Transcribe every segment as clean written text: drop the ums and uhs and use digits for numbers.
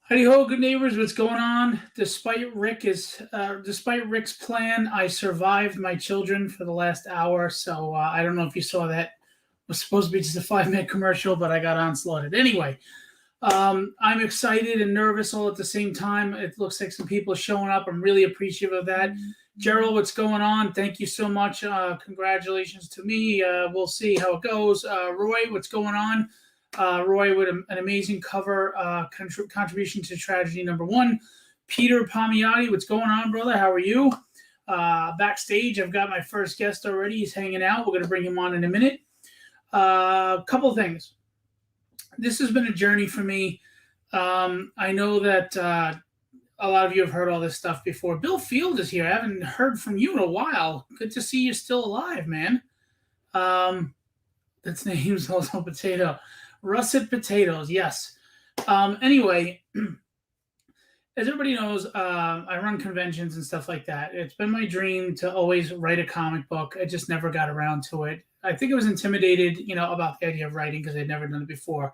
Howdy ho, good neighbors. What's going on? Despite Rick's plan, I survived my children for the last hour. So I don't know if you saw that. It was supposed to be just a 5 minute commercial, but I got onslaughted. Anyway, I'm excited and nervous all at the same time. It looks like some people are showing up. I'm really appreciative of that. Gerald, what's going on? Thank you so much. Congratulations to me. We'll see how it goes. Roy, what's going on? Roy with an amazing cover contribution to Tragedy #1. Peter Palmiotti, what's going on, brother? How are you? Backstage, I've got my first guest already. He's hanging out. We're going to bring him on in a minute. Couple things. This has been a journey for me. I know that a lot of you have heard all this stuff before. Bill Field is here. I haven't heard from you in a while. Good to see you still alive, man. That's name's also Potato. Russet Potatoes, yes. Anyway, as everybody knows, I run conventions and stuff like that. It's been my dream to always write a comic book. I just never got around to it. I think I was intimidated, about the idea of writing because I'd never done it before.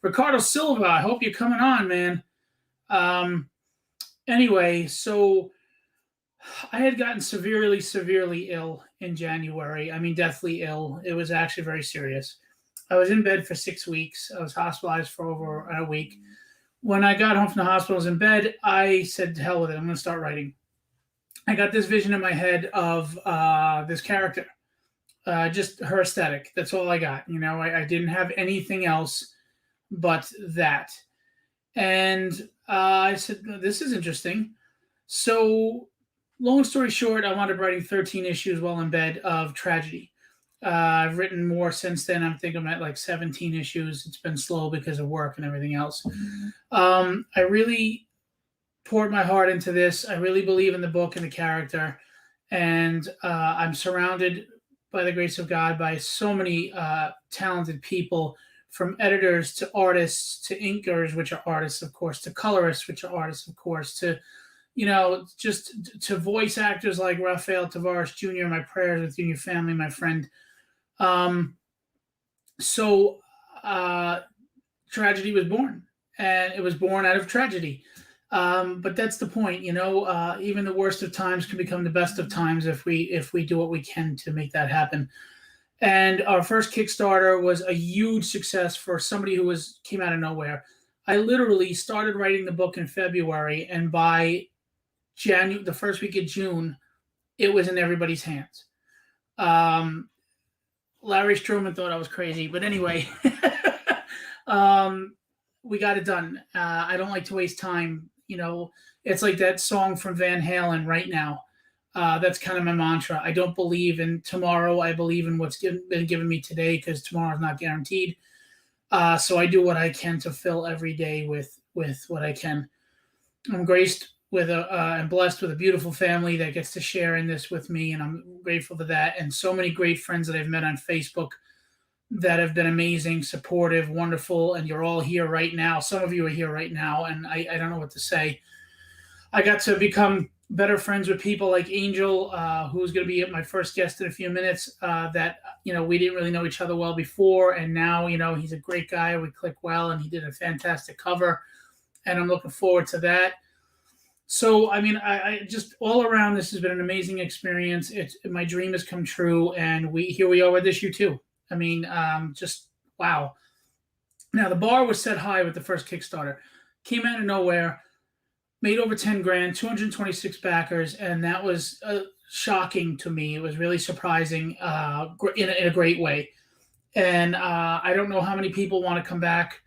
Ricardo Silva, I hope you're coming on, man. Anyway, so I had gotten severely ill in January. I mean, deathly ill. It was actually very serious. I was in bed for 6 weeks. I was hospitalized for over a week. When I got home from the hospital, I was in bed. I said, to hell with it. I'm going to start writing. I got this vision in my head of this character, just her aesthetic. That's all I got. I didn't have anything else but that. And I said, this is interesting. So long story short, I wound up writing 13 issues while in bed of Tragedy. I've written more since then. I think I'm at like 17 issues. It's been slow because of work and everything else. I really poured my heart into this. I really believe in the book and the character. And I'm surrounded, by the grace of God, by so many talented people, from editors to artists to inkers, which are artists, of course, to colorists, which are artists, of course, to just to voice actors like Rafael Tavares Jr., my prayers with you and your family, my friend. So Tragedy was born, and it was born out of tragedy. But that's the point, even the worst of times can become the best of times if we do what we can to make that happen. And our first Kickstarter was a huge success for somebody who came out of nowhere. I literally started writing the book in February, and by the first week of June, it was in everybody's hands. Larry Stroman thought I was crazy, but anyway, we got it done. I don't like to waste time. It's like that song from Van Halen, Right Now. That's kind of my mantra. I don't believe in tomorrow. I believe in what's been given me today, because tomorrow's not guaranteed. So I do what I can to fill every day with what I can. I'm graced with and blessed with a beautiful family that gets to share in this with me, and I'm grateful for that. And so many great friends that I've met on Facebook that have been amazing, supportive, wonderful, and you're all here right now. Some of you are here right now, and I don't know what to say. I got to become better friends with people like Angel, who's going to be my first guest in a few minutes, that, we didn't really know each other well before. And now, he's a great guy. We click well, and he did a fantastic cover, and I'm looking forward to that. So, I mean, I just all around, this has been an amazing experience. My dream has come true, and here we are with issue 2. I mean, just wow. Now, the bar was set high with the first Kickstarter. Came out of nowhere, made over 10 grand, 226 backers, and that was shocking to me. It was really surprising in a great way. And I don't know how many people want to come back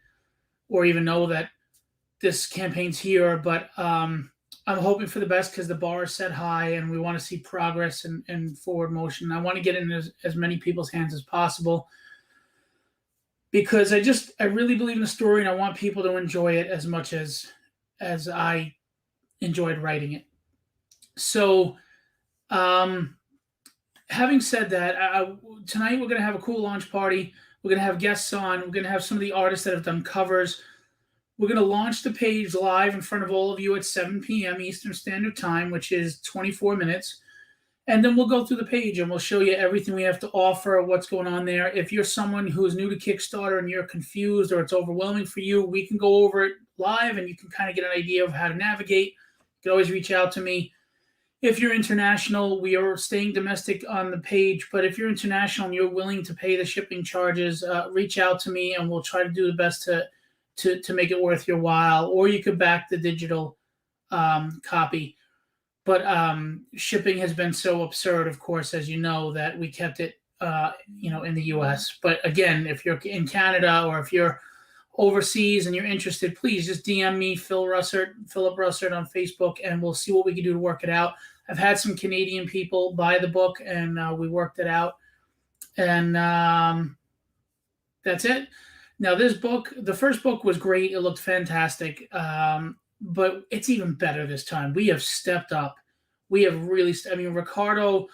or even know that this campaign's here, but I'm hoping for the best, because the bar is set high and we want to see progress and forward motion. I want to get in as many people's hands as possible, because I really believe in the story, and I want people to enjoy it as much as I enjoyed writing it. So, having said that, tonight we're going to have a cool launch party. We're going to have guests on. We're going to have some of the artists that have done covers. We're going to launch the page live in front of all of you at 7 p.m. Eastern Standard Time, which is 24 minutes. And then we'll go through the page and we'll show you everything we have to offer, what's going on there. If you're someone who is new to Kickstarter and you're confused or it's overwhelming for you, we can go over it live, and you can kind of get an idea of how to navigate. You can always reach out to me. If you're international, we are staying domestic on the page, but if you're international and you're willing to pay the shipping charges, reach out to me and we'll try to do the best to make it worth your while. Or you could back the digital copy. But shipping has been so absurd, of course, as you know, that we kept it, in the U.S. But again, if you're in Canada or if you're overseas and you're interested, please just DM me, Philip Russert on Facebook, and we'll see what we can do to work it out. I've had some Canadian people buy the book, and we worked it out. And that's it. Now, this book, the first book was great. It looked fantastic. But it's even better this time. We have stepped up. We have really, Ricardo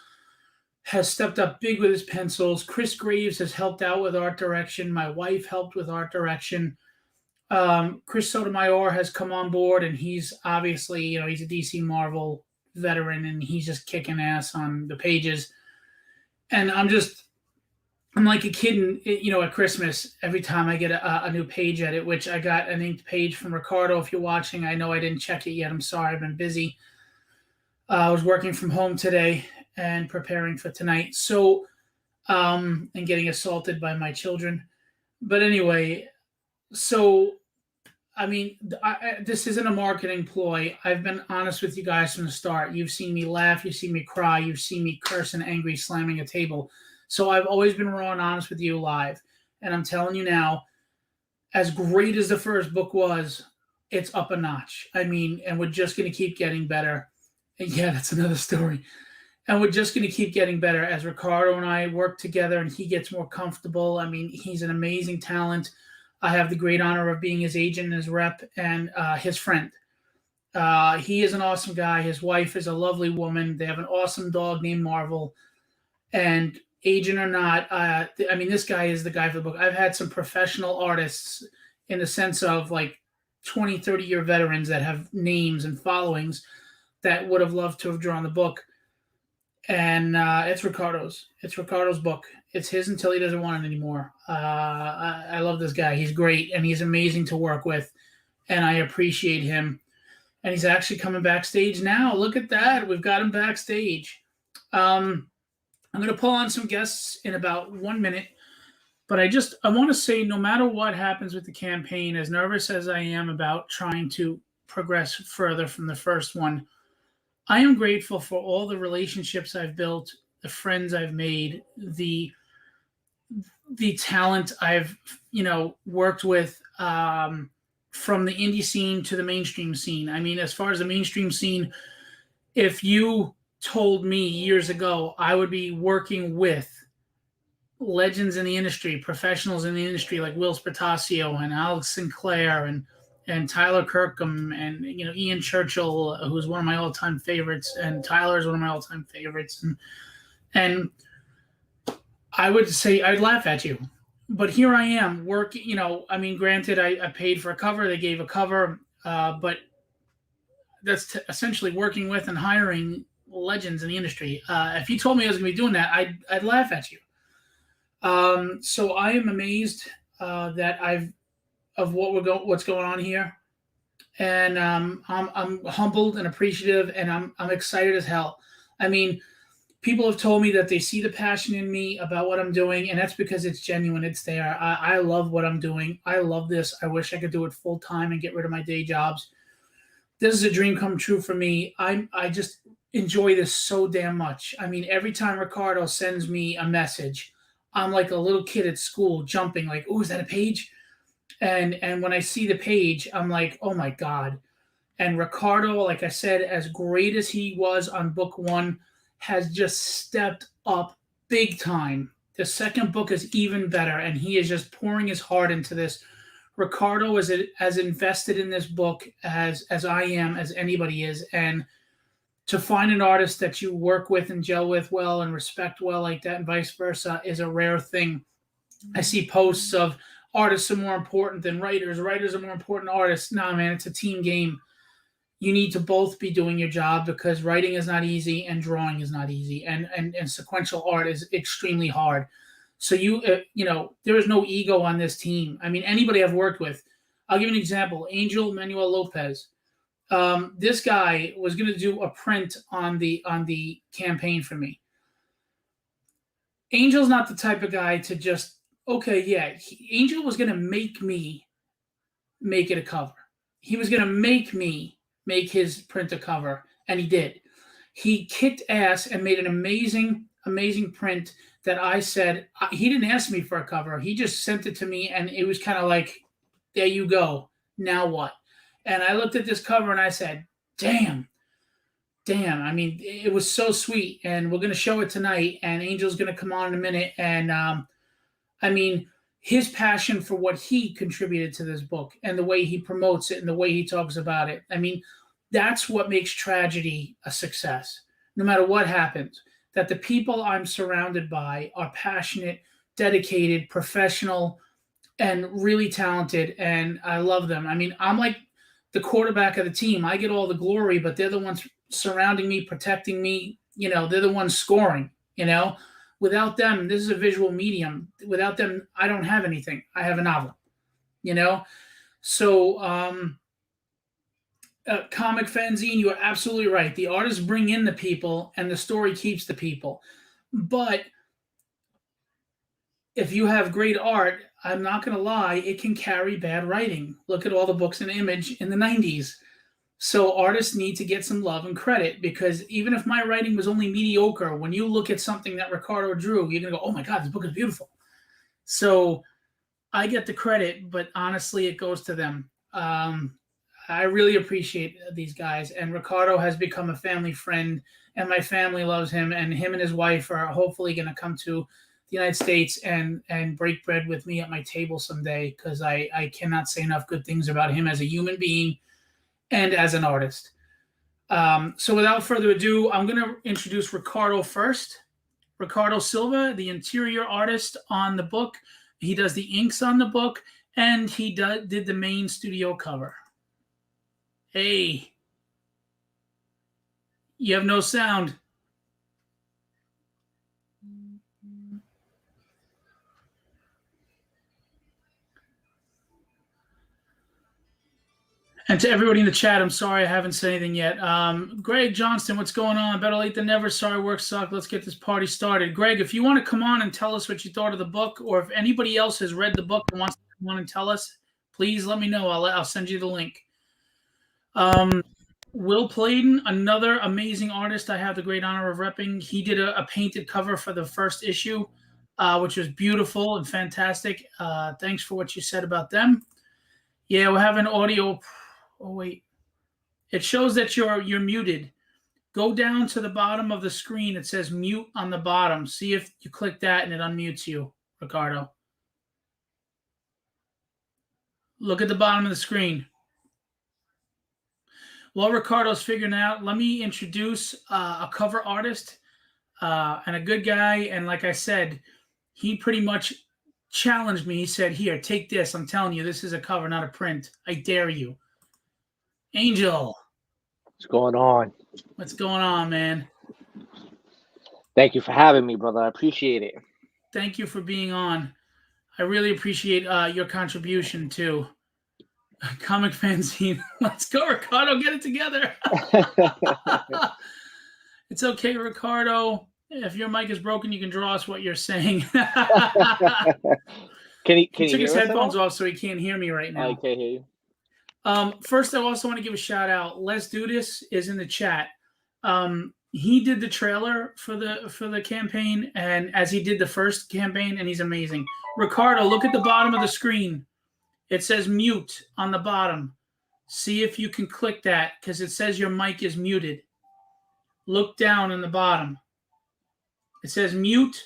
has stepped up big with his pencils. Chris Graves has helped out with art direction. My wife helped with art direction. Chris Sotomayor has come on board, and he's obviously, he's a DC Marvel veteran, and he's just kicking ass on the pages. And I'm like a kid, at Christmas, every time I get a new page edit, which I got an inked page from Ricardo. If you're watching, I know I didn't check it yet. I'm sorry, I've been busy. I was working from home today and preparing for tonight. So, and getting assaulted by my children. But anyway, so, this isn't a marketing ploy. I've been honest with you guys from the start. You've seen me laugh. You've seen me cry. You've seen me curse and angry, slamming a table. So I've always been raw and honest with you live. And I'm telling you now, as great as the first book was, it's up a notch. And we're just going to keep getting better. And yeah, that's another story. And we're just going to keep getting better as Ricardo and I work together and he gets more comfortable. He's an amazing talent. I have the great honor of being his agent and his rep and his friend. He is an awesome guy. His wife is a lovely woman. They have an awesome dog named Marvel. And agent or not, this guy is the guy for the book. I've had some professional artists in the sense of like 20, 30-year veterans that have names and followings that would have loved to have drawn the book. And it's Ricardo's. It's Ricardo's book. It's his until he doesn't want it anymore. I love this guy. He's great, and he's amazing to work with, and I appreciate him. And he's actually coming backstage now. Look at that. We've got him backstage. I'm going to pull on some guests in about 1 minute, but I want to say no matter what happens with the campaign, as nervous as I am about trying to progress further from the first one, I am grateful for all the relationships I've built, the friends I've made, the talent I've, worked with from the indie scene to the mainstream scene. As far as the mainstream scene, if you told me years ago I would be working with legends in the industry, professionals in the industry like Will Spertasio and Alex Sinclair and Tyler Kirkham and Ian Churchill, who's one of my all-time favorites, and Tyler is one of my all-time favorites, and I would say I'd laugh at you, but here I am working. Granted, I paid for a cover, they gave a cover, but that's essentially working with and hiring legends in the industry. If you told me I was going to be doing that, I'd laugh at you. So I am amazed that of what's going on here, and I'm humbled and appreciative, and I'm excited as hell. People have told me that they see the passion in me about what I'm doing, and that's because it's genuine. It's there. I love what I'm doing. I love this. I wish I could do it full time and get rid of my day jobs. This is a dream come true for me. I just enjoy this so damn much. Every time Ricardo sends me a message, I'm like a little kid at school jumping like, oh, is that a page? And when I see the page, I'm like, oh my God. And Ricardo, like I said, as great as he was on book one, has just stepped up big time. The second book is even better, and he is just pouring his heart into this. Ricardo is as invested in this book as I am, as anybody is. And to find an artist that you work with and gel with well and respect well like that and vice versa is a rare thing. I see posts of artists are more important than writers. Writers are more important than artists. Nah, man, it's a team game. You need to both be doing your job because writing is not easy and drawing is not easy. And sequential art is extremely hard. So there is no ego on this team. Anybody I've worked with, I'll give you an example. Angel Manuel Lopez. This guy was going to do a print on the campaign for me. Angel's not the type of guy to just, okay, yeah. Angel was going to make me make it a cover. He was going to make me make his print a cover, and he did. He kicked ass and made an amazing, amazing print that I said, he didn't ask me for a cover. He just sent it to me, and it was kind of like, there you go. Now what? And I looked at this cover, and I said, damn. I mean, it was so sweet, and we're going to show it tonight, and Angel's going to come on in a minute, and I mean, his passion for what he contributed to this book and the way he promotes it and the way he talks about it. I mean, that's what makes tragedy a success, no matter what happens, that the people I'm surrounded by are passionate, dedicated, professional, and really talented, and I love them. I mean, I'm like the quarterback of the team. I get all the glory, but they're the ones surrounding me, protecting me. You know, they're the ones scoring, you know. Without them, this is a visual medium. Without them, I don't have anything. I have a novel, you know? So, comic fanzine, you are absolutely right. The artists bring in the people, and the story keeps the people. But if you have great art, I'm not going to lie, it can carry bad writing. Look at all the books in Image in the 90s. So artists need to get some love and credit, because even if my writing was only mediocre, when you look at something that Ricardo drew, you're going to go, oh my God, this book is beautiful. So I get the credit, but honestly, it goes to them. I really appreciate these guys. And Ricardo has become a family friend, and my family loves him. And him and his wife are hopefully going to come to the United States and break bread with me at my table someday, because I cannot say enough good things about him as a human being and as an artist. So without further ado, I'm going to introduce Ricardo first. Ricardo Silva, the interior artist on the book. He does the inks on the book, and he did the main studio cover. Hey, you have no sound. And to everybody in the chat, I'm sorry I haven't said anything yet. Greg Johnston, what's going on? Better late than never. Sorry, work sucked. Let's get this party started. Greg, if you want to come on and tell us what you thought of the book, or if anybody else has read the book and wants to come on and tell us, please let me know. I'll send you the link. Will Playden, another amazing artist I have the great honor of repping. He did a painted cover for the first issue, which was beautiful and fantastic. Thanks for what you said about them. Yeah, we're having audio. Oh, wait. It shows that you're muted. Go down to the bottom of the screen. It says mute on the bottom. See if you click that and it unmutes you, Ricardo. Look at the bottom of the screen. While Ricardo's figuring out, let me introduce a cover artist and a good guy. And like I said, he pretty much challenged me. He said, here, take this. I'm telling you, this is a cover, not a print. I dare you. Angel. What's going on? What's going on, man? Thank you for having me, brother. I appreciate it. Thank you for being on. I really appreciate your contribution, too. Comic fanzine. Let's go, Ricardo. Get it together. It's okay, Ricardo. If your mic is broken, you can draw us what you're saying. Can he took his headphones off, so he can't hear me right now. I can't hear you. First, I also want to give a shout out. Let's Do This is in the chat. He did the trailer for the campaign, and as he did the first campaign, and he's amazing. Ricardo, look at the bottom of the screen. It says mute on the bottom. See if you can click that, because it says your mic is muted. Look down in the bottom. It says mute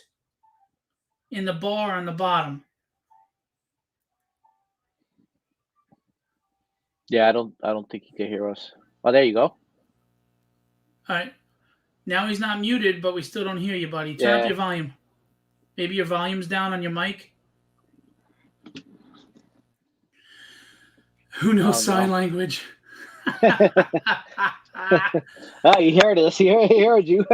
in the bar on the bottom. Yeah, I don't think he can hear us. Oh, there you go. All right. Now he's not muted, but we still don't hear you, buddy. Turn up your volume. Maybe your volume's down on your mic. Who knows sign language? Oh, you heard us. He heard you.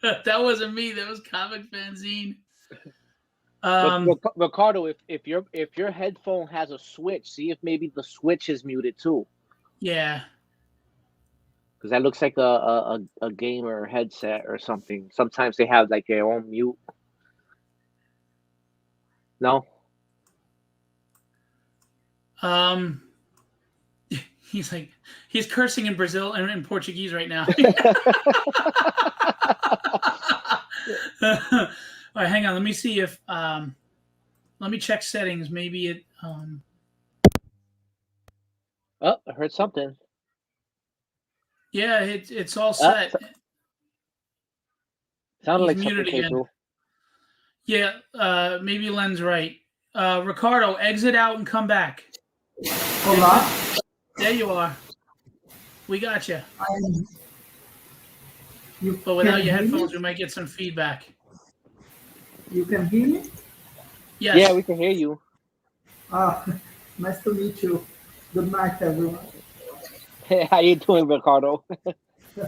That wasn't me. That was Comic Fanzine. Ricardo, if your headphone has a switch, see if maybe the switch is muted too, Yeah. because that looks like a gamer headset or something. Sometimes they have like their own mute. No. He's cursing in Brazil and in Portuguese right now. All right, hang on. Let me see if let me check settings. Maybe it Oh, I heard something. yeah, it's all set. Sounded He's like something muted came again. through. Yeah, maybe Len's right. Ricardo, exit out and come back. Hold on. There you are. We got you. You But without can your hear me? headphones, we might get some feedback. You can hear me? Yes. Yeah, we can hear you. Nice to meet you. Good night, everyone. Hey, how you doing, Ricardo?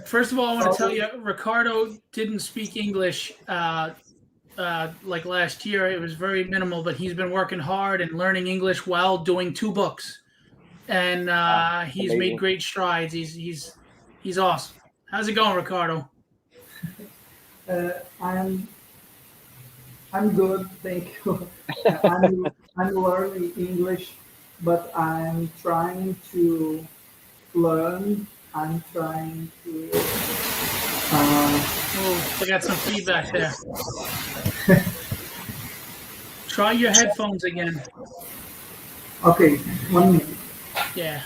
First of all, I want to tell you, Ricardo didn't speak English like last year. It was very minimal, but he's been working hard and learning English while doing 2 books, and he's amazing. made great strides. He's awesome. How's it going, Ricardo? I'm good, thank you. I'm learning English, but I'm trying to learn. I'm trying to. Oh, I got some feedback there. Try your headphones again. Okay, 1 minute. Yeah.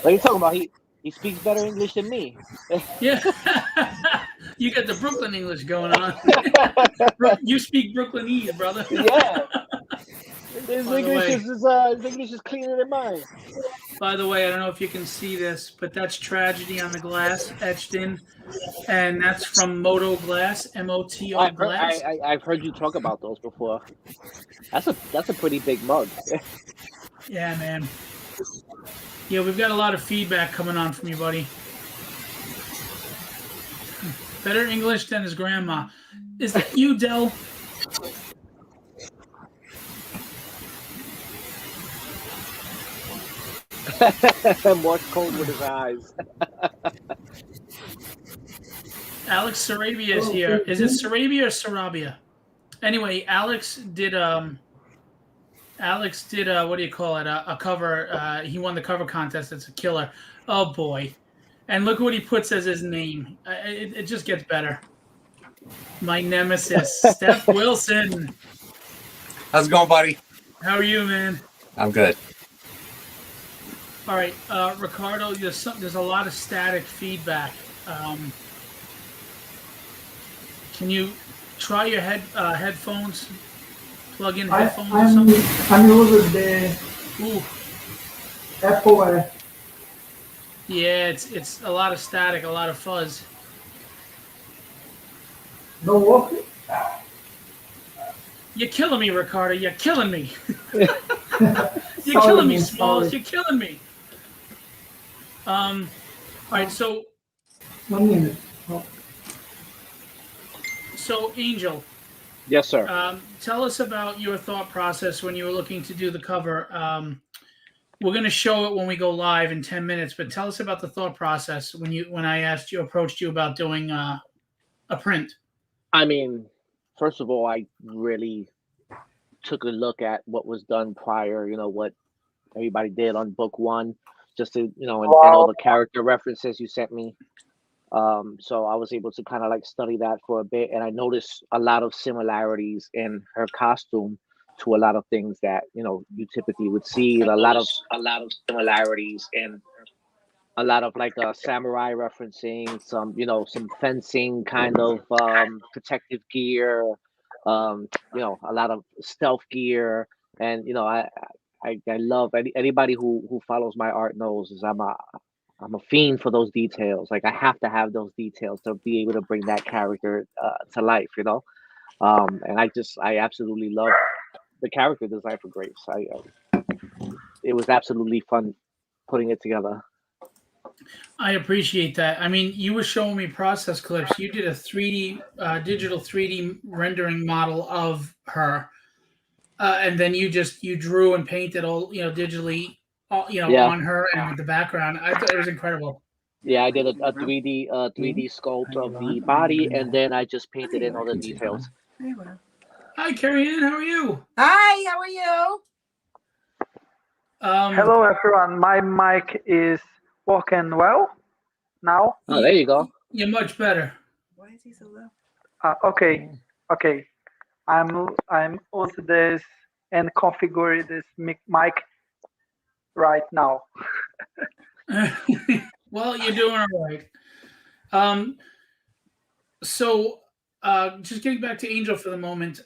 What are you talking about? He speaks better English than me. Yeah. You got the Brooklyn English going on. You speak Brooklynese, brother. Yeah. His English is cleaner than mine. By the way, I don't know if you can see this, but that's tragedy on the glass etched in, and that's from Moto Glass, M-O-T-O Glass. I've heard you talk about those before. That's a pretty big mug. Yeah, man. Yeah, we've got a lot of feedback coming on from you, buddy. Better English than his grandma. Is that you, Del? Morse code with his eyes. Alex Sarabia is here. Is it Sarabia or Sarabia? Anyway, Alex did what do you call it? A cover. He won the cover contest. It's a killer. Oh boy! And look what he puts as his name. It just gets better. My nemesis, Steph Wilson. How's it going, buddy? How are you, man? I'm good. All right, Ricardo. There's a lot of static feedback. Can you try your headphones? Plug in headphones or something? I'm using the Apple. Yeah, it's a lot of static, a lot of fuzz. No working? You're killing me, Ricardo. You're killing me. You're killing me, Smalls. You're killing me. All right, so 1 minute. Oh. So, Angel. Yes, sir. Tell us about your thought process when you were looking to do the cover. We're going to show it when we go live in 10 minutes, but tell us about the thought process when I approached you about doing a print. I mean, first of all, I really took a look at what was done prior, what everybody did on book 1, just to, and all the character references you sent me. So I was able to kind of like study that for a bit, and I noticed a lot of similarities in her costume to a lot of things that you typically would see. A lot of similarities in a lot of like samurai referencing, some fencing kind of protective gear, a lot of stealth gear, and I love anybody who follows my art knows is I'm a fiend for those details. Like I have to have those details to be able to bring that character to life, and I absolutely love the character design for Grace. It was absolutely fun putting it together. I appreciate that. I mean, you were showing me process clips. You did a 3D, digital 3D rendering model of her, and then you drew and painted all digitally, Yeah, on her and with the background. I thought it was incredible. yeah. I did a 3D sculpt of the body, and then I just painted in all the details. Hi, Carrie Ann. How are you? Hi, how are you? Hello, everyone. My mic is working well now. Oh, there you go. You're much better. Why is he so low? Okay. I'm also this and configure this mic right now. Well, you're doing all right. So, just getting back to Angel for the moment.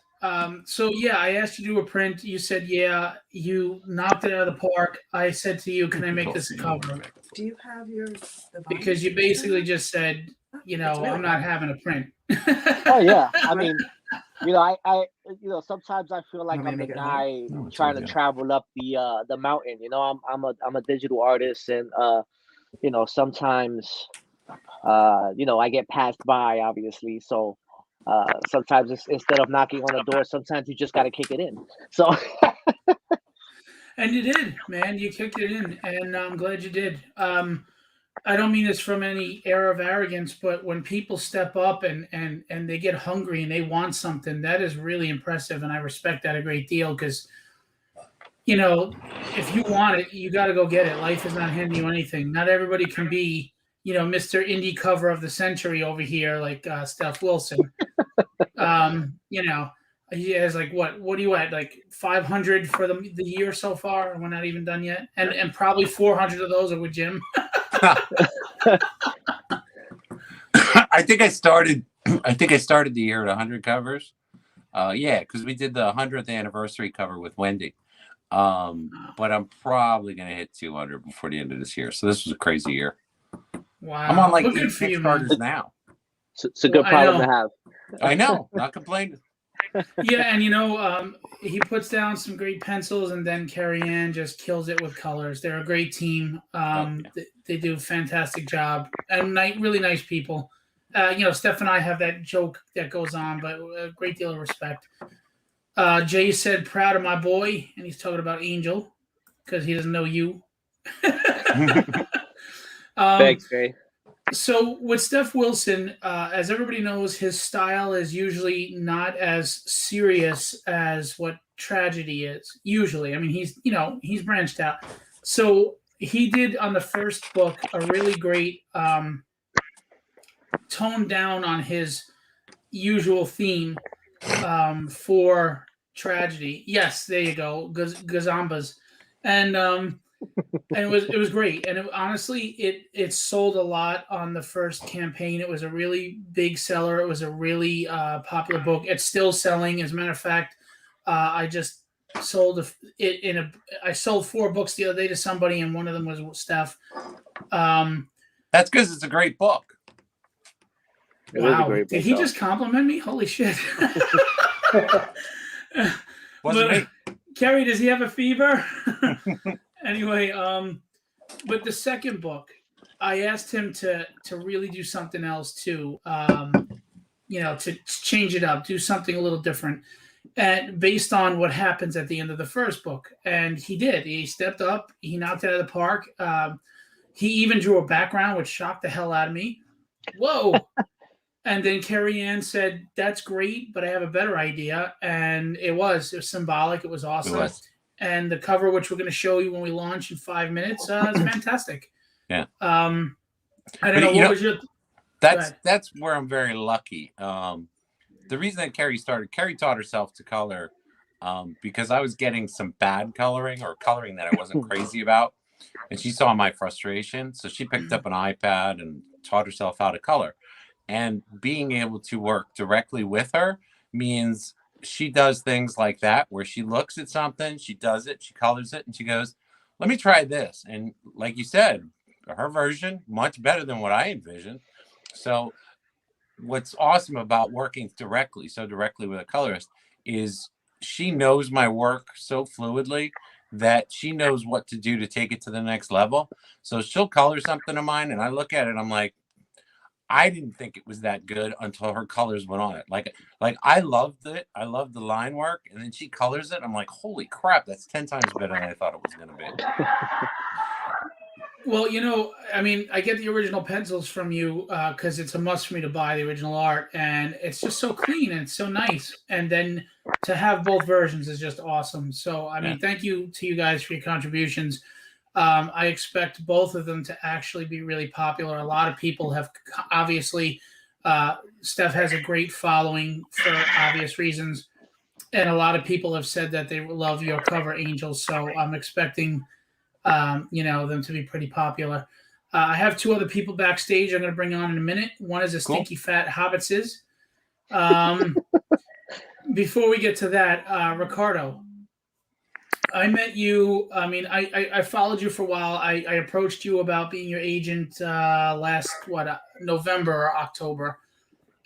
So yeah, I asked you to do a print. You said yeah. You knocked it out of the park. I said to you, "Can I make this a cover?" Do you have your Because you basically just said, I'm not having a print. Oh yeah. I mean, I sometimes I feel like Want me to I'm the make it guy No, it's trying all to good. travel up the mountain. I'm a digital artist, and sometimes I get passed by, obviously. So sometimes instead of knocking on the door, sometimes you just got to kick it in. So And you did, man. You kicked it in, and I'm glad you did. I don't mean this from any air of arrogance, but when people step up and they get hungry and they want something, that is really impressive, and I respect that a great deal. Because if you want it, you got to go get it. Life is not handing you anything. Not everybody can be, Mr. Indie cover of the century over here, like Steph Wilson. He has like what are you at? Like 500 for the year so far, and we're not even done yet. And probably 400 of those are with Jim. I think I started the year at 100 covers. Yeah, because we did the 100th anniversary cover with Wendy. But I'm probably gonna hit 200 before the end of this year. So this was a crazy year. Wow. I'm on like Well, 8 good for you, man. Kickstarters now. it's a good Well, I problem to know. have. I know, not complaining. Yeah, and he puts down some great pencils, and then Carrie Ann just kills it with colors. They're a great team. They do a fantastic job, and really nice people. Steph and I have that joke that goes on, but a great deal of respect. Jay said, "Proud of my boy," and he's talking about Angel because he doesn't know you. Thanks, Jay. So with Steph Wilson, as everybody knows, his style is usually not as serious as what tragedy is. Usually, I mean, he's branched out. So he did on the first book a really great tone down on his usual theme for tragedy. Yes, there you go, Gazambas, and it was great. And honestly, it sold a lot on the first campaign. It was a really big seller. It was a really popular book. It's still selling. As a matter of fact, I just sold I sold 4 books the other day to somebody, and one of them was Steph. That's because it's a great book. It is a Wow, great did book, he though. just compliment me? Holy shit! Wasn't me. Carrie, does he have a fever? Anyway, but the second book, I asked him to really do something else too. To change it up, do something a little different, and based on what happens at the end of the first book. And he did. He stepped up. He knocked it out of the park. He even drew a background, which shocked the hell out of me. Whoa! And then Carrie Ann said, "That's great, but I have a better idea." And it was symbolic. It was awesome. It was. And the cover, which we're going to show you when we launch in 5 minutes, is fantastic. Yeah. I don't know. What was your... That's where I'm very lucky. The reason that Carrie taught herself to color because I was getting some bad coloring or coloring that I wasn't crazy about. And she saw my frustration. So she picked up an iPad and taught herself how to color. And being able to work directly with her means she does things like that, where she looks at something, she does it, she colors it, and she goes, "Let me try this." And like you said, her version, much better than what I envisioned. So what's awesome about working directly with a colorist is she knows my work so fluidly that she knows what to do to take it to the next level. So she'll color something of mine, and I look at it, I'm like, I didn't think it was that good until her colors went on it. Like I loved it. I loved the line work, and then she colors it. I'm like, holy crap, that's 10 times better than I thought it was going to be. Well, I mean, I get the original pencils from you because it's a must for me to buy the original art, and it's just so clean and it's so nice. And then to have both versions is just awesome. So, I mean, thank you to you guys for your contributions. I expect both of them to actually be really popular. A lot of people have obviously, Steph has a great following for obvious reasons, and a lot of people have said that they love your cover, Angels. So I'm expecting them to be pretty popular. I have two other people backstage I'm going to bring on in a minute. One is a Stinky Fat Hobbitses. Before we get to that, Ricardo, I met you. I mean, I followed you for a while. I approached you about being your agent last, November or October.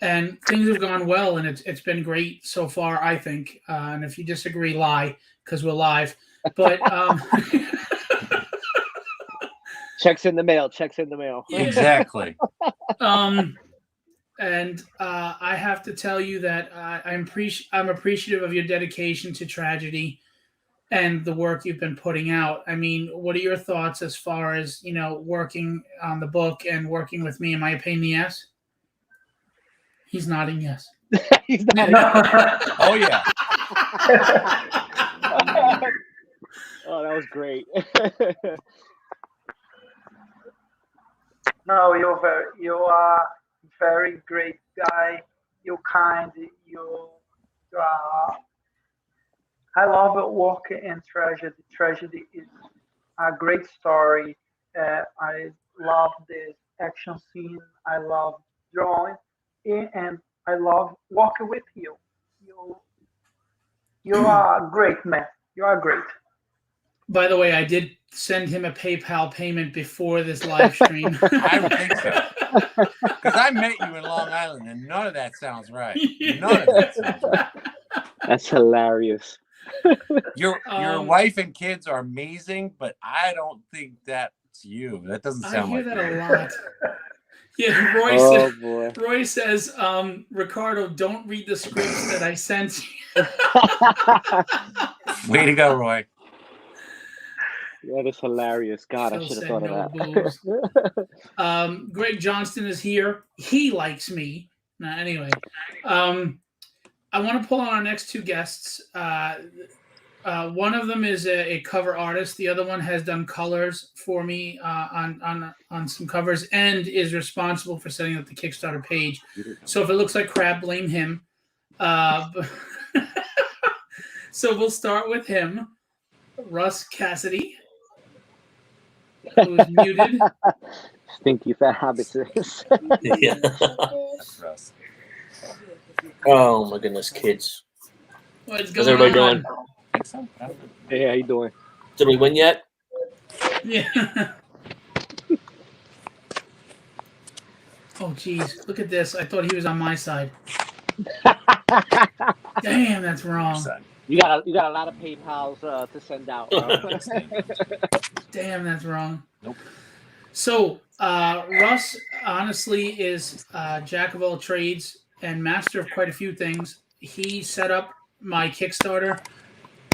And things have gone well, and it's been great so far, I think. And if you disagree, lie, because we're live. But Checks in the mail. Yeah. Exactly. And I have to tell you that I'm appreciative of your dedication to tragedy and the work you've been putting out. I mean, what are your thoughts as far as, working on the book and working with me? Am I a pain in the ass? He's nodding yes. He's nodding. Oh, yeah. Oh, that was great. No, you are very great guy. You're kind. I love working in tragedy. Tragedy is a great story. I love the action scene. I love drawing, and I love working with you. You are great, man. You are great. By the way, I did send him a PayPal payment before this live stream. I would think so. Because I met you in Long Island, and none of that sounds right. None of that sounds right. That's hilarious. Your wife and kids are amazing, but I don't think that's you. That doesn't sound like I hear that you. a lot. Yeah, Roy says, Ricardo, don't read the scripts that I sent you. Way to go, Roy. That is hilarious. God, I should have thought of that. Greg Johnston is here. He likes me. Anyway, I want to pull on our next two guests. One of them is a cover artist. The other one has done colors for me on some covers and is responsible for setting up the Kickstarter page. So if it looks like crap, blame him. So we'll start with him, Russ Cassidy, who's muted. Stinky Fat Hobbitses. Yeah. Oh my goodness, kids. What's How's going everybody on? doing? Hey, how you doing? Did we win yet? Yeah. Oh, geez. Look at this. I thought he was on my side. Damn, that's wrong. You got a lot of PayPals to send out. Damn, that's wrong. Nope. So, Russ, honestly, is jack of all trades and master of quite a few things. He set up my Kickstarter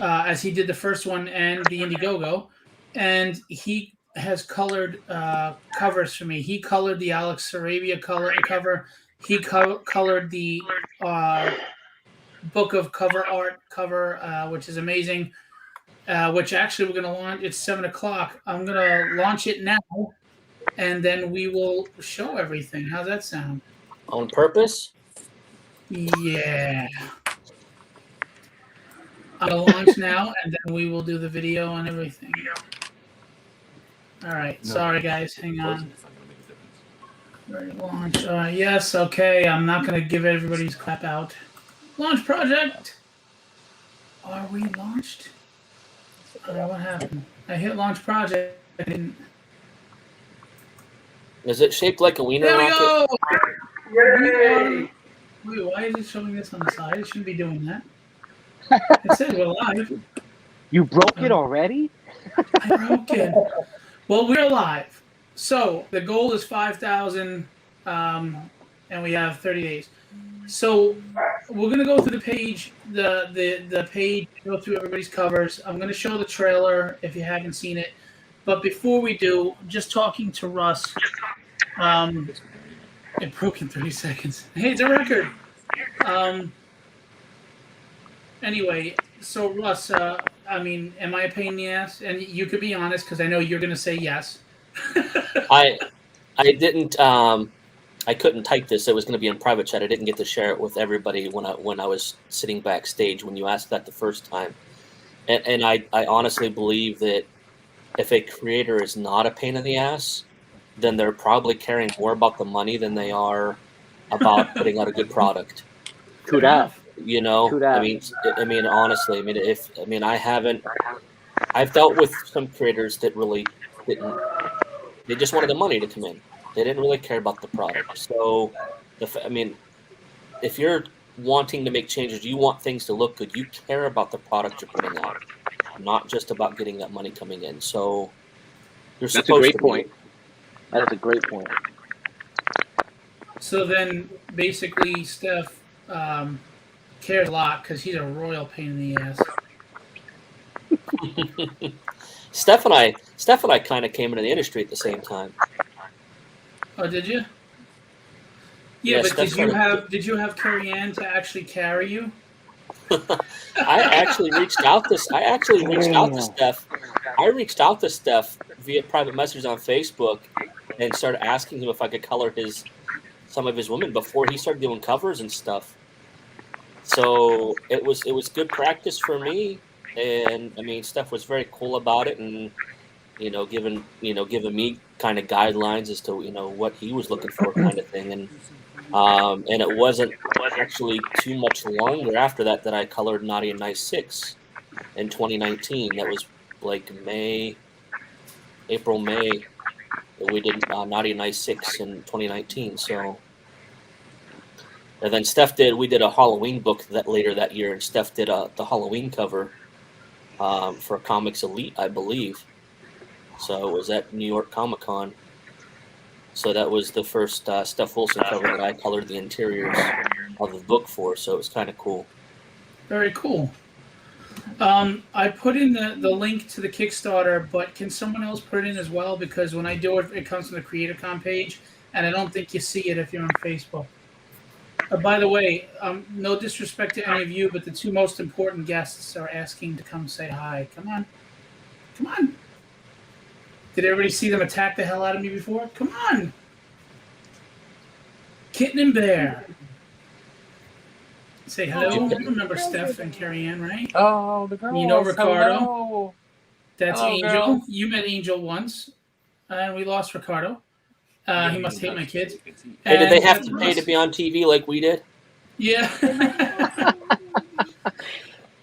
as he did the first one and the Indiegogo, and he has colored covers for me. He colored the Alex Sarabia cover. He colored the book of cover art cover, which is amazing. Which actually we're going to launch. It's 7:00. I'm going to launch it now, and then we will show everything. How's that sound? On purpose? Yeah. I'll launch now, and then we will do the video and everything. All right. Sorry, guys. Hang on. Ready to launch. Yes. Okay. I'm not going to give everybody's clap out. Launch project. Are we launched? What happened? I hit launch project. I didn't. Is it shaped like a wiener There we rocket? go. Yay! Wait, why is it showing this on the side? It shouldn't be doing that. It says we're live. You broke it already? I broke it. Well, we're live. So the goal is 5,000, and we have 30 days. So we're gonna go through the page, the page, go through everybody's covers. I'm gonna show the trailer if you haven't seen it. But before we do, just talking to Russ. It broke in 30 seconds. Hey, it's a record. Anyway, so Russ, I mean, am I a pain in the ass? And you could be honest, because I know you're gonna say yes. I didn't. I couldn't type this. It was going to be in private chat. I didn't get to share it with everybody when I was sitting backstage when you asked that the first time. And I honestly believe that if a creator is not a pain in the ass, then they're probably caring more about the money than they are about putting out a good product. True that. You know, True that. I mean, honestly, I've dealt with some creators that really didn't. They just wanted the money to come in. They didn't really care about the product. So, if you're wanting to make changes, you want things to look good. You care about the product you're putting out, not just about getting that money coming in. So, you're That's supposed a great to point. That is a great point. So then, basically, Steph cares a lot because he's a royal pain in the ass. Steph and I kind of came into the industry at the same time. Oh, did you? Yeah, Yes, but did you have Carrie Ann to actually carry you? I actually reached out to Steph. I reached out to Steph via private messages on Facebook and started asking him if I could color some of his women before he started doing covers and stuff. So it was good practice for me, and I mean, Steph was very cool about it, and giving me kind of guidelines as to what he was looking for, kind of thing, and it wasn't actually too much longer after that I colored Naughty and Nice 6 in 2019. That was like April, May. We did Naughty and Nice 6 in 2019. So, and then we did a Halloween book later that year, and Steph did the Halloween cover for Comics Elite, I believe. So it was at New York Comic Con. So that was the first Steph Wilson cover that I colored the interiors of the book for. So it was kind of cool. Very cool. I put in the link to the Kickstarter, but can someone else put it in as well? Because when I do it, it comes from the CreatorCon page, and I don't think you see it if you're on Facebook. By the way, no disrespect to any of you, but the two most important guests are asking to come say hi. Come on. Come on. Did everybody see them attack the hell out of me before? Come on. Kitten and Bear. Say hello. You remember Steph and Carrie Ann, right? Oh, the girl. You know Ricardo. Hello. That's Hello, Angel. girl. You met Angel once, and we lost Ricardo. He must hate my kids. Hey, did they have that's to pay Russ. to be on TV like we did? Yeah.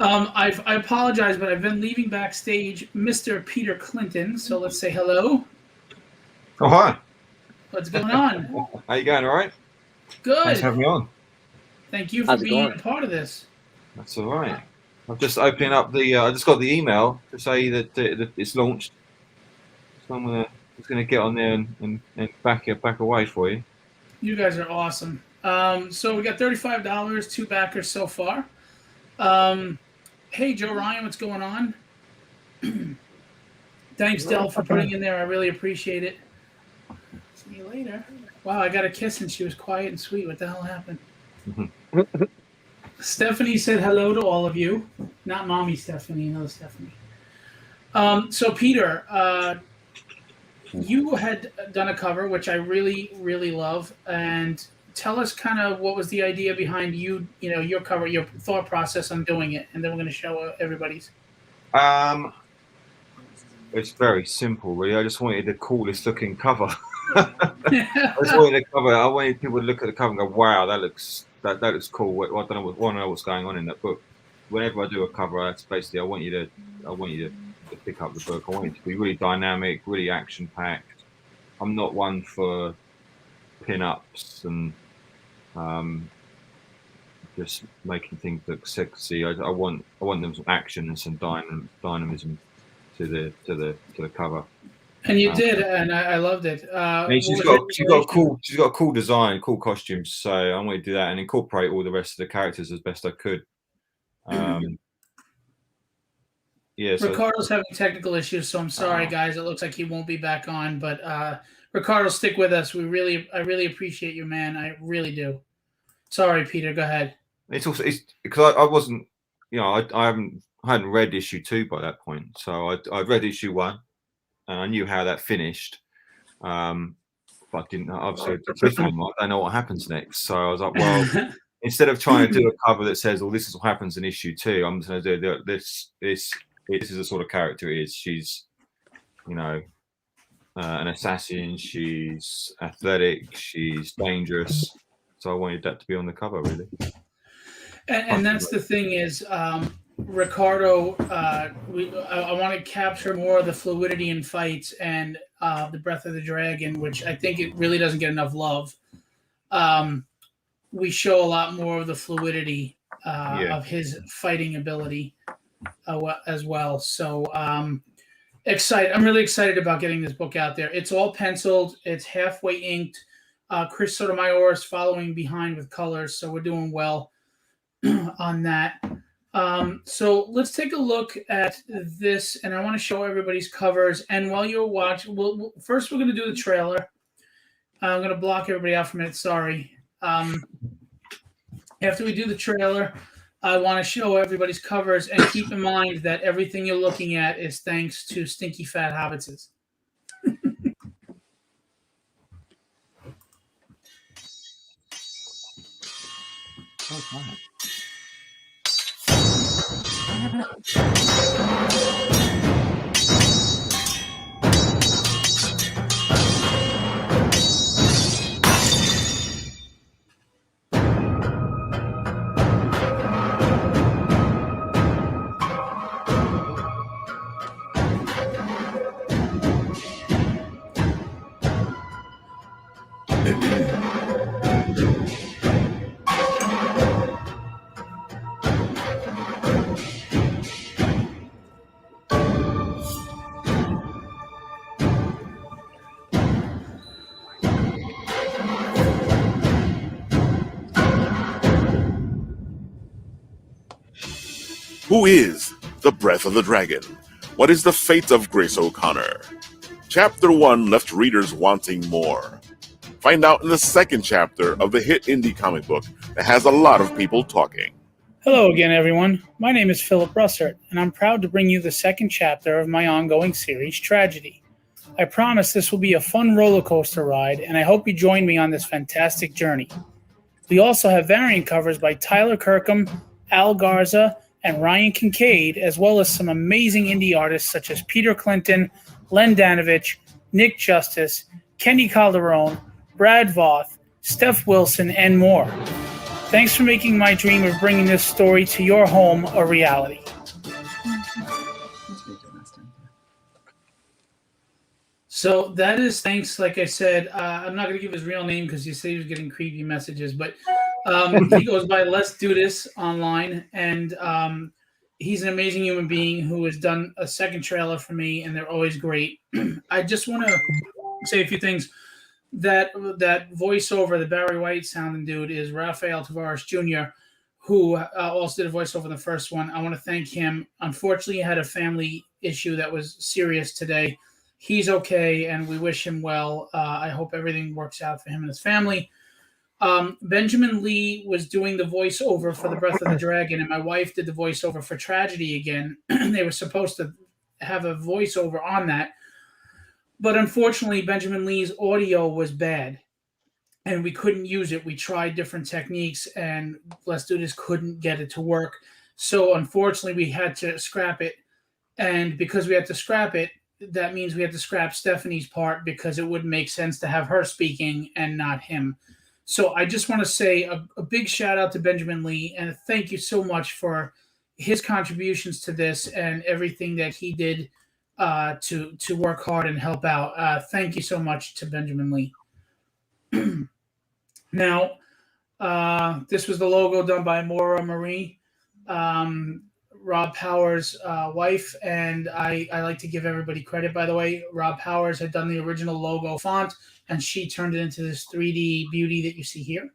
I apologize, but I've been leaving backstage Mr. Peter Clinton, so let's say hello. Oh, hi. What's going on? How you going? All right? Good. Thanks for having me on. Thank you for How's it being going? a part of this. That's all right. I'm just opening up I just got the email to say that it's launched. So I'm gonna get on there and back away for you. You guys are awesome. So we got $35, 2 backers so far. Hey, Joe Ryan, what's going on? Thanks, Del, for putting in there. I really appreciate it. See you later. Wow, I got a kiss and she was quiet and sweet. What the hell happened? Stephanie said hello to all of you. Not mommy Stephanie, another Stephanie. So, Peter, you had done a cover, which I really, really love. And tell us kind of what was the idea behind your cover, your thought process on doing it. And then we're going to show everybody's. It's very simple, really. I just wanted the coolest looking cover. I just wanted a cover. I wanted people to look at the cover and go, "Wow, that looks cool." I don't know what's going on in that book. Whenever I do a cover, that's basically I want you to pick up the book. I want it to be really dynamic, really action packed. I'm not one for pin-ups and just making things look sexy. I want them some action and some dynamism to the cover. And you did, and I loved it. She's got a cool design, cool costumes. So I want to do that and incorporate all the rest of the characters as best I could. Yeah. So, Ricardo's having technical issues, so I'm sorry, guys. It looks like he won't be back on, but Ricardo, stick with us. I really appreciate you, man. I really do. Sorry, Peter. Go ahead. It's because I wasn't, I hadn't read issue 2 by that point, so I read issue 1, and I knew how that finished, but I didn't obviously I don't know what happens next. So I was like, well, instead of trying to do a cover that says, "Oh, this is what happens in issue 2," I'm just going to do this. This is the sort of character it is. She's, an assassin. She's athletic. She's dangerous. So I wanted that to be on the cover, really. And that's the thing is, Ricardo, I want to capture more of the fluidity in fights and the Breath of the Dragon, which I think it really doesn't get enough love. We show a lot more of the fluidity of his fighting ability as well. So excited! I'm really excited about getting this book out there. It's all penciled. It's halfway inked. Chris Sotomayor is following behind with colors, so we're doing well on that. So let's take a look at this, and I want to show everybody's covers. And while you're watching, first we're going to do the trailer. I'm going to block everybody out for a minute. Sorry. After we do the trailer, I want to show everybody's covers, and keep in mind that everything you're looking at is thanks to Stinky Fat Hobbitses. Who is the Breath of the Dragon? What is the fate of Grace O'Connor? Chapter 1 left readers wanting more. Find out in the second chapter of the hit indie comic book that has a lot of people talking. Hello again, everyone. My name is Philip Russert, and I'm proud to bring you the second chapter of my ongoing series, Tragedy. I promise this will be a fun roller coaster ride, and I hope you join me on this fantastic journey. We also have variant covers by Tyler Kirkham, Al Garza, and Ryan Kincaid, as well as some amazing indie artists such as Peter Clinton, Len Danovich, Nick Justice, Kenny Calderon, Brad Voth, Steph Wilson, and more. Thanks for making my dream of bringing this story to your home a reality. So that is thanks, like I said, I'm not going to give his real name because you say he was getting creepy messages, but he goes by Let's Do This online, and he's an amazing human being who has done a second trailer for me, and they're always great. I just want to say a few things. That voiceover, the Barry White sounding dude, is Rafael Tavares Jr., who also did a voiceover in the first one. I want to thank him. Unfortunately, he had a family issue that was serious today. He's okay, and we wish him well. I hope everything works out for him and his family. Benjamin Lee was doing the voiceover for The Breath of the Dragon, and my wife did the voiceover for Tragedy again. They were supposed to have a voiceover on that. But unfortunately, Benjamin Lee's audio was bad, and we couldn't use it. We tried different techniques, and Let's Do This couldn't get it to work. So unfortunately, we had to scrap it. And because we had to scrap it, that means we had to scrap Stephanie's part because it wouldn't make sense to have her speaking and not him. So I just want to say a big shout out to Benjamin Lee, and thank you so much for his contributions to this and everything that he did to work hard and help out. Thank you so much to Benjamin Lee. Now, This was the logo done by Maura Marie, Rob Powers' wife, and I like to give everybody credit, by the way. Rob Powers had done the original logo font, and she turned it into this 3D beauty that you see here.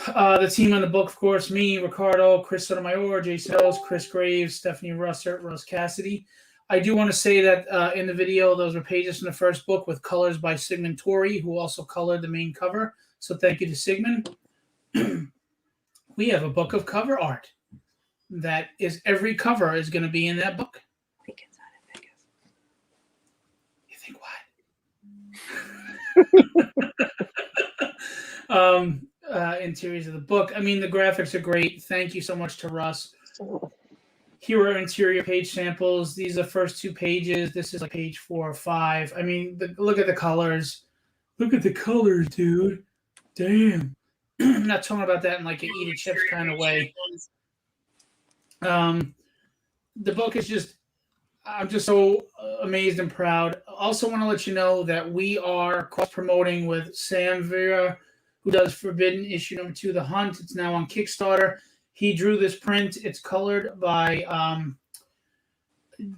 The team on the book, of course, me, Ricardo, Chris Sotomayor, Jason Ellis, Chris Graves, Stephanie Russert, Russ Cassidy. I do want to say that in the video, those were pages from the first book with colors by Sigmund Torrey, who also colored the main cover. So thank you to Sigmund. We have a book of cover art. That is, every cover is going to be in that book. I think it's not in Vegas. You think what? Interiors of the book. I mean, the graphics are great. Thank you so much to Russ. Here are interior page samples. These are the first 2 pages. This is like page 4 or 5. I mean, look at the colors. Look at the colors, dude. Damn. I'm not talking about that in like an eat a chips kind of way. The book is just, I'm just so amazed and proud. Also want to let you know that we are cross-promoting with Sam Vera, who does Forbidden issue number 2, The Hunt. It's now on Kickstarter. He drew this print. It's colored by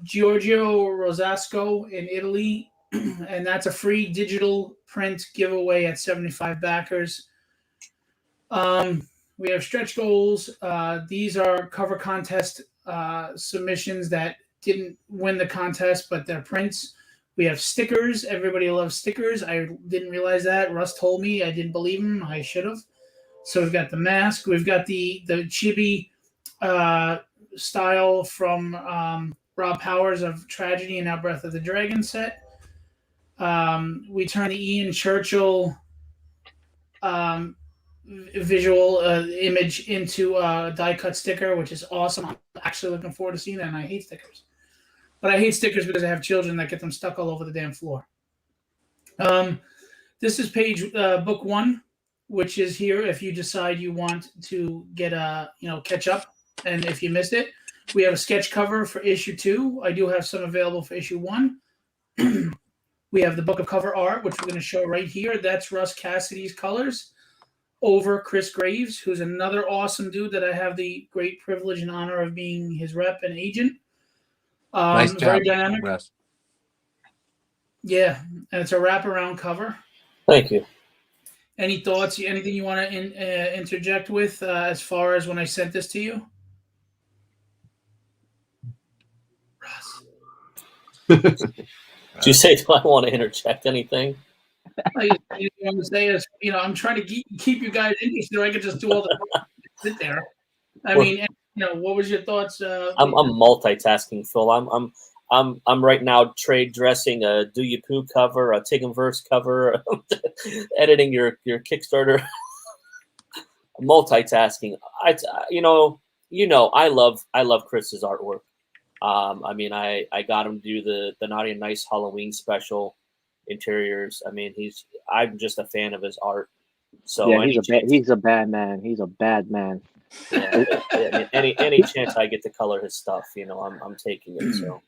Giorgio Rosasco in Italy, and that's a free digital print giveaway at 75 backers. We have stretch goals. These are cover contest submissions that didn't win the contest, but they're prints. We have stickers. Everybody loves stickers. I didn't realize that. Russ told me. I didn't believe him. I should have. So we've got the mask. We've got the chibi style from Rob Powers of Tragedy and Now Breath of the Dragon set. We turn the Ian Churchill visual image into a die-cut sticker, which is awesome. I'm actually looking forward to seeing that, and I hate stickers. But I hate stickers because I have children that get them stuck all over the damn floor. This is page book 1, which is here if you decide you want to get catch up, and if you missed it. We have a sketch cover for issue 2. I do have some available for issue 1. We have the book of cover art, which we're going to show right here. That's Russ Cassidy's colors over Chris Graves, who's another awesome dude that I have the great privilege and honor of being his rep and agent. Nice job, very dynamic. Russ. Yeah, and it's a wraparound cover. Thank you. Any thoughts? Anything you want to interject with as far as when I sent this to you? Russ. Did you say, do I want to interject anything? You want to say is, I'm trying to keep you guys interested. I could just do all the sit there. I mean, what was your thoughts? I'm multitasking, Phil. I'm right now trade dressing a Do You Poo cover, a Tiggenverse cover, editing your Kickstarter. Multitasking. I love Chris's artwork. I mean, I got him to do the Naughty and Nice Halloween special interiors. I mean, I'm just a fan of his art. So yeah, he's a bad man. He's a bad man. Yeah, I mean, any chance I get to color his stuff, I'm taking it. So.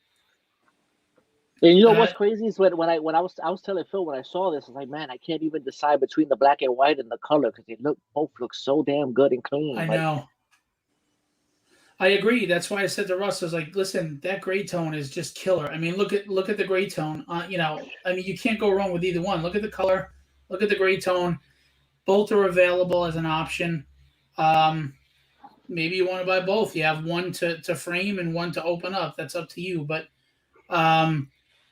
And what's crazy is when I was telling Phil when I saw this, I was like, man, I can't even decide between the black and white and the color because both look so damn good and clean. I know. I agree. That's why I said to Russ, I was like, listen, that gray tone is just killer. I mean, look at the gray tone. I mean, you can't go wrong with either one. Look at the color. Look at the gray tone. Both are available as an option. Maybe you want to buy both. You have one to frame and one to open up. That's up to you. But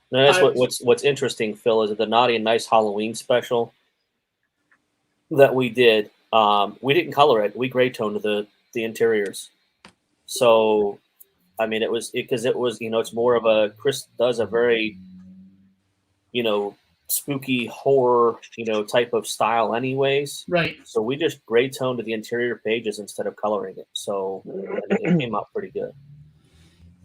that's what's interesting, Phil, is that the Naughty and Nice Halloween special that we did. We didn't color it. We gray toned the interiors. So, I mean, it was it's more of a, Chris does a very, spooky horror, type of style anyways. Right. So we just gray toned the interior pages instead of coloring it. So it came out pretty good.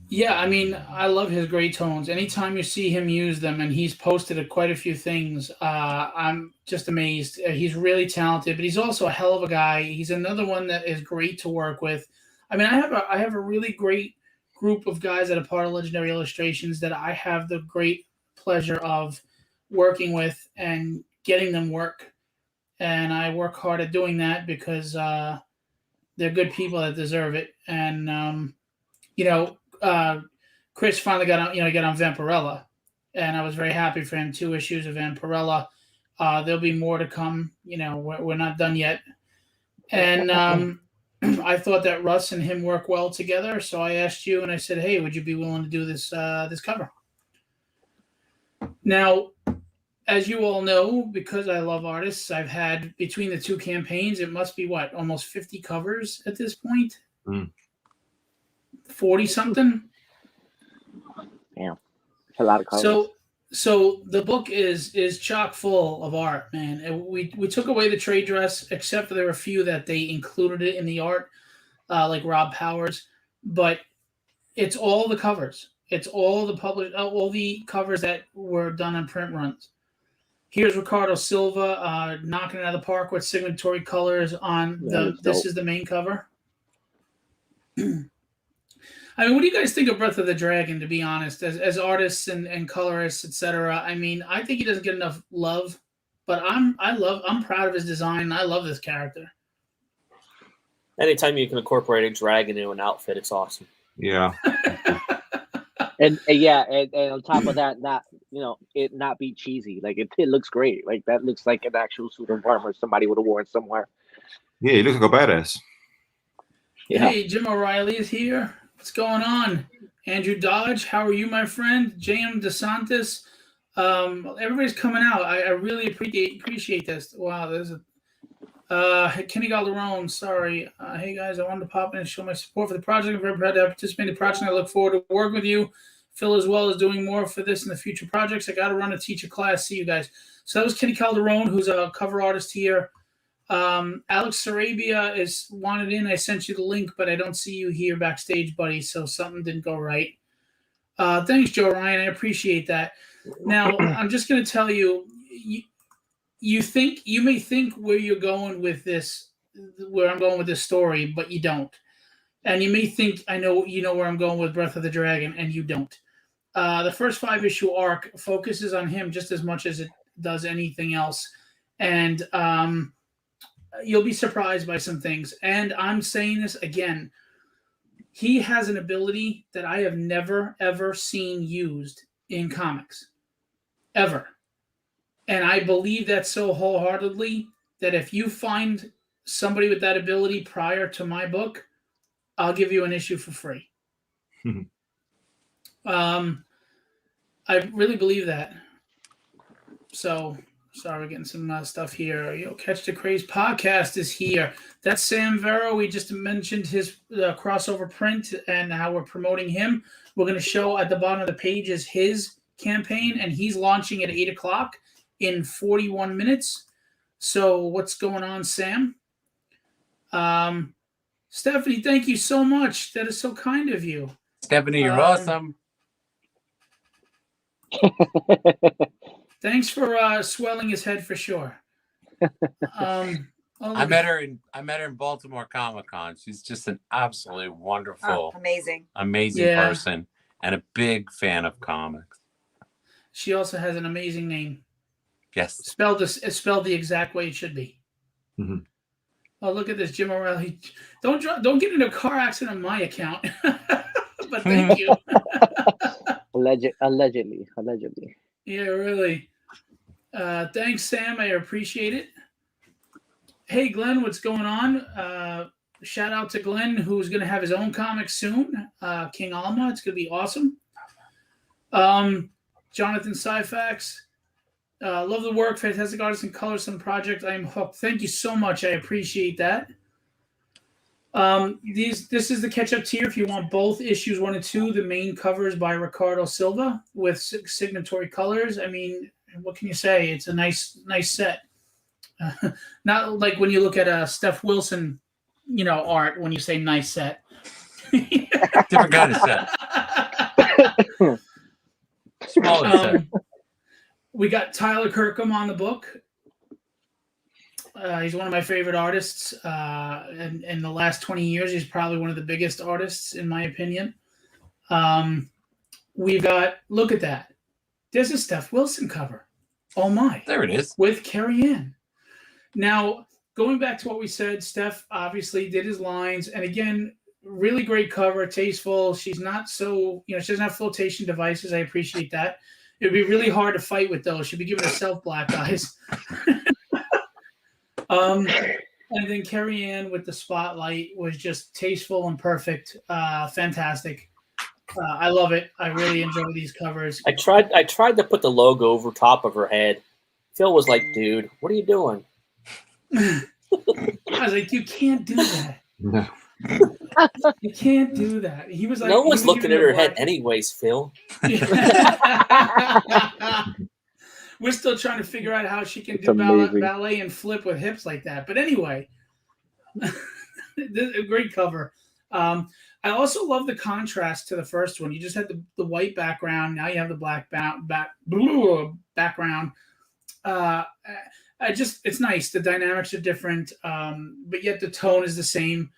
Yeah, I mean, I love his gray tones. Anytime you see him use them, and he's posted quite a few things, I'm just amazed. He's really talented, but he's also a hell of a guy. He's another one that is great to work with. I mean, I have a really great group of guys that are part of Legendary Illustrations that I have the great pleasure of working with and getting them work. and I work hard at doing that because they're good people that deserve it. And Chris finally got on, he got on Vampirella, and I was very happy for him. 2 issues of Vampirella. There'll be more to come. We're not done yet. And I thought that Russ and him work well together, so I asked you, and I said, "Hey, would you be willing to do this cover?" Now, as you all know, because I love artists, I've had between the 2 campaigns, it must be almost 50 covers at this point. 40 something. Yeah, it's a lot of covers. So the book is chock full of art, man. And we took away the trade dress, except for there were a few that they included it in the art, like Rob Powers. But it's all the covers. It's all the covers that were done on print runs. Here's Ricardo Silva knocking it out of the park with signatory colors on this is the main cover. I mean, what do you guys think of Breath of the Dragon, to be honest, as artists and colorists, etc.? I mean, I think he doesn't get enough love, but I'm proud of his design. I love this character. Anytime you can incorporate a dragon into an outfit, it's awesome. Yeah. and on top of that, it not be cheesy. Like it looks great. Like that looks like an actual suit of armor somebody would have worn somewhere. Yeah, he looks like a badass. Yeah. Hey, Jim O'Reilly is here. What's going on? Andrew Dodge, how are you, my friend? J.M. DeSantis. Everybody's coming out. I really appreciate this. Wow, there's Kenny Calderon, sorry. Hey, guys, I wanted to pop in and show my support for the project. I'm very proud to participate in the project. I look forward to working with you. Phil, as well, is doing more for this in the future projects. I got to run a teacher class. See you guys. So that was Kenny Calderon, who's a cover artist here. Alex Sarabia is wanted in. I sent you the link, but I don't see you here backstage, buddy. So something didn't go right. Thanks, Joe Ryan. I appreciate that. Now, I'm just going to tell you, you may think where you're going with this, where I'm going with this story, but you don't. And you may think you know where I'm going with Breath of the Dragon, and you don't. The first 5-issue arc focuses on him just as much as it does anything else. And you'll be surprised by some things. And I'm saying this again. He has an ability that I have never, ever seen used in comics. Ever. And I believe that so wholeheartedly that if you find somebody with that ability prior to my book, I'll give you an issue for free. I really believe that. So... Sorry, we're getting some stuff here. Catch the Craze podcast is here. That's Sam Vero. We just mentioned his crossover print and how we're promoting him. We're going to show at the bottom of the page is his campaign, and he's launching at 8 o'clock in 41 minutes. So what's going on, Sam? Stephanie, thank you so much. That is so kind of you. Stephanie, you're awesome. Thanks for swelling his head for sure. I met her in Baltimore Comic-Con. She's just an absolutely wonderful, amazing person, and a big fan of comics. She also has an amazing name. Yes, spelled the exact way it should be. Mm-hmm. Oh, look at this, Jim O'Reilly. Don't get into a car accident on my account. But thank you. Allegedly. Yeah, really. Thanks, Sam. I appreciate it. Hey, Glenn, what's going on? Shout out to Glenn, who's going to have his own comic soon. King Alma. It's going to be awesome. Jonathan Syfax. Love the work. Fantastic artists and colors on the project. I am hooked. Thank you so much. I appreciate that. This is the catch-up tier. If you want both issues 1 and 2, the main cover is by Ricardo Silva with signatory colors. I mean, what can you say? It's a nice set. Not like when you look at Steph Wilson, art. When you say nice set, different kind of set. Smaller set. We got Tyler Kirkham on the book. He's one of my favorite artists. And in the last 20 years, he's probably one of the biggest artists, in my opinion. We've got, look at that. There's a Steph Wilson cover. Oh, my. There it is. With Carrie Ann. Now, going back to what we said, Steph obviously did his lines, and again, really great cover, tasteful. She's not so, she doesn't have flotation devices. I appreciate that. It would be really hard to fight with those. She'd be giving herself black eyes. And then Carrie Ann with the spotlight was just tasteful and perfect. Fantastic. I love it. I really enjoy these covers. I tried to put the logo over top of her head. Phil was like, "Dude, what are you doing?" I was like, "You can't do that. No. You can't do that." He was like, "No one's looking at her head anyways, Phil." We're still trying to figure out how she can It's do amazing. ballet and flip with hips like that. But anyway, a great cover. I also love the contrast to the first one. You just had the white background. Now you have the black background. It's nice. The dynamics are different, but yet the tone is the same.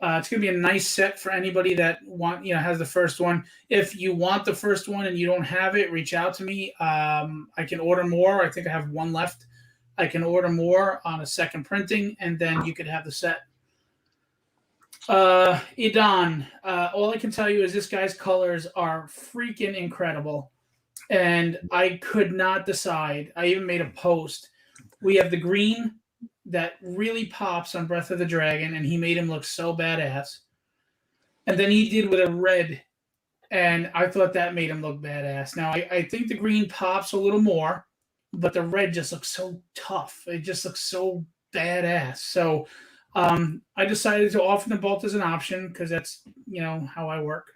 It's going to be a nice set for anybody that has the first one. If you want the first one and you don't have it, reach out to me. I can order more. I think I have one left. I can order more on a second printing, and then you could have the set. Idan, all I can tell you is this guy's colors are freaking incredible, and I could not decide. I even made a post. We have the green that really pops on Breath of the Dragon, and he made him look so badass. And then he did with a red, and I thought that made him look badass. Now, I think the green pops a little more, but the red just looks so tough. It just looks so badass. So I decided to offer them both as an option because that's, how I work.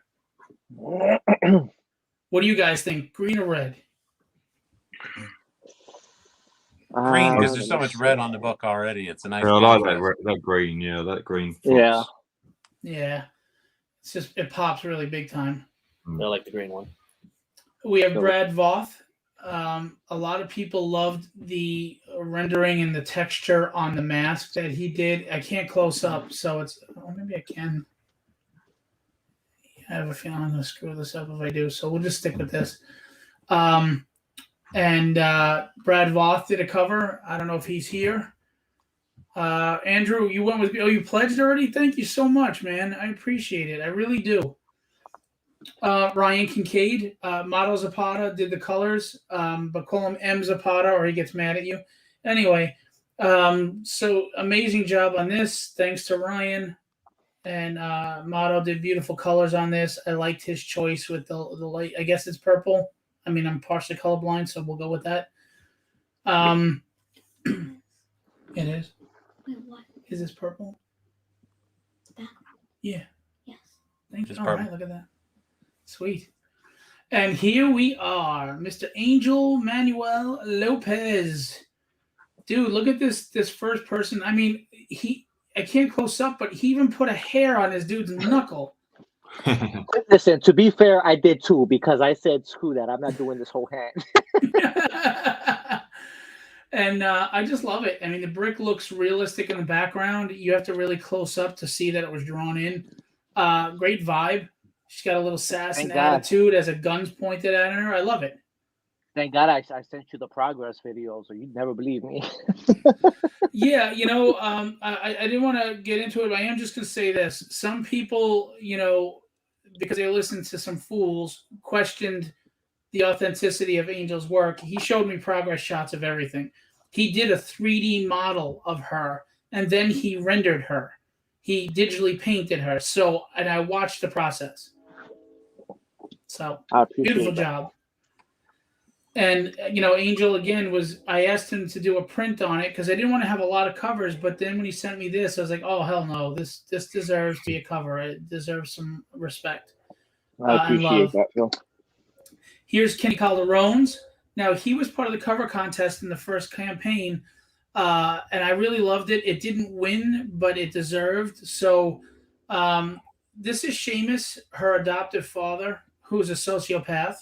What do you guys think? Green or red? Green, because there's so much red on the book already. It's a nice. Yeah, I like that green. Yeah, that green. Yeah. Yeah. It's just, it pops really big time. I like the green one. We have Brad Voth. A lot of people loved the rendering and the texture on the mask that he did. I can't close up, so maybe I can. I have a feeling I'm going to screw this up if I do, so we'll just stick with this. And Brad Voth did a cover. I don't know if he's here. Andrew, you went with me. Oh, you pledged already? Thank you so much, man. I appreciate it. I really do. Ryan Kincaid, Model Zapata did the colors, but call him M Zapata or he gets mad at you. Anyway, so amazing job on this. Thanks to Ryan. And Model did beautiful colors on this. I liked his choice with the light. I guess it's purple. I mean, I'm partially colorblind, so we'll go with that. It is. Wait, what? Is this purple? That? Yeah. Yes. Thank you. Just All purple. right, look at that. Sweet. And here we are, Mr. Angel Manuel Lopez. Dude, look at this first person. I mean, I can't close up, but he even put a hair on his dude's knuckle. Listen, to be fair, I did too, because I said, screw that. I'm not doing this whole hand. And I just love it. I mean, the brick looks realistic in the background. You have to really close up to see that it was drawn in. Great vibe. She's got a little sass Thank and God. attitude as a gun's pointed at her. I love it. Thank God I sent you the progress video, so you'd never believe me. Yeah, I didn't want to get into it, but I am just going to say this. Some people, because they listened to some fools, questioned the authenticity of Angel's work. He showed me progress shots of everything. He did a 3D model of her, and then he rendered her. He digitally painted her. And I watched the process. So, I appreciate beautiful that. job. And, Angel, again, I asked him to do a print on it because I didn't want to have a lot of covers. But then when he sent me this, I was like, oh, hell no. This deserves to be a cover. It deserves some respect. I appreciate that, Phil. Here's Kenny Calderone's. Now, he was part of the cover contest in the first campaign, and I really loved it. It didn't win, but it deserved. So this is Seamus, her adoptive father, who is a sociopath.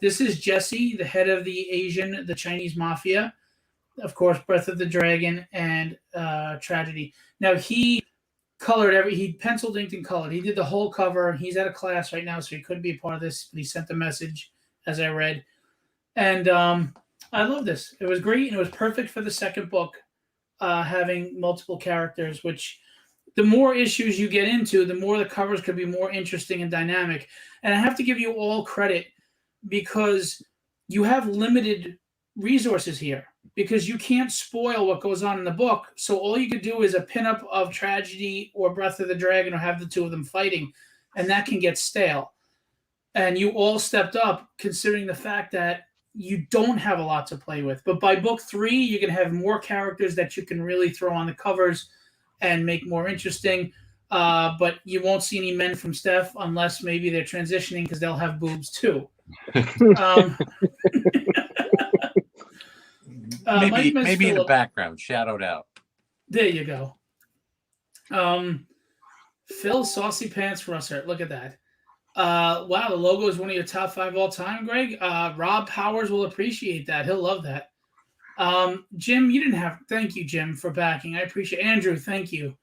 This is Jesse, the head of the Chinese mafia. Of course, Breath of the Dragon and Tragedy. Now, he colored he penciled, inked, and colored. He did the whole cover. He's at a class right now, so he couldn't be a part of this, but he sent the message as I read. And I love this. It was great, and it was perfect for the second book. having multiple characters, which the more issues you get into, the more the covers could be more interesting and dynamic. And I have to give you all credit because you have limited resources here because you can't spoil what goes on in the book. So all you could do is a pinup of Tragedy or Breath of the Dragon or have the two of them fighting, and that can get stale. And you all stepped up considering the fact that you don't have a lot to play with. But by book 3, you can have more characters that you can really throw on the covers and make more interesting. But you won't see any men from Steph unless maybe they're transitioning because they'll have boobs too. Maybe in the background, shadowed out. There you go. Phil Saucy Pants Russer. Look at that. Wow, the logo is one of your top 5 all time, Greg. Rob Powers will appreciate that. He'll love that. Jim, you didn't have. Thank you, Jim, for backing. I appreciate. Andrew, thank you.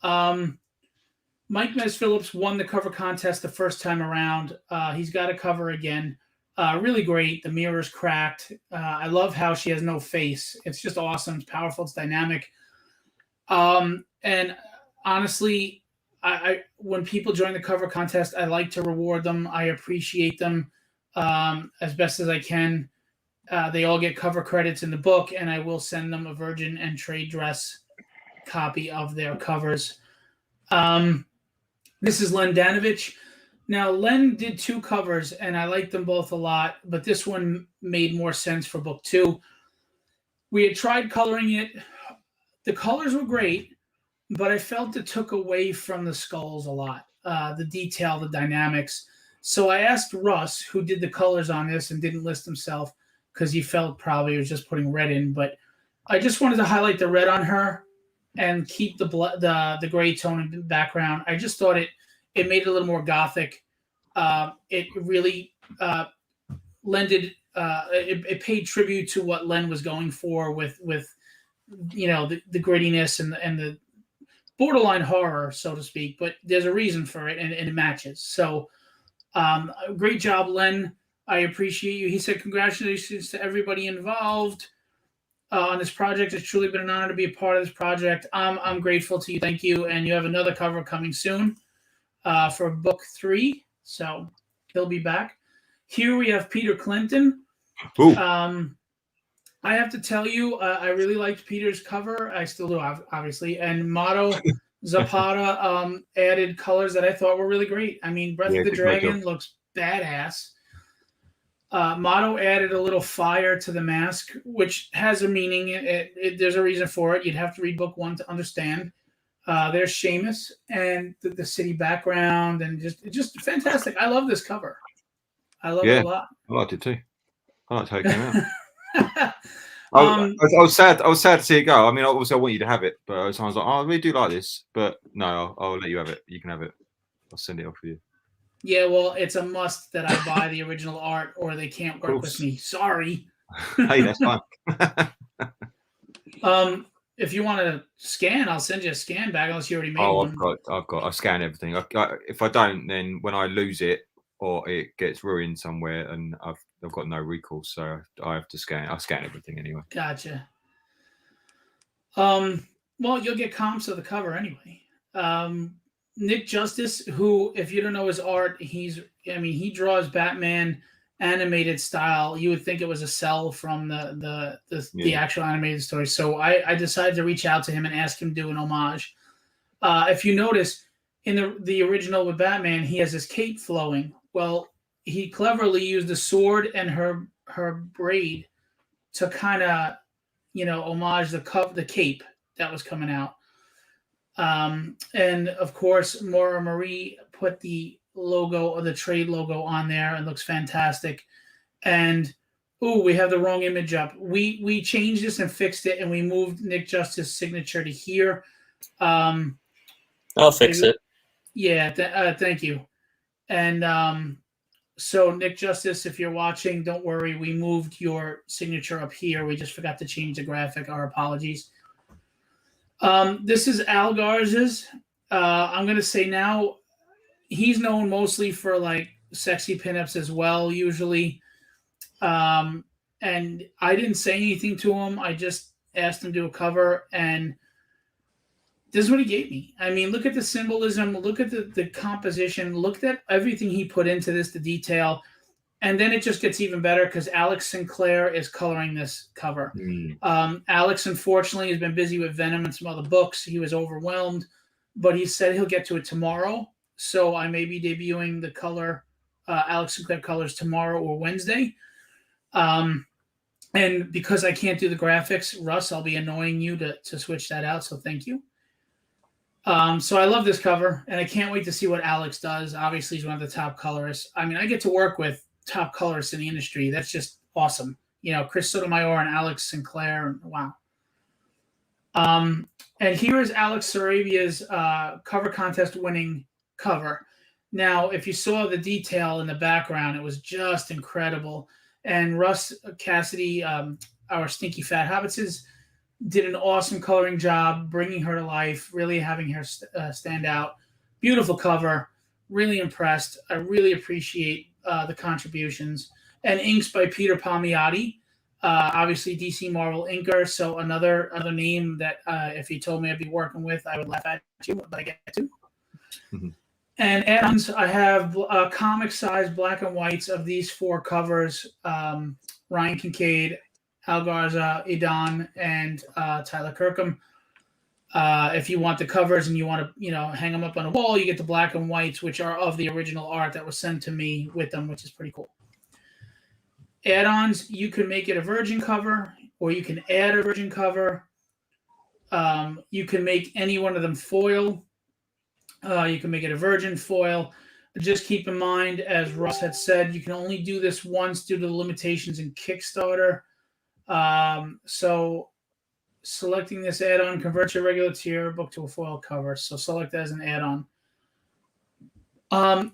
Mike Mez Phillips won the cover contest the first time around. He's got a cover again. Really great. The mirror's cracked. I love how she has no face. It's just awesome. It's powerful. It's dynamic. And honestly, I when people join the cover contest, I like to reward them. I appreciate them as best as I can. They all get cover credits in the book, and I will send them a Virgin and trade dress copy of their covers. This is Len Danovich. Now, Len did 2 covers, and I liked them both a lot, but this one made more sense for book 2. We had tried coloring it. The colors were great, but I felt it took away from the skulls a lot, the detail, the dynamics. So I asked Russ, who did the colors on this and didn't list himself because he felt probably he was just putting red in, but I just wanted to highlight the red on her and keep the gray tone in the background. I just thought it made it a little more gothic. It really lended it paid tribute to what Len was going for with the grittiness and the borderline horror, so to speak. But there's a reason for it, and it matches. So great job, Len. I appreciate you. He said, congratulations to everybody involved on this project. It's truly been an honor to be a part of this project. I'm grateful to you. Thank you. And you have another cover coming soon for book 3. So he'll be back. Here we have Peter Clinton. I have to tell you, I really liked Peter's cover. I still do, obviously. And Mato Zapata added colors that I thought were really great. I mean, Breath of the Dragon looks badass. Mato added a little fire to the mask, which has a meaning. There's a reason for it. You'd have to read book 1 to understand. There's Seamus and the city background, and just fantastic. I love this cover. I love it a lot. I liked it too. I liked how it came out. I was sad. I was sad to see it go. I mean, obviously, I want you to have it, but I was like, "Oh, I really do like this." But no, I'll let you have it. You can have it. I'll send it off for you. Yeah, well, it's a must that I buy the original art, or they can't work with me. Sorry. Hey, that's fine. If you want to scan, I'll send you a scan back. Unless you already made one. I scan everything. If I don't, then when I lose it or it gets ruined somewhere, and I've got no recourse, so I have to scan. I scan everything anyway. Gotcha. Well, you'll get comps of the cover anyway. Nick Justice, who, if you don't know his art, he draws Batman animated style. You would think it was a cell from the actual animated story. So I decided to reach out to him and ask him to do an homage. If you notice, in the original with Batman, he has his cape flowing. Well, he cleverly used the sword and her braid to kind of, homage the cape that was coming out. And of course, Maura Marie put the logo or the trade logo on there and looks fantastic. And we have the wrong image up. We changed this and fixed it, and we moved Nick Justice's signature to here. I'll fix it. Yeah, thank you. And so Nick Justice, if you're watching, don't worry. We moved your signature up here. We just forgot to change the graphic. Our apologies. This is Al Garza's. I'm going to say now, he's known mostly for like sexy pinups as well, usually. And I didn't say anything to him. I just asked him to do a cover, and this is what he gave me. I mean, look at the symbolism, look at the composition, look at everything he put into this, the detail. And then it just gets even better because Alex Sinclair is coloring this cover. Alex, unfortunately, has been busy with Venom and some other books. He was overwhelmed, but he said he'll get to it tomorrow. So I may be debuting the color, Alex Sinclair colors tomorrow or Wednesday. And because I can't do the graphics, Russ, I'll be annoying you to switch that out. So thank you. So I love this cover, and I can't wait to see what Alex does. Obviously, he's one of the top colorists. I mean, I get to work with top colorists in the industry. That's just awesome. You know, Chris Sotomayor and Alex Sinclair. Wow. And here is Alex Sarabia's cover contest winning cover. Now, if you saw the detail in the background, it was just incredible. And Russ Cassidy, our Stinky Fat Hobbitses, did an awesome coloring job, bringing her to life, really having her stand out. Beautiful cover. Really impressed. I really appreciate the contributions. And inks by Peter Palmiotti, obviously DC Marvel inker. So another name that if you told me I'd be working with, I would laugh at you, but I get to. Mm-hmm. And add-ons, I have comic-sized black and whites of these 4 covers. Ryan Kincaid, Al Garza, Idan, and Tyler Kirkham. If you want the covers and you want to, hang them up on a wall, you get the black and whites, which are of the original art that was sent to me with them, which is pretty cool. Add-ons, you can make it a virgin cover, or you can add a virgin cover. You can make any one of them foil. You can make it a virgin foil. Just keep in mind, as Russ had said, you can only do this once due to the limitations in Kickstarter. So selecting this add-on converts your regular tier book to a foil cover. So select that as an add-on.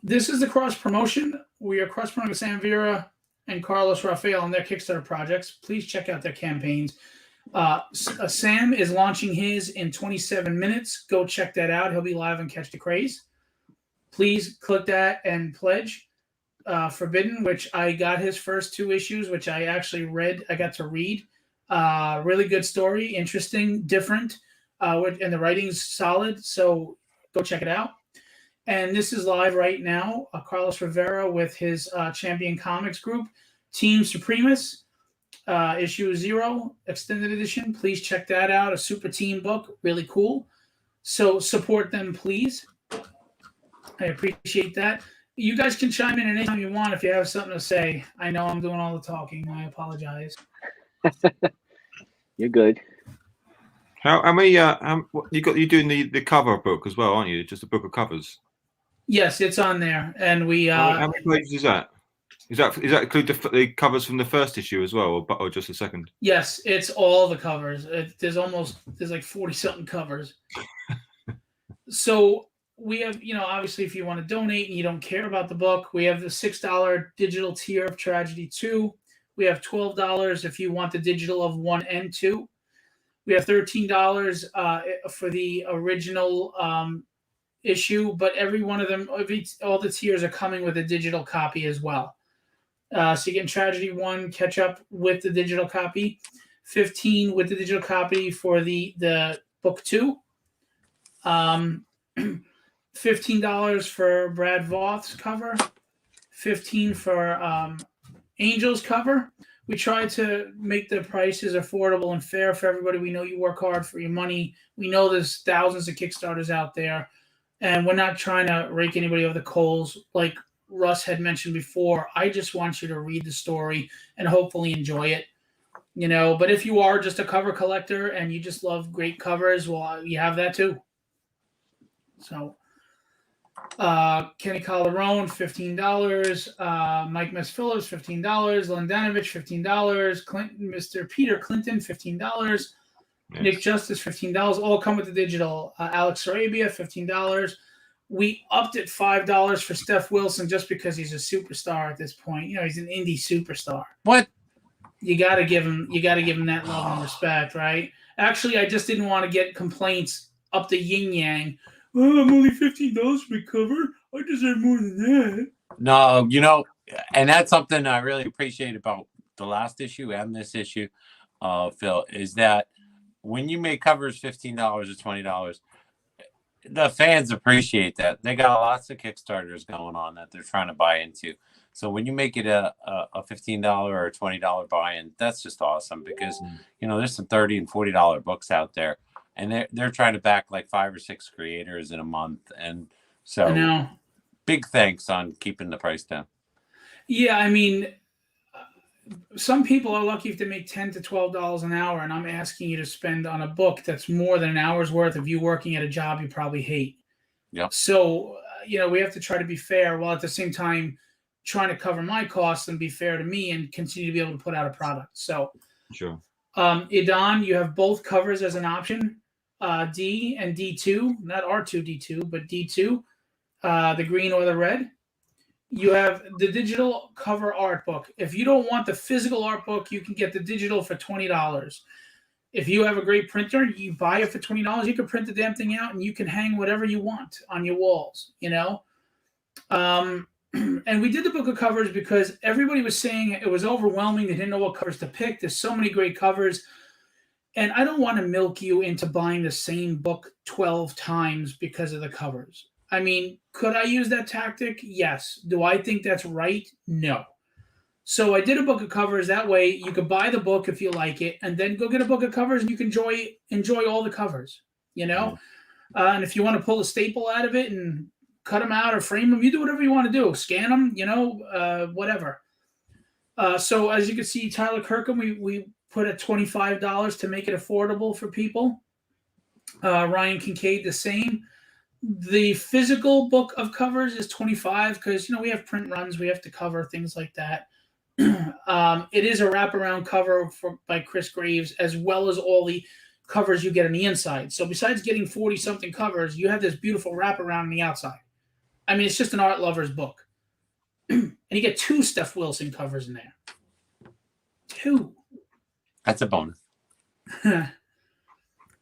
This is the cross-promotion. We are cross-promoting Sam Vera and Carlos Rafael on their Kickstarter projects. Please check out their campaigns. Sam is launching his in 27 minutes. Go check that out. He'll be live on Catch the Craze. Please click that and pledge. Forbidden, which I got his first 2 issues, which I actually read. I got to read. Really good story, interesting, different, and the writing's solid. So go check it out. And this is live right now. Carlos Rivera with his Champion Comics group, Team Supremus, issue 0, extended edition. Please check that out. A super team book, really cool. So support them, please. I appreciate that. You guys can chime in anytime you want if you have something to say. I know I'm doing all the talking. I apologize. You're good. How many? You're doing the cover book as well, aren't you? Just a book of covers. Yes, it's on there, and we. How many pages is that? Is that include the covers from the first issue as well, or just the second? Yes, it's all the covers. There's like 40-something covers. So we have, obviously, if you want to donate and you don't care about the book, we have the $6 digital tier of Tragedy 2. We have $12 if you want the digital of 1 and 2. We have $13 for the original issue, but every one of them, all the tiers are coming with a digital copy as well. So you get Tragedy 1, catch up with the digital copy. $15 with the digital copy for the book 2. $15 for Brad Voth's cover. $15 for Angel's cover. We try to make the prices affordable and fair for everybody. We know you work hard for your money. We know there's thousands of Kickstarters out there, and we're not trying to rake anybody over the coals. Like Russ had mentioned before, I just want you to read the story and hopefully enjoy it. But if you are just a cover collector and you just love great covers, well, you have that too. So Kenny Calderone, $15. Mike Phillips, $15. Len Danovich, $15. Mr. Peter Clinton, $15. Yes. Nick Justice, $15. All come with the digital. Alex Sarabia, $15. We upped it $5 for Steph Wilson just because he's a superstar at this point. He's an indie superstar. What? You gotta give him that love and respect, right? Actually, I just didn't want to get complaints up the yin yang. Oh, I'm only $15 for the cover. I deserve more than that. No, and that's something I really appreciate about the last issue and this issue, Phil, is that when you make covers $15 or $20, the fans appreciate that. They got lots of Kickstarters going on that they're trying to buy into. So when you make it a $15 or a $20 buy-in, that's just awesome because there's some $30 and $40 books out there, and they're trying to back like 5 or 6 creators in a month, and so I know. Big thanks on keeping the price down. Yeah, I mean, some people are lucky if they make $10 to $12 an hour, and I'm asking you to spend on a book that's more than an hour's worth of you working at a job you probably hate. Yep. So, we have to try to be fair while at the same time trying to cover my costs and be fair to me and continue to be able to put out a product. So, Sure. Idan, you have both covers as an option, D and D2, not R2D2, but D2, the green or the red. You have the digital cover art book. If you don't want the physical art book, you can get the digital for $20. If you have a great printer, you buy it for $20. You can print the damn thing out and you can hang whatever you want on your walls, And we did the book of covers because everybody was saying it was overwhelming. They didn't know what covers to pick. There's so many great covers. And I don't want to milk you into buying the same book 12 times because of the covers. I mean, could I use that tactic? Yes. Do I think that's right? No. So I did a book of covers. That way you could buy the book if you like it and then go get a book of covers and you can enjoy all the covers, And if you want to pull a staple out of it and cut them out or frame them, you do whatever you want to do. Scan them, whatever. So as you can see, Tyler Kirkham, we put at $25 to make it affordable for people. Ryan Kincaid, the same. The physical book of covers is $25 because, we have print runs. We have to cover things like that. It is a wraparound cover by Chris Graves, as well as all the covers you get on the inside. So besides getting 40-something covers, you have this beautiful wraparound on the outside. I mean, it's just an art lover's book. And you get 2 Steph Wilson covers in there. 2. That's a bonus.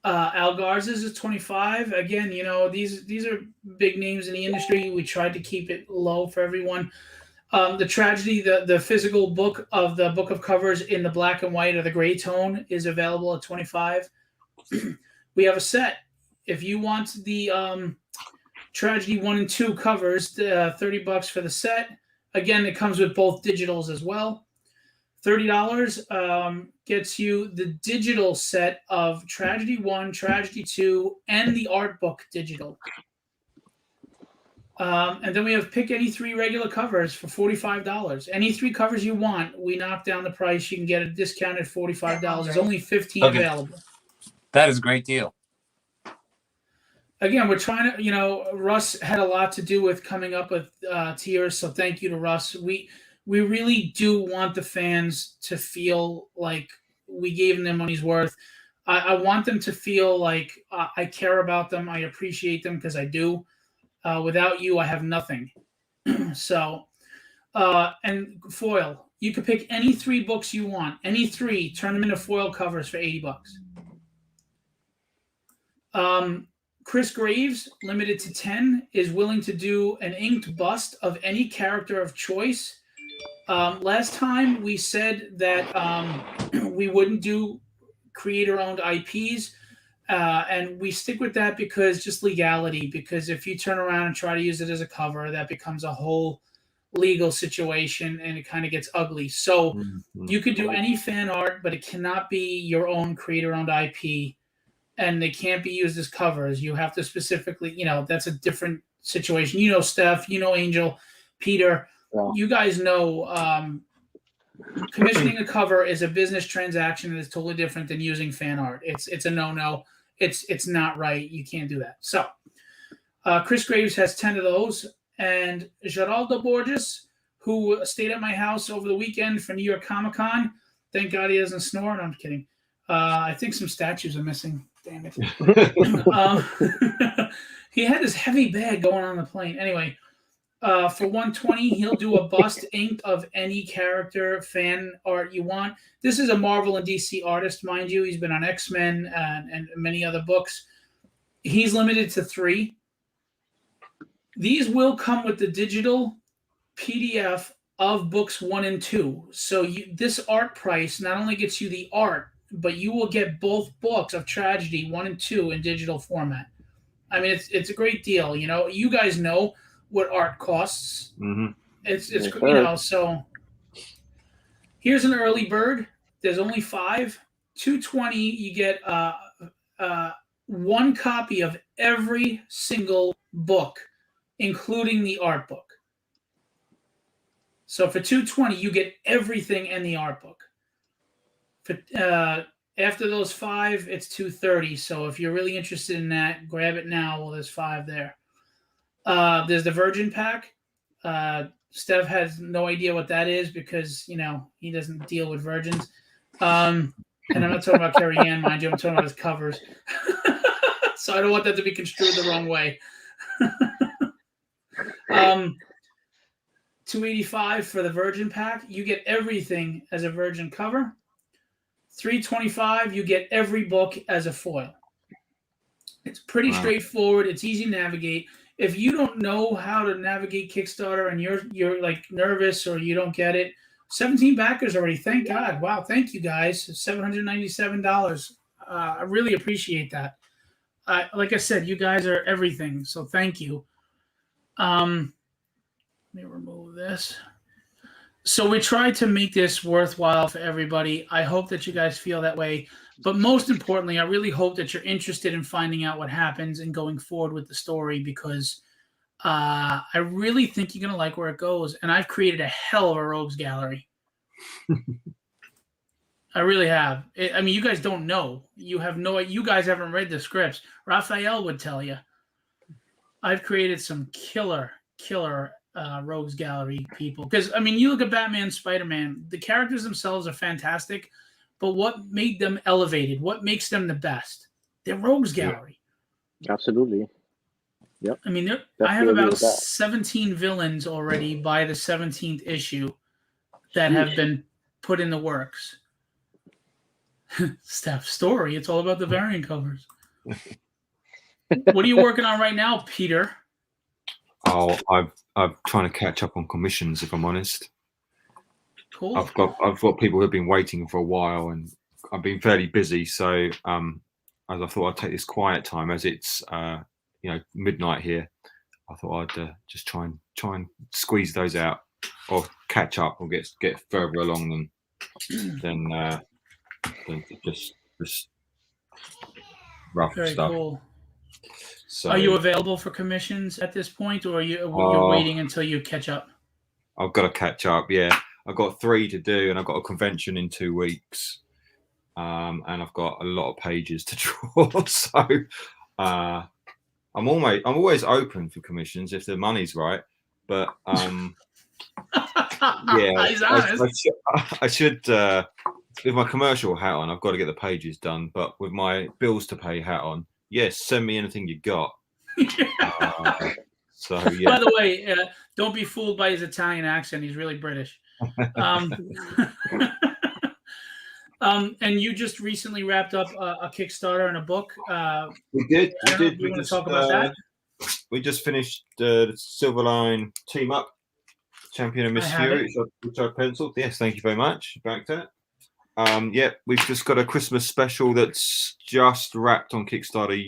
Al Garza's is $25. Again, these are big names in the industry. We tried to keep it low for everyone. The Tragedy, the physical book of the book of covers in the black and white or the gray tone is available at $25. We have a set. If you want the Tragedy 1 and 2 covers, $30 for the set. Again, it comes with both digitals as well. $30 gets you the digital set of Tragedy 1, Tragedy 2, and the art book digital. And then we have pick any 3 regular covers for $45. Any 3 covers you want, we knock down the price. You can get a discounted $45. There's only 15 available. That is a great deal. Again, we're trying to, Russ had a lot to do with coming up with tiers, so thank you to Russ. We really do want the fans to feel like we gave them their money's worth. I want them to feel like I care about them. I appreciate them because I do. Without you, I have nothing. So, and foil. You could pick any 3 books you want. Any 3. Turn them into foil covers for $80. Chris Graves, limited to 10, is willing to do an inked bust of any character of choice. Last time we said that we wouldn't do creator-owned IPs, and we stick with that because just legality. Because if you turn around and try to use it as a cover, that becomes a whole legal situation, and it kind of gets ugly. So you could do any fan art, but it cannot be your own creator-owned IP, and they can't be used as covers. You have to specifically, that's a different situation. Steph, Angel, Peter. Yeah. You guys know commissioning a cover is a business transaction that is totally different than using fan art. It's a no-no. It's not right. You can't do that. So Chris Graves has 10 of those. And Geraldo Borges, who stayed at my house over the weekend for New York Comic-Con. Thank God he doesn't snore. No, I'm kidding. I think some statues are missing. Damn it. He had this heavy bag going on the plane. Anyway, for $120, he'll do a bust inked of any character fan art you want. This is a Marvel and DC artist, mind you. He's been on X-Men and many other books. He's limited to 3. These will come with the digital PDF of books 1 and 2. So this art price not only gets you the art, but you will get both books of Tragedy 1 and 2 in digital format. I mean, it's a great deal. You know, you guys know what art costs. Mm-hmm. It's you know, so here's an early bird. There's only 5. $220. You get one copy of every single book, including the art book. So for $220, you get everything in the art book. For after those 5, it's $230. So if you're really interested in that, grab it now. Well, there's 5 there. There's the Virgin Pack. Steph has no idea what that is because, you know, he doesn't deal with virgins. And I'm not talking about Carrie Ann, mind you. I'm talking about his covers. So I don't want that to be construed the wrong way. $285 for the Virgin Pack. You get everything as a Virgin cover. $325, you get every book as a foil. It's pretty straightforward. It's easy to navigate. If you don't know how to navigate Kickstarter and you're like nervous or you don't get it, 17 backers already. Thank God. Wow. Thank you guys. $797. I really appreciate that. Like I said, you guys are everything. So thank you. Let me remove this. So we tried to make this worthwhile for everybody. I hope that you guys feel that way. But most importantly, I really hope that you're interested in finding out what happens and going forward with the story because I really think you're going to like where it goes. And I've created a hell of a rogues gallery. I really have. I mean, you guys don't know. You guys haven't read the scripts. Raphael would tell you. I've created some killer rogues gallery people. Because, I mean, you look at Batman, Spider-Man, the characters themselves are fantastic. But what made them elevated? What makes them the best? They're rogues gallery. Absolutely. Yep. I mean, I have about 17 villains already by the 17th issue that have been put in the works. Steph's story. It's all about the variant covers. What are you working on right now, Peter? Oh, I'm trying to catch up on commissions, if I'm honest. Cool. I've got people who've been waiting for a while, and I've been fairly busy. So, as I thought I'd take this quiet time, as it's midnight here. I thought I'd just try and squeeze those out, or catch up, or get further along than just rough Very stuff. Cool. So, are you available for commissions at this point, or you're waiting until you catch up? I've got to catch up. Yeah. I've got 3 to do, and I've got a convention in 2 weeks, and I've got a lot of pages to draw. So I'm always open for commissions if the money's right. But yeah, I should with my commercial hat on, I've got to get the pages done. But with my bills to pay hat on, yes, send me anything you got. So yeah. By the way, don't be fooled by his Italian accent. He's really British. And you just recently wrapped up a Kickstarter and a book. We did. You want to talk about that? We just finished the Silverline Team Up Champion of Mystery, which I penciled. Yes, thank you very much. Back to it. Yeah, we've just got a Christmas special that's just wrapped on Kickstarter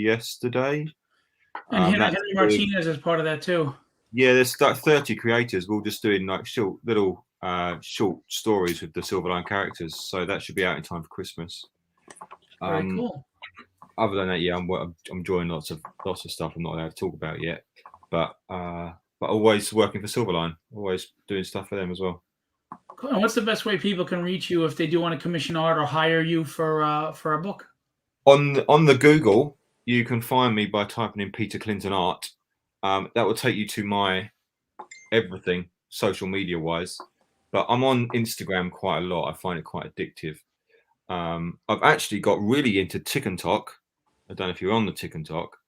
yesterday. And Henry Martinez is part of that too. Yeah, there's like 30 creators. We're all just doing like little short stories with the Silverline characters. So that should be out in time for Christmas. Very cool. Other than that, yeah, I'm enjoying lots of stuff I'm not allowed to talk about yet. But always working for Silverline, always doing stuff for them as well. Cool. And what's the best way people can reach you if they do want to commission art or hire you for a book? On the Google, you can find me by typing in Peter Clinton Art. That will take you to my everything social media wise, but I'm on Instagram quite a lot. I find it quite addictive. I've actually got really into TikTok. I don't know if you're on the TikTok.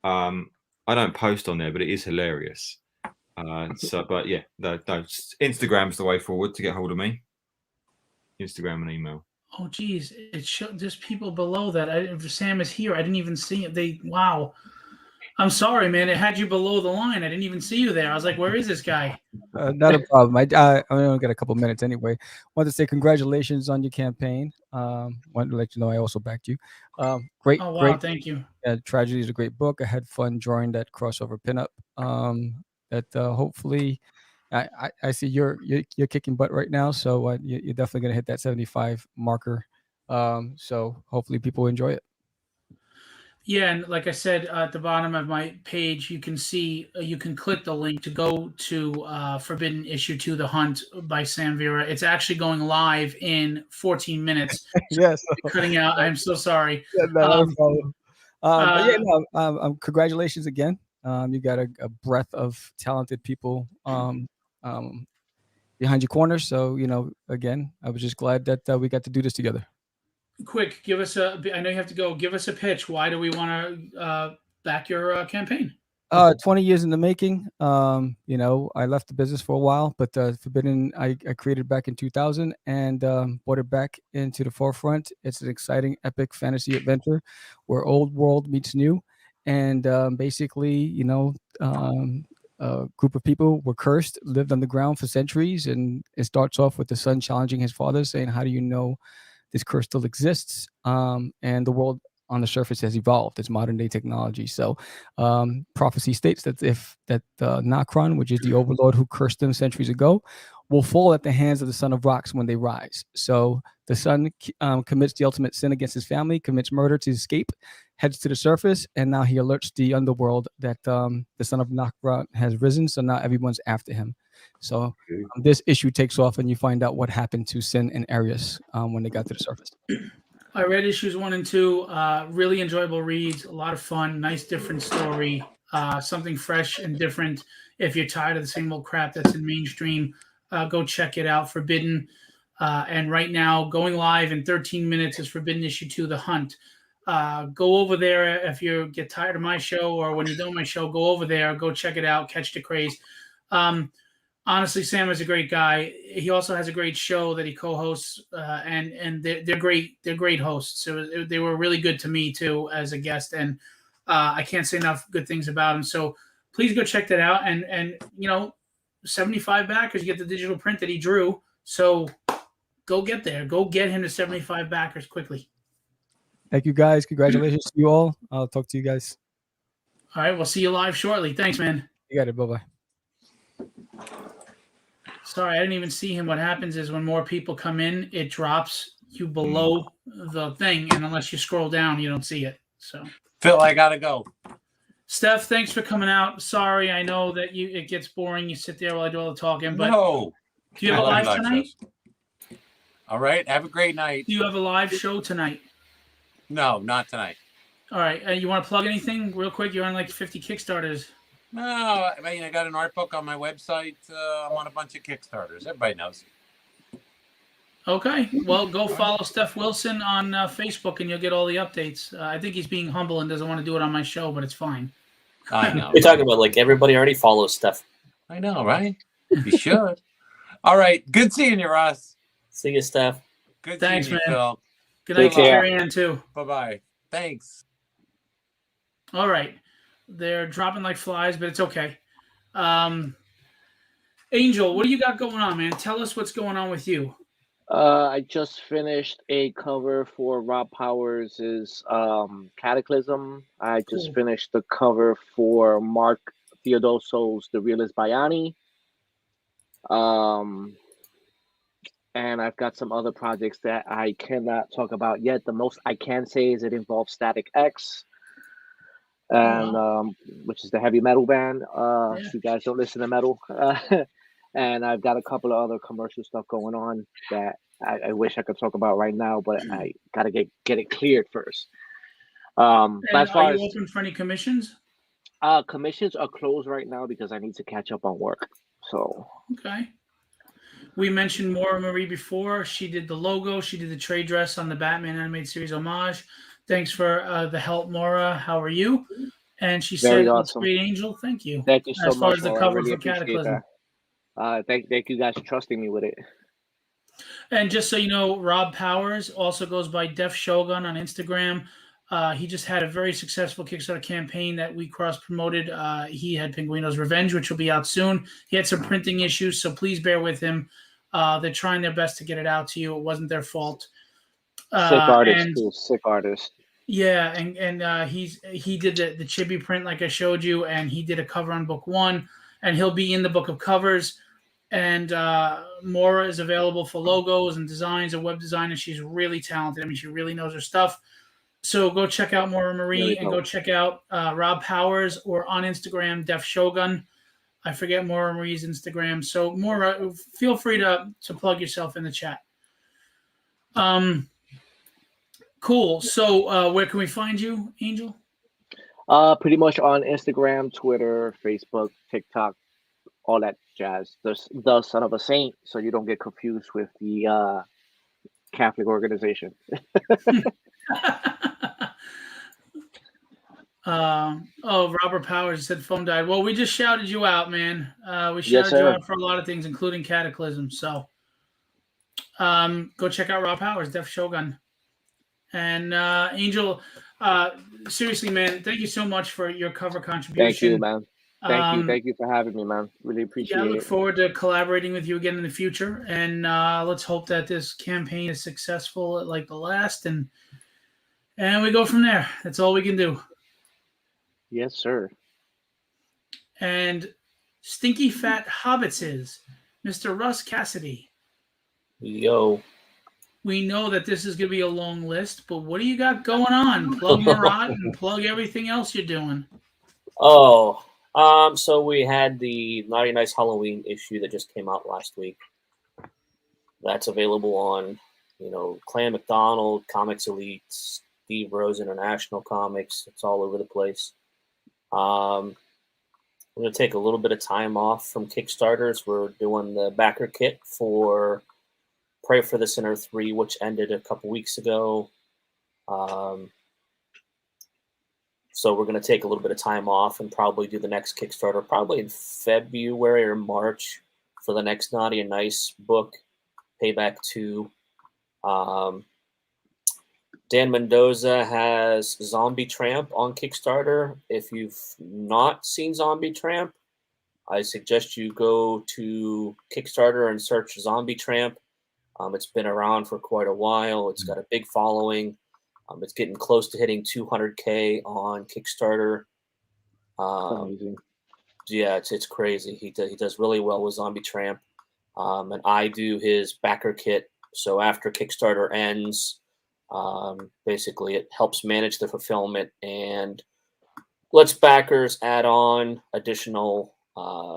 I don't post on there, but it is hilarious. But yeah, no, Instagram's the way forward to get hold of me. Instagram and email. Oh, geez, there's people below that. Sam is here. I didn't even see it. Wow. I'm sorry, man. It had you below the line. I didn't even see you there. I was like, where is this guy? Not a problem. I only got a couple minutes anyway. Wanted to say congratulations on your campaign. Wanted to let you know I also backed you. Great, Oh, wow. great. Thank you. Tragedy is a great book. I had fun drawing that crossover pinup. That hopefully, I see you're kicking butt right now. So you're definitely gonna hit that 75 marker. So hopefully people enjoy it. Yeah, and like I said, at the bottom of my page, you can see you can click the link to go to Forbidden Issue 2, The Hunt by Sam Vera. It's actually going live in 14 minutes. Yes. Cutting out. I'm so sorry. Yeah, no problem. But yeah, no, congratulations again. You got a breadth of talented people behind your corner. So, again, I was just glad that we got to do this together. Quick, give us I know you have to go. Give us a pitch. Why do we want to back your campaign? 20 years in the making. I left the business for a while, but Forbidden, I created back in 2000 and brought it back into the forefront. It's an exciting, epic fantasy adventure where old world meets new. And basically, a group of people were cursed, lived underground for centuries. And it starts off with the son challenging his father, saying, how do you know this curse still exists? And the world on the surface has evolved. It's modern day technology. So prophecy states that Nacron, which is the overlord who cursed them centuries ago, will fall at the hands of the son of rocks when they rise. So the son commits the ultimate sin against his family, commits murder to escape, heads to the surface, and now he alerts the underworld that the son of Nacron has risen. So now everyone's after him. So this issue takes off and you find out what happened to Sin and Arius when they got to the surface. I read issues 1 and 2. Really enjoyable reads. A lot of fun. Nice, different story. Something fresh and different. If you're tired of the same old crap that's in mainstream, go check it out. Forbidden. And right now, going live in 13 minutes is Forbidden Issue 2, The Hunt. Go over there if you get tired of my show or when you're done my show, go over there. Go check it out. Catch the craze. Honestly, Sam is a great guy. He also has a great show that he co-hosts, and they're great. They're great hosts. So they were really good to me too as a guest, and I can't say enough good things about him. So please go check that out. And 75 backers, you get the digital print that he drew. So go get there. Go get him to 75 backers quickly. Thank you, guys. Congratulations to you all. I'll talk to you guys. All right, we'll see you live shortly. Thanks, man. You got it. Bye-bye. Sorry, I didn't even see him. What happens is when more people come in, it drops you below the thing, and unless you scroll down, you don't see it. So, Phil, I gotta go. Steph, thanks for coming out. Sorry, I know that it gets boring. You sit there while I do all the talking, but No. do you have a live tonight? All right, have a great night. Do you have a live show tonight? No, not tonight. All right, you want to plug anything real quick? You're on like 50 Kickstarters. No, I mean, I got an art book on my website. I'm on a bunch of Kickstarters. Everybody knows. Okay, well, go follow Steph Wilson on Facebook, and you'll get all the updates. I think he's being humble and doesn't want to do it on my show, but it's fine. I know. You're talking about like everybody already follows stuff. I know, right? You should. All right, good seeing you, Ross. See you, Steph. Good Thanks, seeing you, man. Phil. Good night, Carrie Ann, too. Bye-bye. Thanks. All right. They're dropping like flies, but it's okay. Angel, what do you got going on, man? Tell us what's going on with you. I just finished a cover for Rob Powers' Cataclysm. I just finished the cover for Mark Theodoso's The Realist Bayani. And I've got some other projects that I cannot talk about yet. The most I can say is it involves Static X, and which is the heavy metal band. If you guys don't listen to metal. And I've got a couple of other commercial stuff going on that I wish I could talk about right now, but I got to get it cleared first. As far are you as open for any commissions? commissions are closed right now because I need to catch up on work. So Okay. We mentioned Maura Marie before. She did the logo. She did the trade dress on the Batman animated series homage. Thanks for the help, Maura. How are you? And she Very said, awesome. "Great Angel, thank you." Thank you so as far much, as the Maura. I cover really for appreciate Cataclysm. that. Thank you guys for trusting me with it. And just so you know, Rob Powers also goes by Def Shogun on Instagram. He just had a very successful Kickstarter campaign that we cross-promoted. He had Pinguino's Revenge, which will be out soon. He had some printing issues, so please bear with him. They're trying their best to get it out to you. It wasn't their fault. Sick artist, too. Sick artist. Yeah, and he did the chibi print like I showed you, and he did a cover on book 1, and he'll be in the book of covers. And Maura is available for logos and designs, a web designer. She's really talented. I mean, she really knows her stuff. So go check out Maura Marie and go check out Rob Powers, or on Instagram, Def Shogun. I forget Maura Marie's Instagram. So Maura, feel free to plug yourself in the chat. Cool. So where can we find you, Angel? Pretty much on Instagram, Twitter, Facebook, TikTok, all that jazz. The Son of a Saint, so you don't get confused with the Catholic organization. Robert Powers said phone died. Well, we just shouted you out, man. We shouted you out for a lot of things, including Cataclysm. So go check out Rob Powers, Def Shogun. And Angel, seriously, man, thank you so much for your cover contribution. Thank you, man. Thank you for having me, man. Really appreciate it. I look forward to collaborating with you again in the future. And let's hope that this campaign is successful like the last, and we go from there. That's all we can do. Yes, sir. And Stinky Fat Hobbits is Mr. Russ Cassidy. Yo. We know that this is going to be a long list, but what do you got going on? Plug Marat and plug everything else you're doing. So we had the Naughty Nice Halloween issue that just came out last week. That's available on, Clan McDonald, Comics Elite, Steve Rose International Comics. It's all over the place. We're going to take a little bit of time off from Kickstarters. We're doing the backer kit for Pray for the Sinner 3, which ended a couple weeks ago. So we're going to take a little bit of time off and probably do the next Kickstarter probably in February or March for the next Naughty and Nice book, Payback 2. Dan Mendoza has Zombie Tramp on Kickstarter. If you've not seen Zombie Tramp, I suggest you go to Kickstarter and search Zombie Tramp. It's been around for quite a while. It's got a big following. It's getting close to hitting 200K on Kickstarter. Amazing. Yeah, it's crazy. He does really well with Zombie Tramp. And I do his backer kit. So after Kickstarter ends, basically it helps manage the fulfillment and lets backers add on additional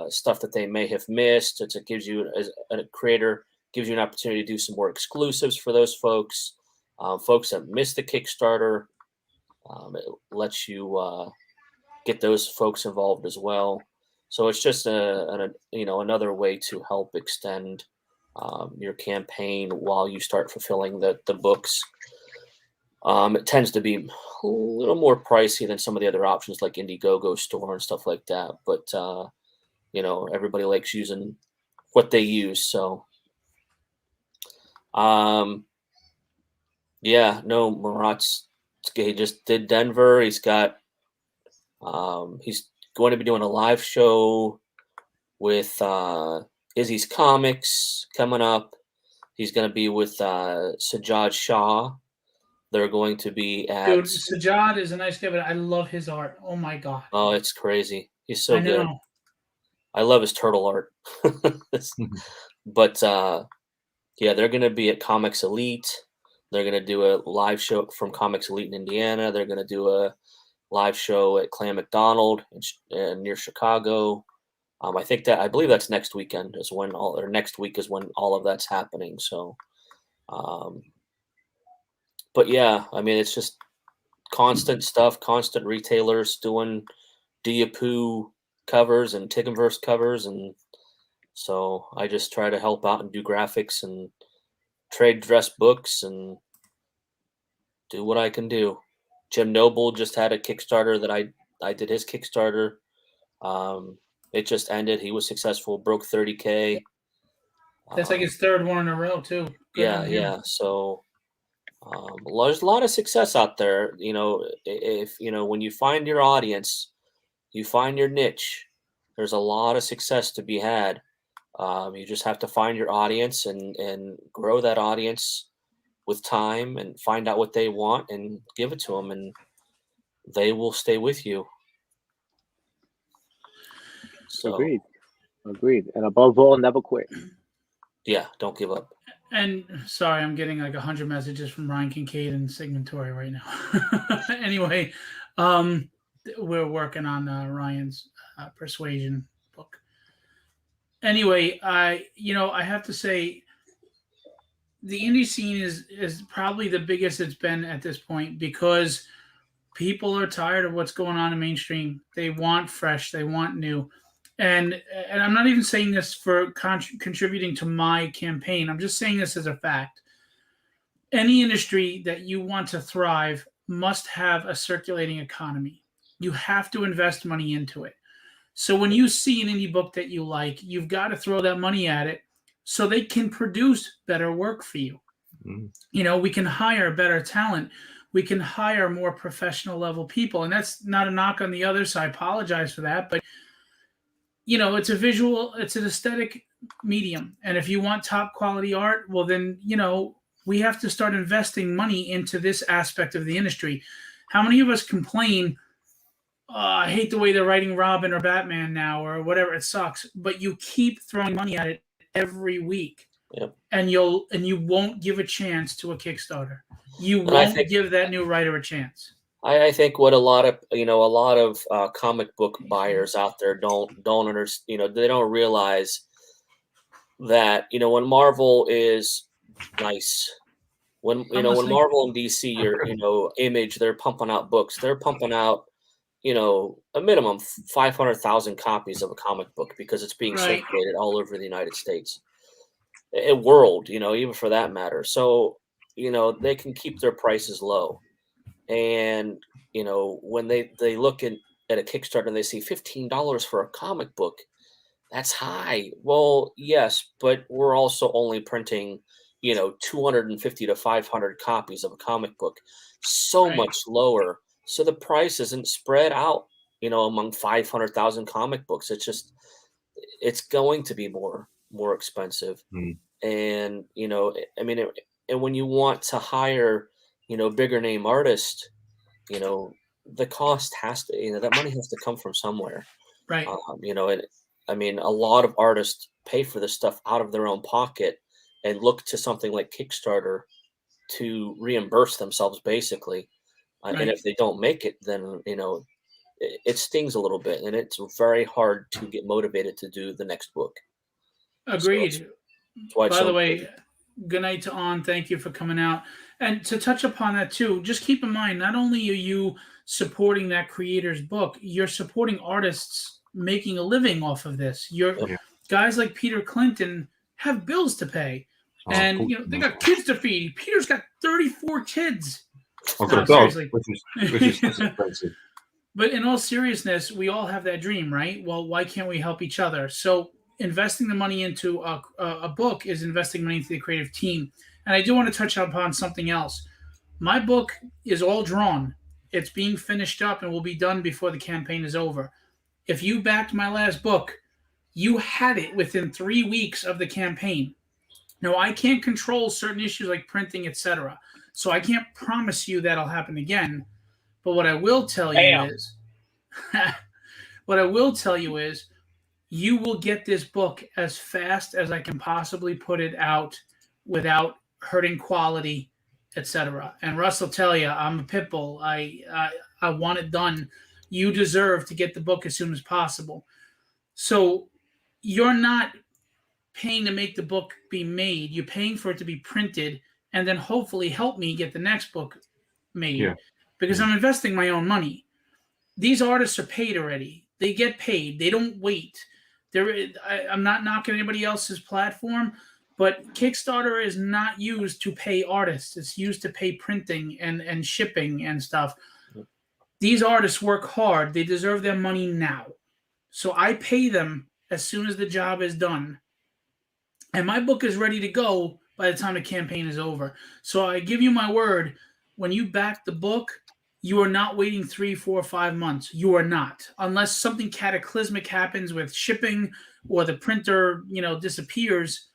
stuff that they may have missed. It gives you, as a creator, gives you an opportunity to do some more exclusives for those folks. Folks that missed the Kickstarter, it lets you get those folks involved as well. So it's just another way to help extend your campaign while you start fulfilling the books. It tends to be a little more pricey than some of the other options like Indiegogo store and stuff like that. But everybody likes using what they use. So Marat's, he just did Denver. He's got he's going to be doing a live show with Izzy's Comics coming up. He's going to be with Sajjad Shah. They're going to be at... Dude, Sajjad is a nice guy, but I love his art. Oh my god. Oh, it's crazy. He's so good. I love his turtle art. But they're going to be at Comics Elite. They're going to do a live show from Comics Elite in Indiana. They're going to do a live show at Clan McDonald near Chicago. I believe that's next weekend is when next week is when all of that's happening. So, but yeah, I mean, it's just constant stuff, constant retailers doing Diapu covers and Tiggenverse covers. And so I just try to help out and do graphics and trade dress books and do what I can do. Jim Noble just had a Kickstarter that I did his Kickstarter. It just ended. He was successful, broke 30K. That's like his third one in a row too. Good on him. Yeah. So There's a lot of success out there. If when you find your audience, you find your niche. There's a lot of success to be had. You just have to find your audience and grow that audience with time and find out what they want and give it to them, and they will stay with you. So, Agreed. And above all, never quit. Yeah, don't give up. And sorry, I'm getting like 100 messages from Ryan Kincaid and Sigmund Torrey right now. Anyway, we're working on Ryan's Persuasion book. Anyway, I have to say, the indie scene is probably the biggest it's been at this point, because people are tired of what's going on in mainstream. They want fresh, they want new. And I'm not even saying this for contributing to my campaign. I'm just saying this as a fact. Any industry that you want to thrive must have a circulating economy. You have to invest money into it. So when you see an indie book that you like, you've got to throw that money at it so they can produce better work for you. Mm. We can hire better talent. We can hire more professional level people. And that's not a knock on the others, so I apologize for that. But it's an aesthetic medium. And if you want top quality art, well, then, we have to start investing money into this aspect of the industry. How many of us complain, I hate the way they're writing Robin or Batman now or whatever, it sucks, but you keep throwing money at it every week. Yep. And you won't give a chance to a Kickstarter. You won't give that new writer a chance. I think what a lot of comic book buyers out there don't understand, they don't realize that, when Marvel is nice, when Marvel and DC are, Image, they're pumping out books, they're pumping out, a minimum 500,000 copies of a comic book because it's being circulated all over the United States, a world, even for that matter. So, they can keep their prices low. And, when they look at a Kickstarter and they see $15 for a comic book, that's high. Well, yes, but we're also only printing, 250 to 500 copies of a comic book, so much lower. So the price isn't spread out, among 500,000 comic books. It's going to be more expensive. Mm. And, and when you want to hire, bigger name artists, the cost has to, that money has to come from somewhere. Right. And a lot of artists pay for this stuff out of their own pocket and look to something like Kickstarter to reimburse themselves, basically. Right. And if they don't make it, then, it stings a little bit, and it's very hard to get motivated to do the next book. Agreed. So by the way, good night to On. Thank you for coming out. And to touch upon that too, just keep in mind, not only are you supporting that creator's book, you're supporting artists making a living off of this. Guys like Peter Clinton have bills to pay. And they got kids to feed. Peter's got 34 kids. Seriously. Which is expensive. But in all seriousness, we all have that dream, right? Well, why can't we help each other? So investing the money into a book is investing money into the creative team. And I do want to touch upon something else. My book is all drawn. It's being finished up and will be done before the campaign is over. If you backed my last book, you had it within 3 weeks of the campaign. Now, I can't control certain issues like printing, etc. So I can't promise you that'll happen again. But what I will tell you is, you will get this book as fast as I can possibly put it out without hurting quality, etc. And Russ will tell you, I'm a pit bull. I want it done. You deserve to get the book as soon as possible. So you're not paying to make the book be made. You're paying for it to be printed and then hopefully help me get the next book made because I'm investing my own money. These artists are paid already. They get paid. They don't wait. I'm not knocking anybody else's platform, but Kickstarter is not used to pay artists. It's used to pay printing and shipping and stuff. These artists work hard. They deserve their money now. So I pay them as soon as the job is done. And my book is ready to go by the time the campaign is over. So I give you my word, when you back the book, you are not waiting 3, 4, 5 months. You are not, unless something cataclysmic happens with shipping or the printer, disappears.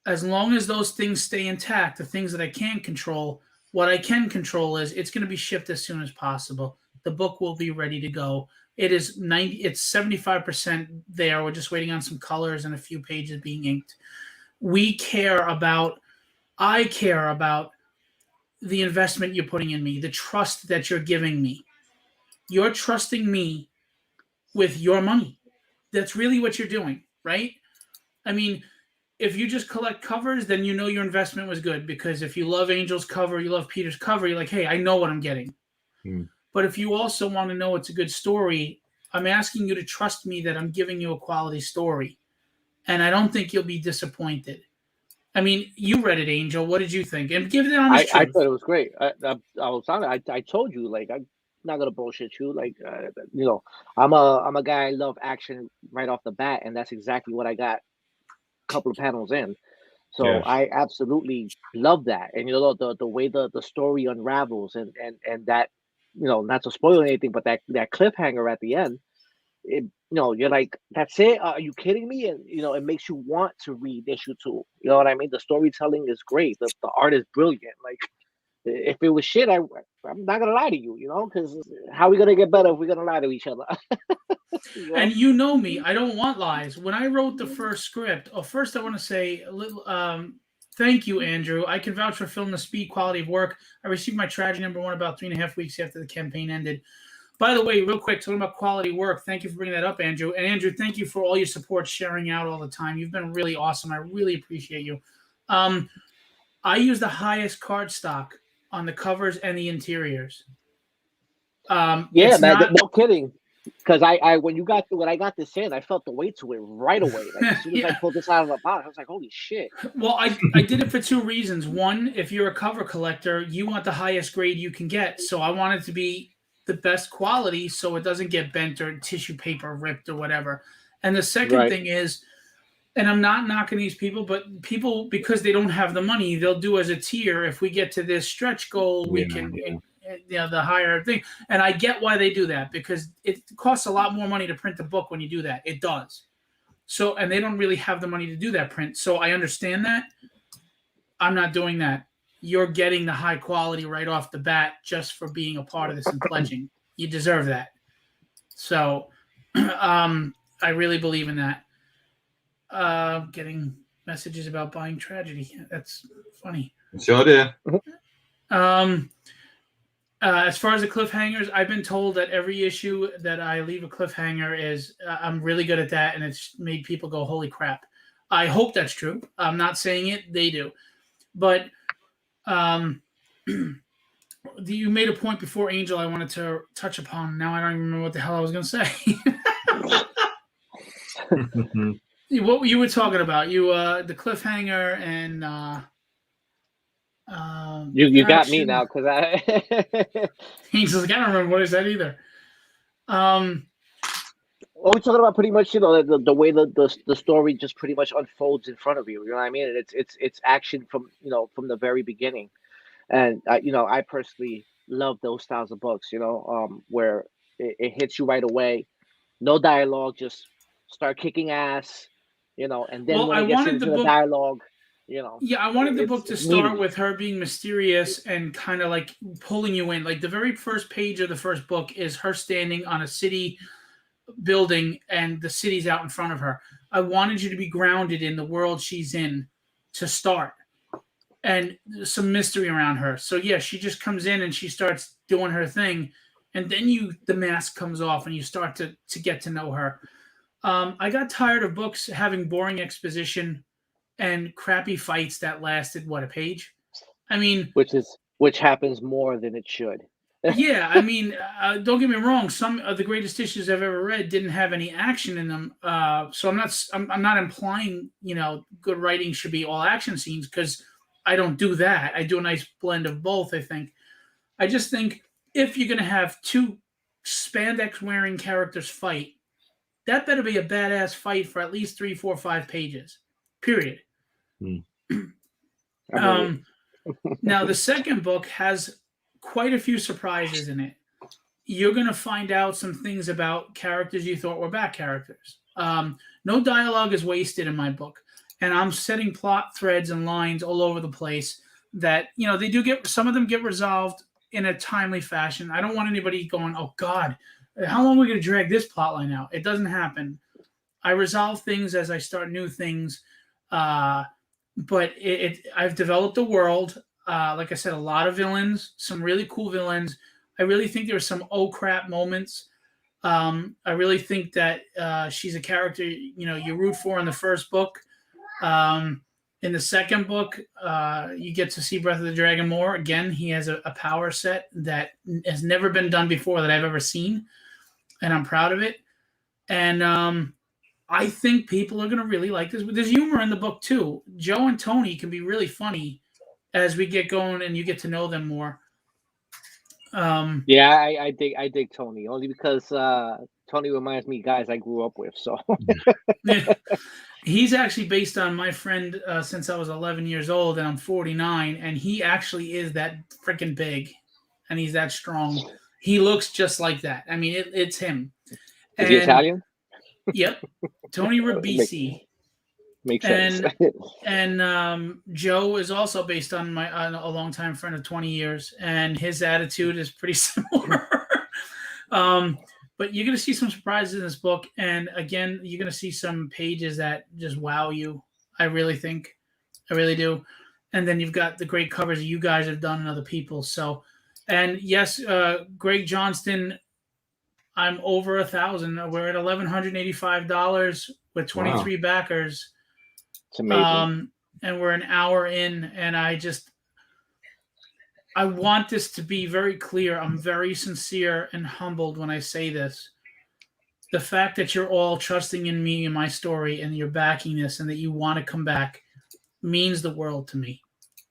As long as those things stay intact, the things that I can't control, what I can control is it's going to be shipped as soon as possible. The book will be ready to go. It's 75% there. We're just waiting on some colors and a few pages being inked. I care about the investment you're putting in me, the trust that you're giving me. You're trusting me with your money. That's really what you're doing, right? I mean, if you just collect covers, then you know your investment was good, because if you love Angel's cover, you love Peter's cover, you're like, hey, I know what I'm getting. But if you also want to know it's a good story, I'm asking you to trust me that I'm giving you a quality story. And I don't think you'll be disappointed. I mean, you read it, Angel. What did you think? And give it an honest I truth. thought it was great. I was honest. I told you, like, I'm not gonna bullshit you. Like, I'm a guy. I love action right off the bat, and that's exactly what I got. A couple of panels in, so I absolutely love that. And the way the story unravels, and that, not to spoil anything, but that cliffhanger at the end. You're like, that's it? Are you kidding me? And it makes you want to read issue 2. You know what I mean? The storytelling is great. The art is brilliant. Like, if it was shit, I'm not gonna lie to you, because how are we gonna get better if we're gonna lie to each other? And you know me, I don't want lies. When I wrote the first script, first I want to say a little thank you, Andrew. I can vouch for film, the speed, quality of work. I received my tragedy #1 about 3.5 weeks after the campaign ended. By the way, real quick, talking about quality work, thank you for bringing that up, Andrew. And Andrew, thank you for all your support, sharing out all the time. You've been really awesome. I really appreciate you. I use the highest cardstock on the covers and the interiors. Man, no kidding. Because when I got this in, I felt the weight to it right away. Like, as soon as I pulled this out of the box, I was like, holy shit. Well, I did it for 2 reasons. One, if you're a cover collector, you want the highest grade you can get. So I want it to be the best quality so it doesn't get bent or tissue paper ripped or whatever. And the second thing is, and I'm not knocking these people, but people, because they don't have the money, they'll do as a tier. If we get to this stretch goal, we can, the higher thing. And I get why they do that, because it costs a lot more money to print a book when you do that. It does. So, and they don't really have the money to do that print. So I understand that. I'm not doing that. You're getting the high quality right off the bat just for being a part of this and pledging. You deserve that. So I really believe in that. Getting messages about buying tragedy. That's funny. Sure do. As far as the cliffhangers, I've been told that every issue that I leave a cliffhanger is I'm really good at that, and it's made people go, holy crap. I hope that's true. I'm not saying it. They do. But you made a point before, Angel, I wanted to touch upon. Now I don't even remember what the hell I was going to say. What you were talking about, the cliffhanger and you got me now, because Angel's like, I don't remember what I said either. Well, we're talking about pretty much, the way the story just pretty much unfolds in front of you. You know what I mean? And it's action from the very beginning. And I personally love those styles of books. Where it hits you right away, no dialogue, just start kicking ass. And then when it gets into the dialogue, Yeah, I wanted the book to start with her being mysterious and kind of like pulling you in. Like the very first page of the first book is her standing on a city building and the city's out in front of her. I wanted you to be grounded in the world she's in to start, and some mystery around her. So yeah, she just comes in and she starts doing her thing, and then the mask comes off and you start to get to know her. I got tired of books having boring exposition and crappy fights that lasted a page. I mean, which happens more than it should. Yeah, I mean, don't get me wrong. Some of the greatest issues I've ever read didn't have any action in them. So I'm not implying good writing should be all action scenes, because I don't do that. I do a nice blend of both. I just think if you're gonna have 2 spandex wearing characters fight, that better be a badass fight for at least 3, 4, 5 pages. Period. Now, the second book has quite a few surprises in it. You're going to find out some things about characters you thought were back characters. No dialogue is wasted in my book, and I'm setting plot threads and lines all over the place that, they do get, some of them get resolved in a timely fashion. I don't want anybody going, oh God, how long are we going to drag this plot line out? It doesn't happen. I resolve things as I start new things. But I've developed a world. Like I said, a lot of villains, some really cool villains. I really think there are some oh crap moments. I really think that she's a character you root for in the first book. In the second book, you get to see Breath of the Dragon more. Again, he has a power set that has never been done before that I've ever seen, and I'm proud of it. And I think people are going to really like this. There's humor in the book too. Joe and Tony can be really funny as we get going and you get to know them more. Yeah, I dig Tony only because Tony reminds me guys I grew up with. So he's actually based on my friend since I was 11 years old, and I'm 49, and he actually is that freaking big, and he's that strong. He looks just like that. I mean, it's him. Is he Italian? Yep, Tony Ribisi. Makes sense. And Joe is also based on a longtime friend of 20 years, and his attitude is pretty similar. But you're going to see some surprises in this book, and again, you're going to see some pages that just wow you. I really do. And then you've got the great covers you guys have done and other people. So, and yes, Greg Johnston, I'm over 1,000. We're at $1,185 with 23 backers. It's amazing. And we're an hour in, and I want this to be very clear. I'm very sincere and humbled when I say this. The fact that you're all trusting in me and my story, and you're backing this, and that you want to come back means the world to me.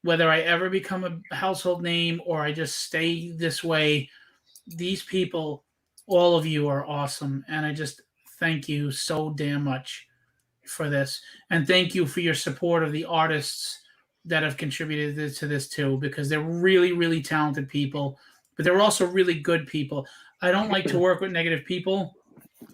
Whether I ever become a household name or I just stay this way, these people, all of you are awesome. And I just thank you so damn much for this. And thank you for your support of the artists that have contributed to this too, because they're really, really talented people, but they're also really good people. I don't like to work with negative people.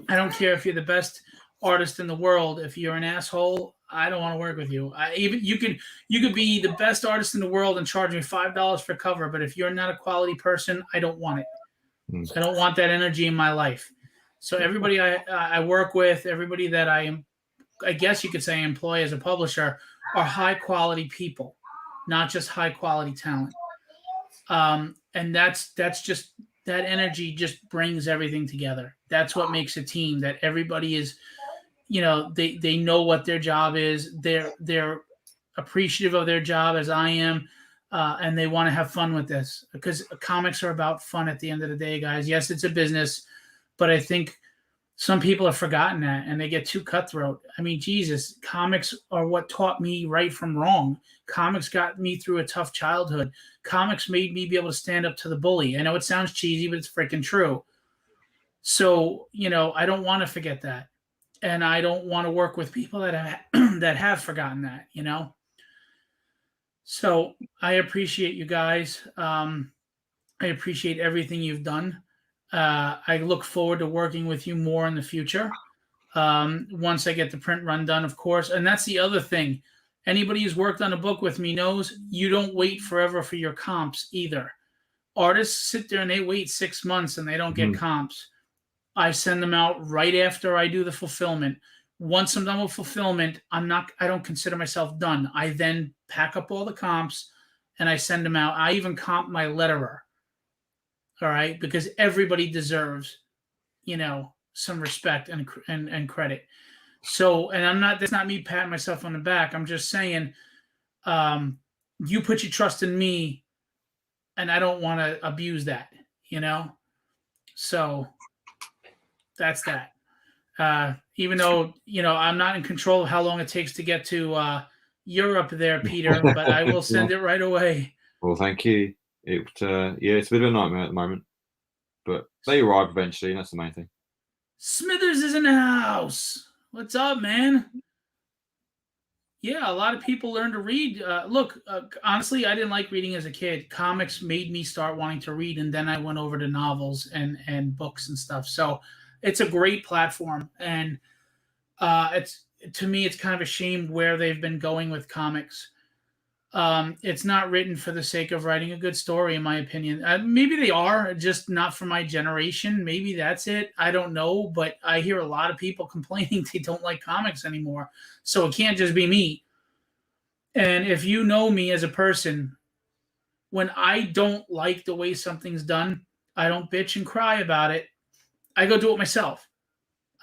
I don't care if you're the best artist in the world. If you're an asshole, I don't want to work with you. You could be the best artist in the world and charge me $5 for cover, but if you're not a quality person, I don't want it. I don't want that energy in my life. So everybody I work with, everybody that I guess you could say I employ as a publisher, are high quality people, not just high quality talent. And that's just, that energy just brings everything together. That's what makes a team, that everybody is, they know what their job is. They're appreciative of their job as I am. And they want to have fun with this, because comics are about fun at the end of the day, guys. Yes, it's a business, but I think some people have forgotten that, and they get too cutthroat. I mean, Jesus, comics are what taught me right from wrong. Comics got me through a tough childhood. Comics made me be able to stand up to the bully. I know it sounds cheesy, but it's freaking true. So, I don't want to forget that. And I don't want to work with people that have forgotten that, So I appreciate you guys. I appreciate everything you've done. I look forward to working with you more in the future. Once I get the print run done, of course. And that's the other thing. Anybody who's worked on a book with me knows you don't wait forever for your comps either. Artists sit there and they wait 6 months and they don't get comps. I send them out right after I do the fulfillment. Once I'm done with fulfillment, I don't consider myself done. I then pack up all the comps and I send them out. I even comp my letterer. All right, because everybody deserves, some respect and credit. So, and that's not me patting myself on the back. I'm just saying, you put your trust in me, and I don't want to abuse that, So that's that. Even though, I'm not in control of how long it takes to get to Europe there, Peter, but I will send it right away. Well, thank you. It's a bit of a nightmare at the moment, but they arrive eventually, and that's the main thing. Smithers is in the house. What's up, man? Yeah, a lot of people learn to read. Look, honestly, I didn't like reading as a kid. Comics made me start wanting to read, and then I went over to novels and books and stuff. So it's a great platform, and it's to me, it's kind of a shame where they've been going with comics. It's not written for the sake of writing a good story, in my opinion. Maybe they are, just not for my generation. Maybe that's it. I don't know, but I hear a lot of people complaining they don't like comics anymore. So it can't just be me. And if you know me as a person, when I don't like the way something's done, I don't bitch and cry about it. I go do it myself.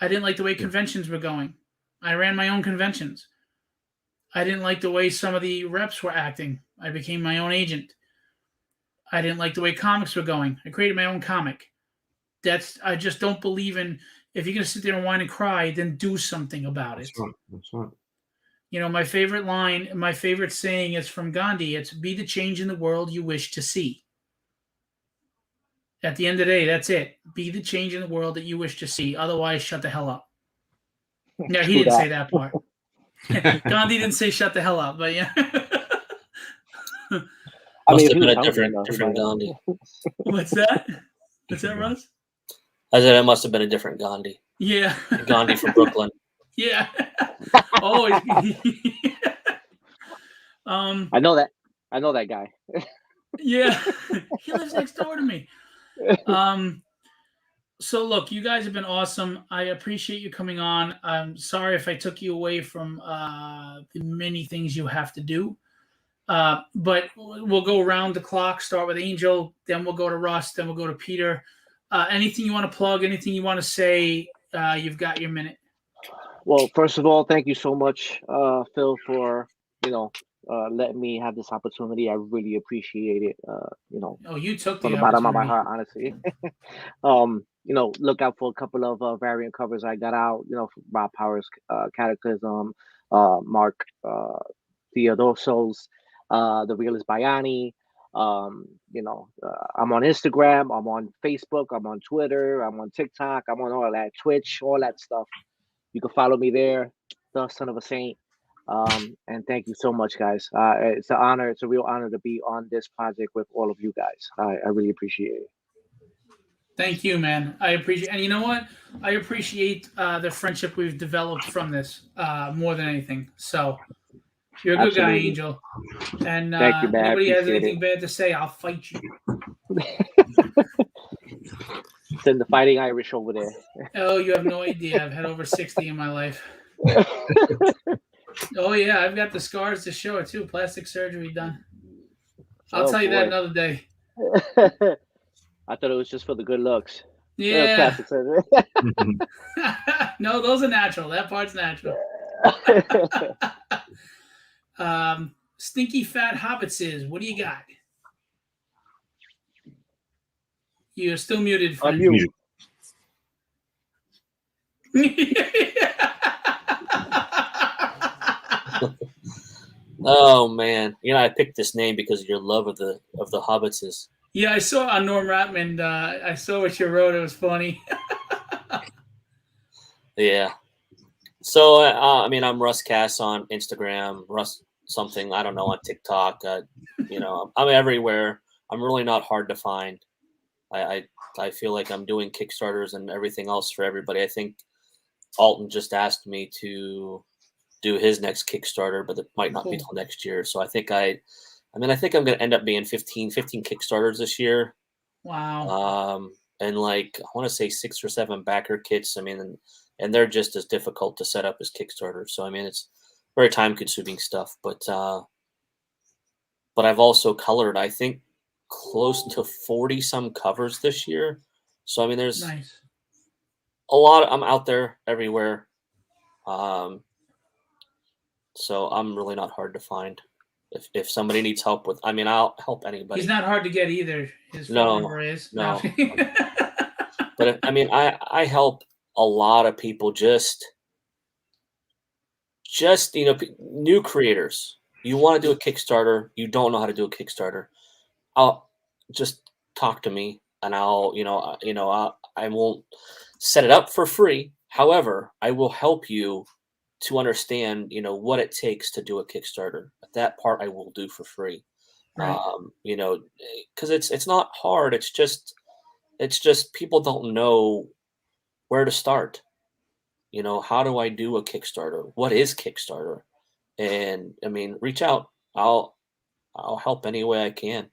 I didn't like the way conventions were going. I ran my own conventions. I didn't like the way some of the reps were acting. I became my own agent. I didn't like the way comics were going. I created my own comic. I just don't believe in, if you're gonna sit there and whine and cry, then do something about it. That's right. That's right. You know, my favorite line, my favorite saying is from Gandhi. It's be the change in the world you wish to see. At the end of the day, that's it. Be the change in the world that you wish to see. Otherwise, shut the hell up. No, he didn't say that part. Gandhi didn't say shut the hell up, but yeah. Must have been a different Gandhi. What's that? What's that, Russ? I said it must have been a different Gandhi. Yeah. Gandhi from Brooklyn. Yeah. Oh. I know that guy. Yeah. He lives next door to me. So look, you guys have been awesome. I appreciate you coming on. I'm sorry if I took you away from the many things you have to do. But we'll go around the clock, start with Angel, then we'll go to Russ, then we'll go to Peter. Anything you want to plug, anything you want to say, you've got your minute. Well, first of all, thank you so much, Phil, for letting me have this opportunity. I really appreciate it. Oh, you took from the the bottom of my opportunity. heart, honestly. Look out for a couple of variant covers I got out. From Rob Powers, Cataclysm, Mark Theodosos, The Realist Bayani. I'm on Instagram, I'm on Facebook, I'm on Twitter, I'm on TikTok, I'm on all that, Twitch, all that stuff. You can follow me there, the Son of a Saint. And thank you so much, guys. It's an honor. It's a real honor to be on this project with all of you guys. I really appreciate it. Thank you, man. I appreciate, and you know what? I appreciate the friendship we've developed from this more than anything. So you're a good guy, Absolutely. Angel. And Thank you, man. anybody has Appreciate anything bad to say, I'll fight you. Send the Fighting Irish over there. Oh, you have no idea. I've had over 60 in my life. Oh yeah, I've got the scars to show it too. Plastic surgery done. I'll tell you that another day. I thought it was just for the good looks. Yeah. Plastic surgery. No, those are natural. That part's natural. Stinky Fat Hobbitses, what do you got? You're still muted. Friend. Unmute. Oh man, I picked this name because of your love of the Hobbitses. Yeah, I saw on Norm Ratman. I saw what you wrote. It was funny. Yeah. So I'm Russ Cass on Instagram. Russ something, I don't know, on TikTok. I'm everywhere. I'm really not hard to find. I feel like I'm doing Kickstarters and everything else for everybody. I think Alton just asked me to do his next Kickstarter, but it might not be till next year. So I think I think I'm going to end up being 15 Kickstarters this year. Wow. And I want to say 6 or 7 backer kits. And they're just as difficult to set up as Kickstarter. So, it's very time consuming stuff, but I've also colored, I think, close to 40 some covers this year. So, there's nice. A lot. I'm out there everywhere. So I'm really not hard to find. If somebody needs help with, I'll help anybody. He's not hard to get either. His phone number is. No. But I help a lot of people. Just new creators. You want to do a Kickstarter. You don't know how to do a Kickstarter. I'll just talk to me, and I won't set it up for free. However, I will help you to understand, what it takes to do a Kickstarter. That part I will do for free. Right. Because it's not hard. It's just people don't know where to start. How do I do a Kickstarter? What is Kickstarter? And I mean, reach out. I'll help any way I can.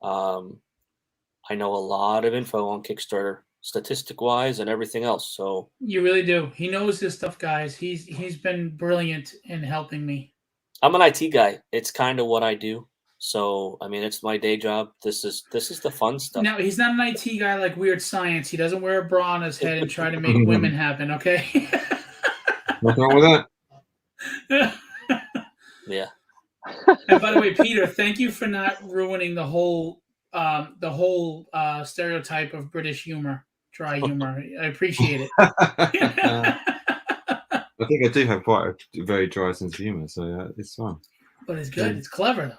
I know a lot of info on Kickstarter, statistic wise and everything else. So You really do. He knows his stuff, guys. He's been brilliant in helping me. I'm an IT guy. It's kind of what I do. So I mean, it's my day job. This is the fun stuff. Now, he's not an IT guy like Weird Science. He doesn't wear a bra on his head and try to make women happen, okay? Nothing wrong with that. Yeah. And by the way, Peter, thank you for not ruining the whole stereotype of British humor, dry humor. I appreciate it. I think I do have quite a very dry sense of humor, so it's fun. But it's good. It's clever, though.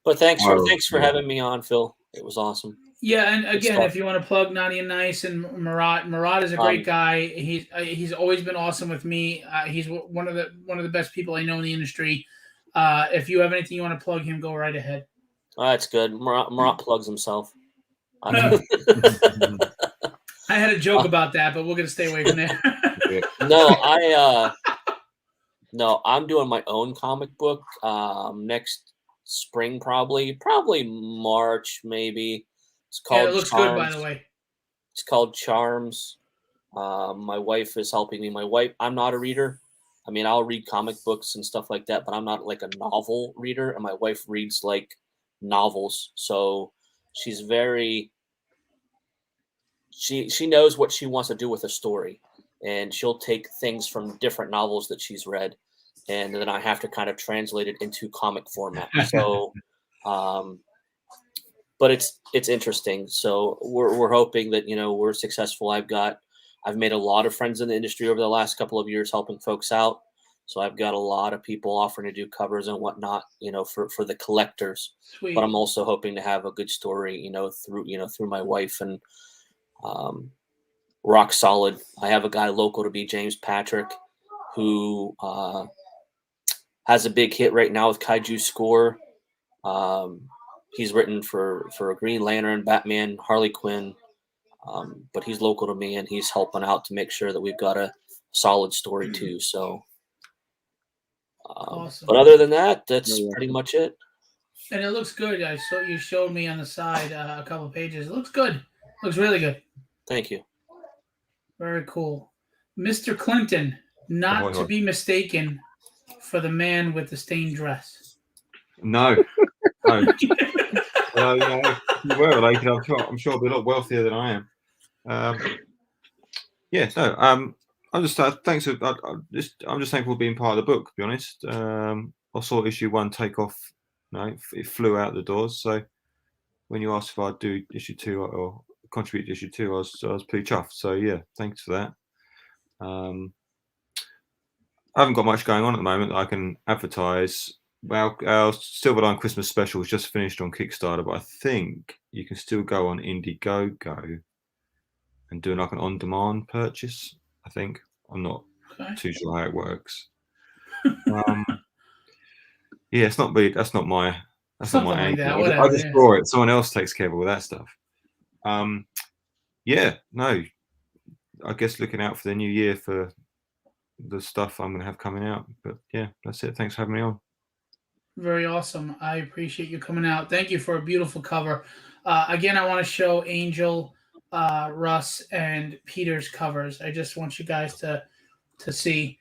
But thanks for having me on, Phil. It was awesome. Yeah, and again, if you want to plug Naughty and Nice and Murat is a great guy. He's always been awesome with me. He's one of the best people I know in the industry. If you have anything you want to plug him, go right ahead. That's good. Murat plugs himself. I had a joke about that, but we're gonna stay away from there. No, I'm doing my own comic book next spring, probably March, maybe. It's called. Yeah, it looks Charms. good, by the way. It's called Charms. My wife is helping me. I'm not a reader. I mean, I'll read comic books and stuff like that, but I'm not like a novel reader. And my wife reads like novels, so she's very. She knows what she wants to do with a story, and she'll take things from different novels that she's read, and then I have to kind of translate it into comic format. So, but it's interesting. So we're hoping that we're successful. I've made a lot of friends in the industry over the last couple of years helping folks out. So I've got a lot of people offering to do covers and whatnot, for the collectors. Sweet. But I'm also hoping to have a good story, through my wife and rock solid. I have a guy local to be James Patrick, who has a big hit right now with Kaiju Score. He's written for Green Lantern, Batman, Harley Quinn, but he's local to me and he's helping out to make sure that we've got a solid story too. So, awesome. But other than that, that's pretty much it. And it looks good. I saw you showed me on the side a couple of pages. It looks good. Looks really good. Thank you. Very cool. Mr. Clinton, not to be mistaken for the man with the stained dress. No. No. You were related. I'm sure I'll be a lot wealthier than I am. I'm just thanks. I'm just thankful for being part of the book. To be honest, I saw issue 1 take off. It flew out the doors. So when you asked if I'd do issue 2 or contribute to issue 2, I was pretty chuffed. So yeah, thanks for that. I haven't got much going on at the moment that I can advertise. Well, our Silverline Christmas special was just finished on Kickstarter, but I think you can still go on Indiegogo and do like an on-demand purchase. I think I'm not too sure how it works. Yeah, it's not me. That's not my. That's Something not my like angle. that, I just draw it. Someone else takes care of all that stuff. Yeah, no. I guess looking out for the new year for the stuff I'm going to have coming out. But yeah, that's it. Thanks for having me on. Very awesome. I appreciate you coming out. Thank you for a beautiful cover. Again, I want to show Angel, Russ, and Peter's covers. I just want you guys to see.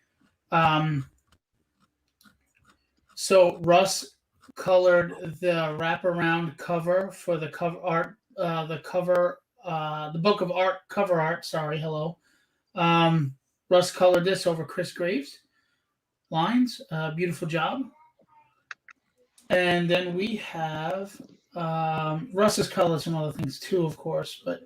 So Russ colored the wraparound cover for the cover art, the book of art cover art. Sorry, hello. Russ colored this over Chris Graves' lines. Beautiful job. And then we have Russ has colored some other things too, of course. But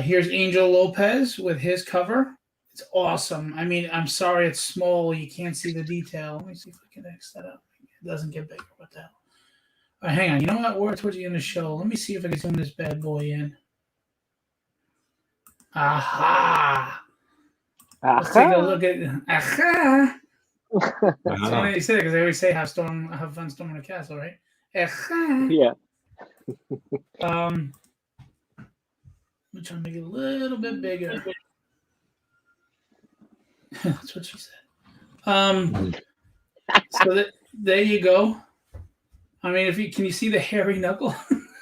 here's Angel Lopez with his cover. It's awesome. I mean, I'm sorry it's small. You can't see the detail. Let me see if I can X that out. It doesn't get bigger. What the hell? All right, hang on. You know what? What's you going to show? Let me see if I can zoom this bad boy in. Aha! Let's take a look at. Aha. That's Ah, funny you say it because they always say have fun storming a castle, right? Aha. Yeah. I'm trying to make it a little bit bigger. That's what she said. So there you go. I mean, can you see the hairy knuckle?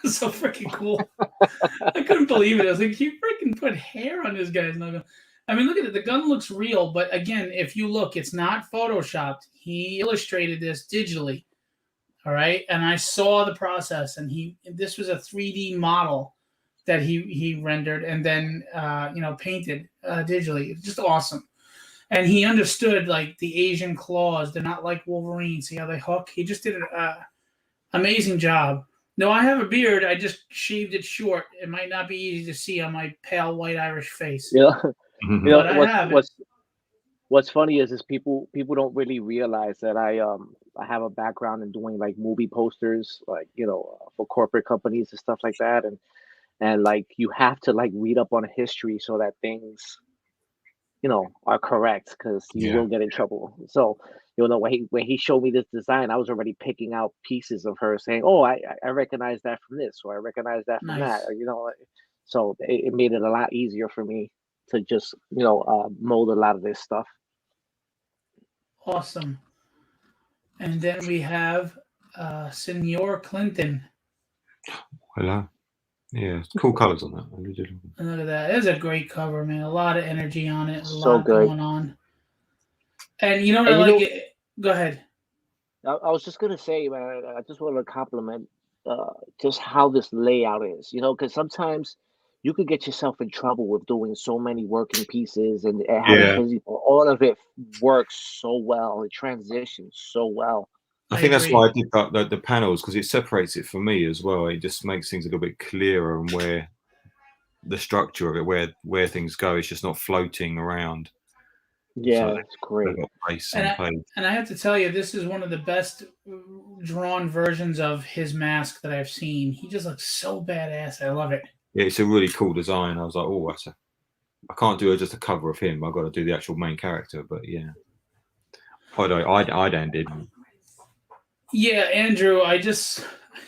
It's so freaking cool. I couldn't believe it. I was like, you freaking put hair on this guy's knuckle. I mean, look at it. The gun looks real, but again, if you look, it's not photoshopped. He illustrated this digitally. All right, and I saw the process, and this was a 3D model that he rendered and then painted digitally. It's just awesome. And he understood like the Asian claws. They're not like Wolverine. See how they hook? He just did an amazing job. No, I have a beard. I just shaved it short. It might not be easy to see on my pale white Irish face. You know, But I have it. what's funny is people don't really realize that I have a background in doing like movie posters, like for corporate companies and stuff like that, and like you have to like read up on history so that things are correct, because you will get in trouble. So when he showed me this design, I was already picking out pieces of her, saying, "Oh, I recognize that from this, or I recognize that from Nice. that," So it made it a lot easier for me to just mold a lot of this stuff. Awesome. And then we have Senor Clinton. hello. Yeah, cool colours on that. And look at that. It's a great cover, man. A lot of energy on it. A So lot good. going on. And you know what I like? Go ahead. I was just gonna say, man, I just want to compliment just how this layout is, because sometimes you could get yourself in trouble with doing so many working pieces and having busy. All of it works so well. It transitions so well. I think that's why I did that, the panels, because it separates it for me as well. It just makes things a little bit clearer, and where the structure of it, where things go, it's just not floating around. Yeah, so it's great. And I have to tell you, this is one of the best drawn versions of his mask that I've seen. He just looks so badass. I love it. Yeah, it's a really cool design. I was like, oh, I can't do just a cover of him. I've got to do the actual main character. But yeah, I did. Yeah, Andrew, I just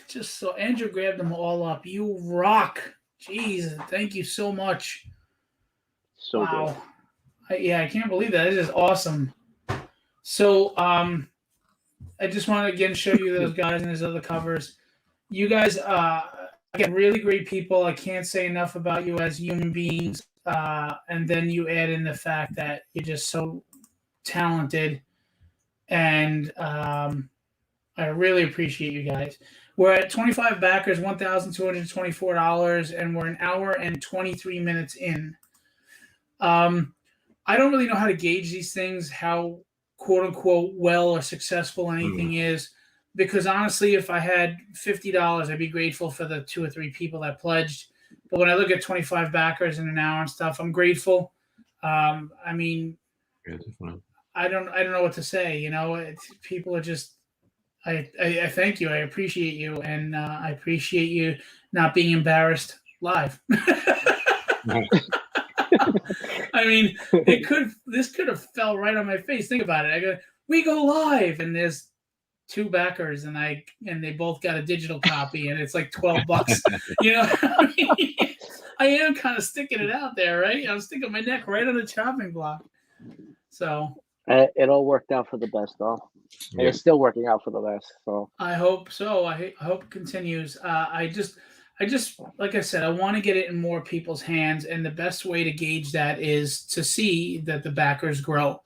saw Andrew grabbed them all up. You rock. Jeez, thank you so much. So wow. I can't believe that. It is awesome. So, I just want to again show you those guys and his other covers. You guys, again, really great people. I can't say enough about you as human beings. And then you add in the fact that you're just so talented, and I really appreciate you guys. We're at 25 backers, $1,224, and we're an hour and 23 minutes in. I don't really know how to gauge these things, how quote unquote well or successful anything is, because honestly, if I had $50, I'd be grateful for the 2 or 3 people that pledged. But when I look at 25 backers in an hour and stuff, I'm grateful. I mean, I don't know what to say. People are just. I thank you. I appreciate you, and I appreciate you not being embarrassed live. I mean, this could have fell right on my face. Think about it. We go live, and there's 2 backers, and they both got a digital copy, and it's like $12. I mean, I am kind of sticking it out there, right? I'm sticking my neck right on the chopping block. So it all worked out for the best, though. And it's still working out for the best. So I hope so. I hope it continues. I just like I said, I want to get it in more people's hands, and the best way to gauge that is to see that the backers grow.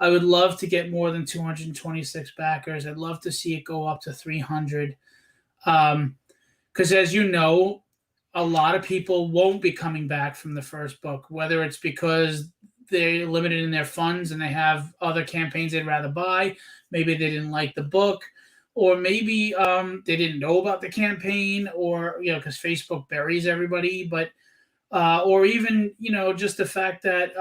I would love to get more than 226 backers. I'd love to see it go up to 300. Because as you know, a lot of people won't be coming back from the first book, whether it's because they're limited in their funds and they have other campaigns they'd rather buy. Maybe they didn't like the book, or maybe they didn't know about the campaign, or because Facebook buries everybody. But or even just the fact that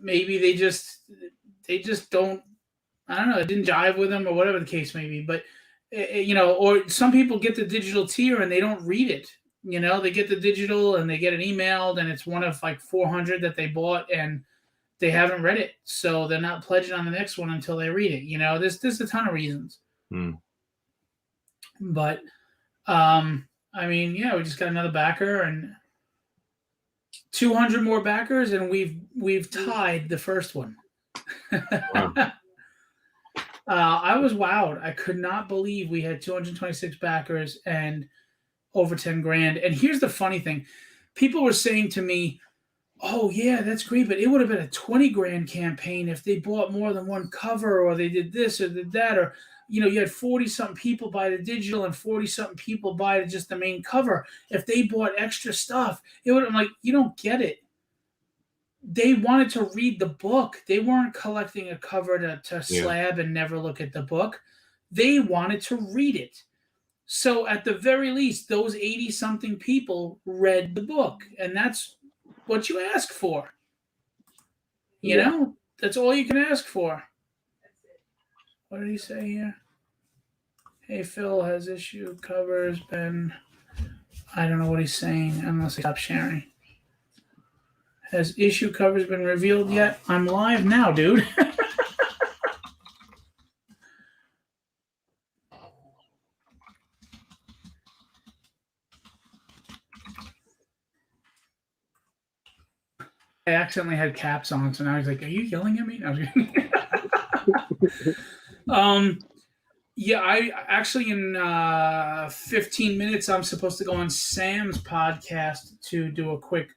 maybe they just don't. I don't know. It didn't jive with them, or whatever the case may be. But or some people get the digital tier and they don't read it. You know, they get the digital and they get it emailed, and it's one of like 400 that they bought, and they haven't read it, so they're not pledging on the next one until they read it. You know, there's a ton of reasons. But I mean, yeah, we just got another backer and 200 more backers, and we've tied the first one. Wow. I was wowed. I could not believe we had 226 backers and over 10 grand. And here's the funny thing. People were saying to me, oh yeah, that's great, but it would have been a 20 grand campaign if they bought more than one cover, or they did this or did that, or you know, you had 40 something people buy the digital and 40 something people buy just the main cover. If they bought extra stuff, it would. I'm like, you don't get it. They wanted to read the book. They weren't collecting a cover to slab and never look at the book. They wanted to read it. So at the very least, those 80 something people read the book, and that's what you ask for. You know, that's all you can ask for. What did he say here? Hey, Phil, has issue covers been... I don't know what he's saying unless he stops sharing. Has issue covers been revealed yet? I'm live now, dude. I accidentally had caps on, so now he's like, are you yelling at me? No, yeah, I actually in 15 minutes, I'm supposed to go on Sam's podcast to do a quick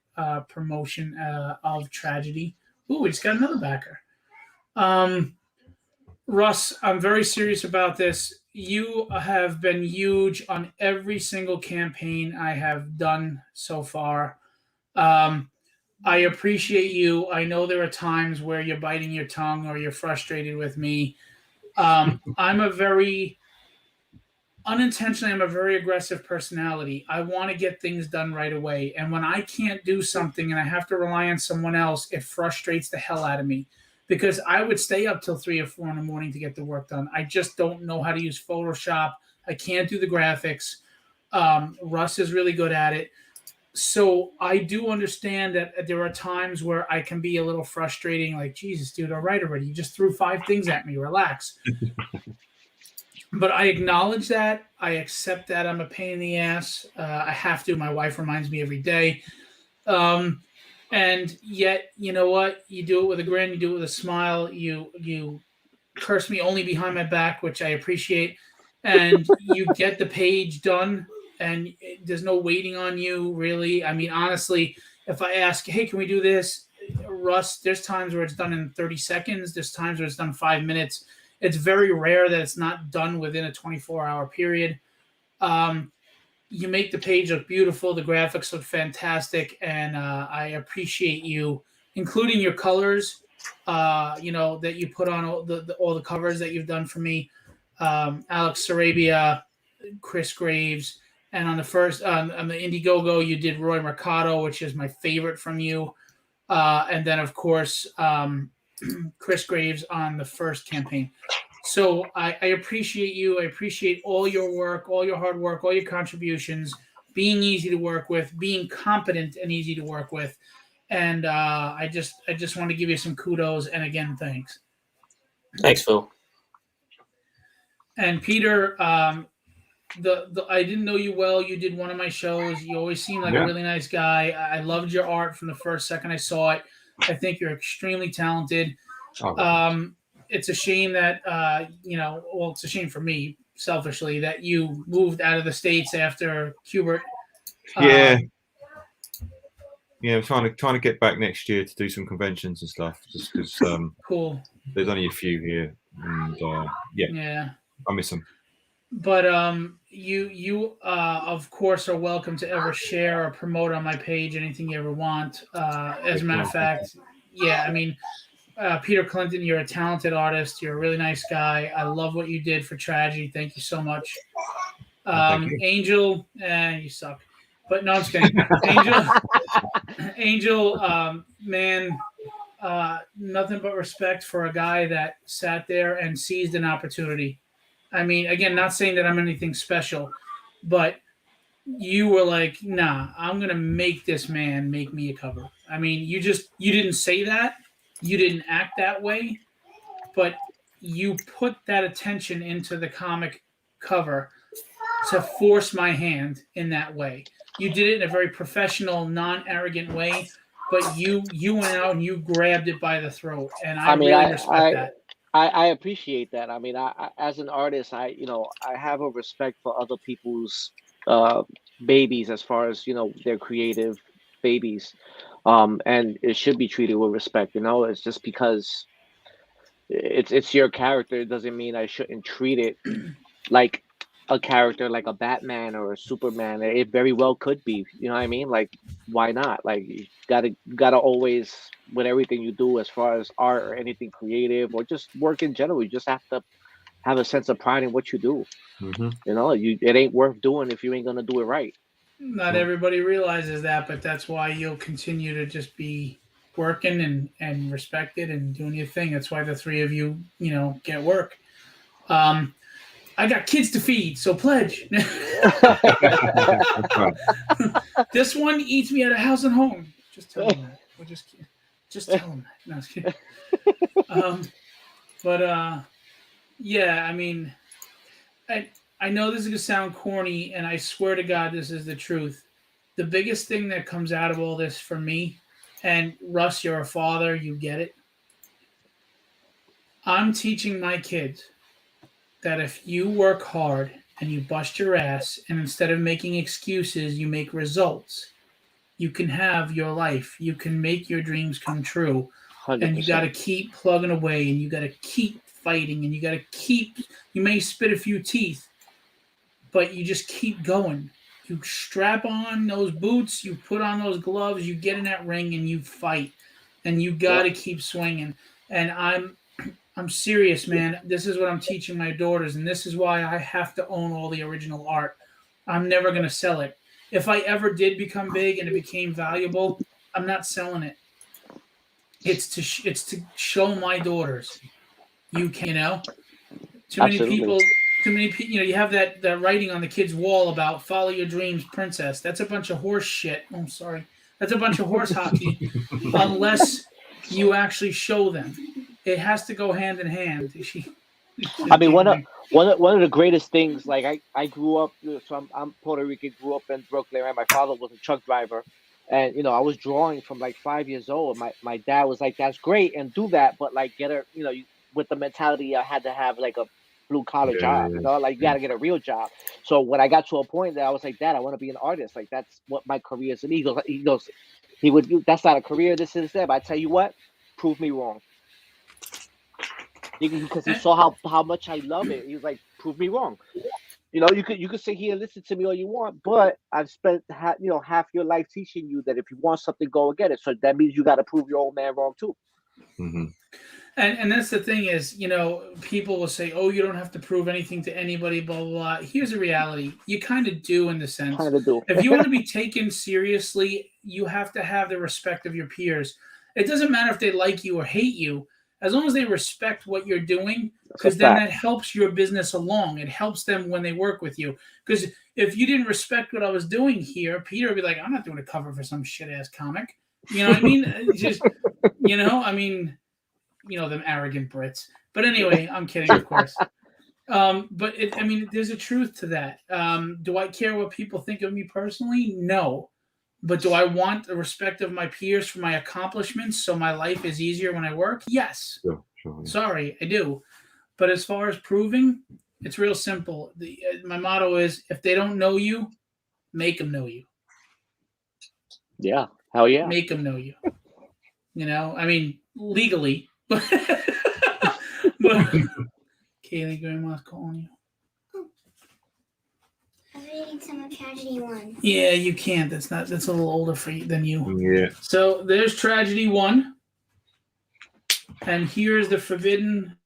promotion of Tragedy. Ooh, we just got another backer. Russ, I'm very serious about this. You have been huge on every single campaign I have done so far. I appreciate you. I know there are times where you're biting your tongue or you're frustrated with me. I'm a very aggressive personality. I want to get things done right away. And when I can't do something and I have to rely on someone else, it frustrates the hell out of me, because I would stay up till 3 or 4 in the morning to get the work done. I just don't know how to use Photoshop. I can't do the graphics. Russ is really good at it. So I do understand that there are times where I can be a little frustrating, like, Jesus, dude, all right already. You just threw 5 things at me. Relax. But I acknowledge that. I accept that I'm a pain in the ass. I have to. My wife reminds me every day. And yet, you know what? You do it with a grin. You do it with a smile. You curse me only behind my back, which I appreciate. And you get the page done. And there's no waiting on you, really. I mean, honestly, if I ask, hey, can we do this? Russ, there's times where it's done in 30 seconds. There's times where it's done 5 minutes. It's very rare that it's not done within a 24-hour period. You make the page look beautiful. The graphics look fantastic. And I appreciate you, including your colors, that you put on all the covers that you've done for me. Alex Sarabia, Chris Graves. And on the first, on the Indiegogo, you did Roy Ricardo, which is my favorite from you. And then, of course, Chris Graves on the first campaign. So I appreciate you. I appreciate all your work, all your hard work, all your contributions, being easy to work with, being competent and easy to work with. And I just want to give you some kudos. And again, thanks. Thanks, Phil. And Peter, I didn't know you well. You did one of my shows. You always seemed like a really nice guy. I loved your art from the first second I saw it. I think you're extremely talented. It's a shame that, it's a shame for me, selfishly, that you moved out of the States after Hubert. I'm trying to get back next year to do some conventions and stuff, just because cool. There's only a few here, and I miss them. But you of course are welcome to ever share or promote on my page anything you ever want. As a matter of fact, Peter Clinton, you're a talented artist. You're a really nice guy. I love what you did for Tragedy. Thank you so much. Thank you. Angel, you suck. But no, I'm just kidding. Angel, man, nothing but respect for a guy that sat there and seized an opportunity. I mean, again, not saying that I'm anything special, but you were like, nah, I'm gonna make this man make me a cover. I mean, you didn't say that, you didn't act that way, but you put that attention into the comic cover to force my hand in that way. You did it in a very professional, non-arrogant way, but you went out and you grabbed it by the throat, and I mean, really respect that. I appreciate that. I mean, as an artist, I have a respect for other people's uh, babies as far as their creative babies, and it should be treated with respect. It's just because it's your character, it doesn't mean I shouldn't treat it like a character, like a Batman or a Superman. It very well could be. You know what I mean? Like, why not? Like, you gotta always, with everything you do, as far as art or anything creative or just work in general, you just have to have a sense of pride in what you do. It ain't worth doing if you ain't gonna do it right. Not everybody realizes that, but that's why you'll continue to just be working and respected and doing your thing. That's why the three of you, get work. I got kids to feed, so pledge. This one eats me at a house and home. Just tell them that. We'll just tell them that. No, I was kidding. Yeah, I mean, I know this is going to sound corny, and I swear to God this is the truth. The biggest thing that comes out of all this for me, and Russ, you're a father, you get it. I'm teaching my kids that if you work hard and you bust your ass, and instead of making excuses, you make results, you can have your life. You can make your dreams come true. 100%. And you got to keep plugging away, and you got to keep fighting, and you got to keep, you may spit a few teeth, but you just keep going. You strap on those boots, you put on those gloves, you get in that ring, and you fight. And you got to keep swinging. And I'm serious, man. This is what I'm teaching my daughters, and this is why I have to own all the original art. I'm never going to sell it. If I ever did become big and it became valuable, I'm not selling it. It's to show my daughters, you can, Too many people, you have that writing on the kids' wall about follow your dreams, princess. That's a bunch of horse shit. I'm sorry. That's a bunch of horse hockey, unless you actually show them. It has to go hand in hand. I mean, one of the greatest things, like I grew up, so I'm Puerto Rican, grew up in Brooklyn, right? My father was a truck driver, and I was drawing from like 5 years old. My dad was like, "That's great, and do that, but like get a, with the mentality I had to have like a blue collar job, like you got to get a real job." So when I got to a point that I was like, "Dad, I want to be an artist. Like that's what my career is." And he would, "That's not a career. This is that." But I tell you what, prove me wrong. Because he saw how much I love it. He was like, "Prove me wrong." You could sit here and listen to me all you want, but I've spent half your life teaching you that if you want something, go and get it. So that means you got to prove your old man wrong too. Mm-hmm. And that's the thing is, people will say, "Oh, you don't have to prove anything to anybody." Blah blah blah. Here's the reality: you kind of do, in the sense. Kind of do. If you want to be taken seriously, you have to have the respect of your peers. It doesn't matter if they like you or hate you, as long as they respect what you're doing, because then that helps your business along. It helps them when they work with you. Because if you didn't respect what I was doing here, Peter would be like, "I'm not doing a cover for some shit ass comic." You know what I mean? Just, them arrogant Brits. But anyway, I'm kidding, of course. But there's a truth to that. Do I care what people think of me personally? No. But do I want the respect of my peers for my accomplishments so my life is easier when I work? Yes. Sure, yeah. Sorry, I do. But as far as proving, it's real simple. My motto is, if they don't know you, make them know you. Yeah. Hell yeah. Make them know you. Legally. But Kaylee, Grandma's calling you. I'm reading some of Tragedy 1. Yeah, you can't. That's a little older than you. Yeah. So there's Tragedy 1. And here's The Forbidden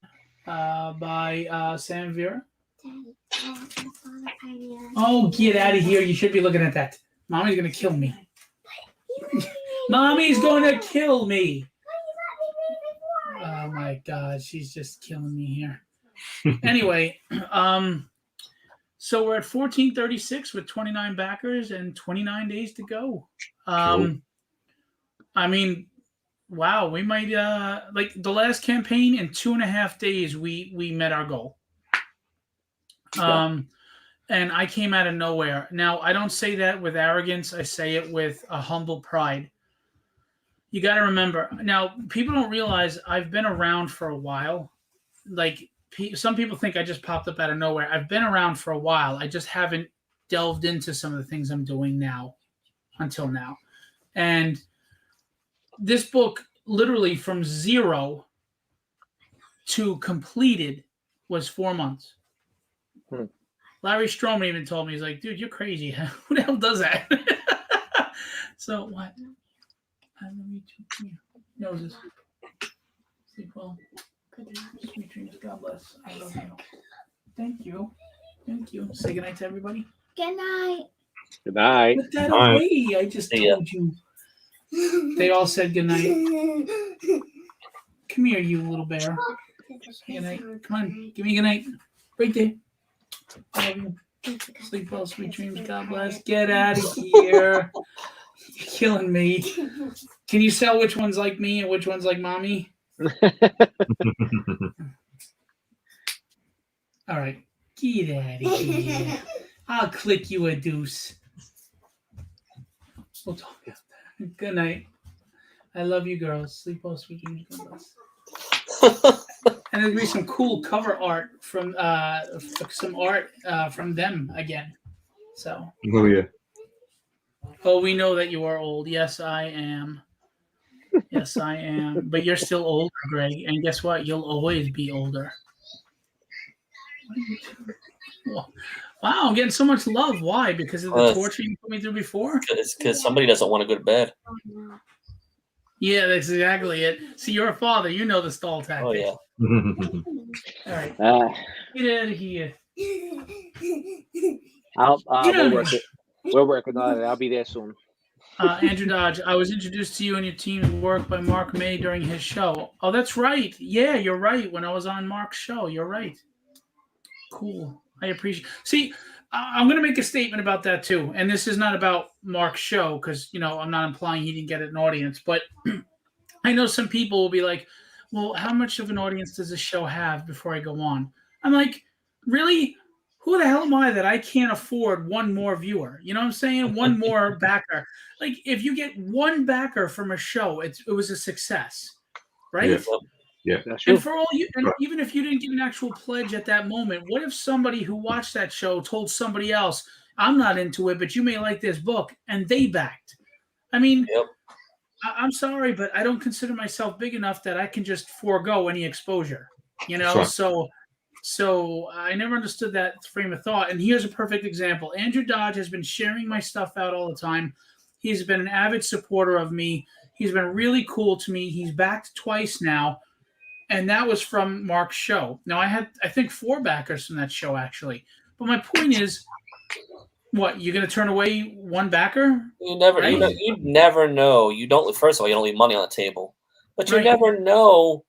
by Sam Vera. Oh, get out of here. You should be looking at that. Mommy's going to kill me. Mommy's going to kill me. Oh, my God. She's just killing me here. Anyway, So we're at 1436 with 29 backers and 29 days to go. I mean, wow, we might like the last campaign in 2.5 days we met our goal. And I came out of nowhere. Now, I don't say that with arrogance. I say it with a humble pride. You got to remember. Now, people don't realize I've been around for a while. Like, some people think I just popped up out of nowhere. I've been around for a while. I just haven't delved into some of the things I'm doing now until now. And this book, literally from 0 to completed, was 4 months. Larry Stroman even told me, he's like, dude, you're crazy. Who the hell does that? So what? I love you too. Noses. Sleep well. Sweet dreams. God bless. I love you. Thank you. Thank you. Say goodnight to everybody. Good night. Good night. Put that away. I just told you. They all said goodnight. Come here, you little bear. Say goodnight. Come on. Give me a goodnight. Right there. I love you. Sleep well, sweet dreams. God bless. Get out of here. You're killing me. Can you tell which one's like me and which one's like mommy? All right. Get out of here. I'll click you a deuce. We'll talk about that. Good night. I love you, girls. Sleep well, sweet dreams. God bless. And there'll be some cool cover art from from them again. So. Oh yeah. Oh, we know that you are old. Yes, I am. Yes, I am. But you're still older, Greg. And guess what? You'll always be older. Wow, I'm getting so much love. Why? Because of the torture you put me through before? It's because somebody doesn't want to go to bed. Yeah, that's exactly it. See, you're a father. You know the stall tactic. Oh, yeah. All right. Get out of here. We're working on it. I'll be there soon. Andrew Dodge, I was introduced to you and your team's work by Mark May during his show. Oh, that's right. Yeah, you're right. When I was on Mark's show, you're right. Cool. I appreciate. See, I'm going to make a statement about that too. And this is not about Mark's show because, I'm not implying he didn't get an audience. But I know some people will be like, well, how much of an audience does this show have before I go on? I'm like, really? Who the hell am I that I can't afford one more viewer? You know what I'm saying? One more backer. Like, if you get one backer from a show, it was a success, right? Yeah. And for all you, and even if you didn't get an actual pledge at that moment, what if somebody who watched that show told somebody else, I'm not into it, but you may like this book, and they backed? I mean, I'm sorry, but I don't consider myself big enough that I can just forego any exposure, So I never understood that frame of thought. And here's a perfect example. Andrew Dodge has been sharing my stuff out all the time. He's been an avid supporter of me. He's been really cool to me. He's backed twice now. And that was from Mark's show. Now, I had, I think, 4 backers from that show, actually. But my point is, what, you're going to turn away one backer? You never, right? you never know. You don't. First of all, you don't leave money on the table, but you Right. never know.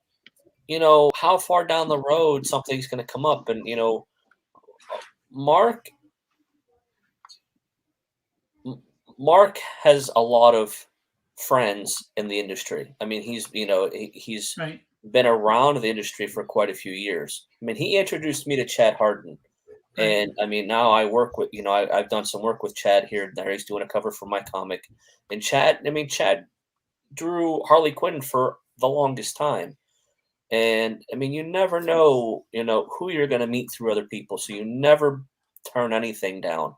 How far down the road something's going to come up, and Mark has a lot of friends in the industry. I mean, he's Right. been around the industry for quite a few years. I mean, he introduced me to Chad Harden. And I mean, now I work with, I've done some work with Chad here and there. He's doing a cover for my comic. And Chad drew Harley Quinn for the longest time. And I mean, you never know, who you're going to meet through other people. So you never turn anything down.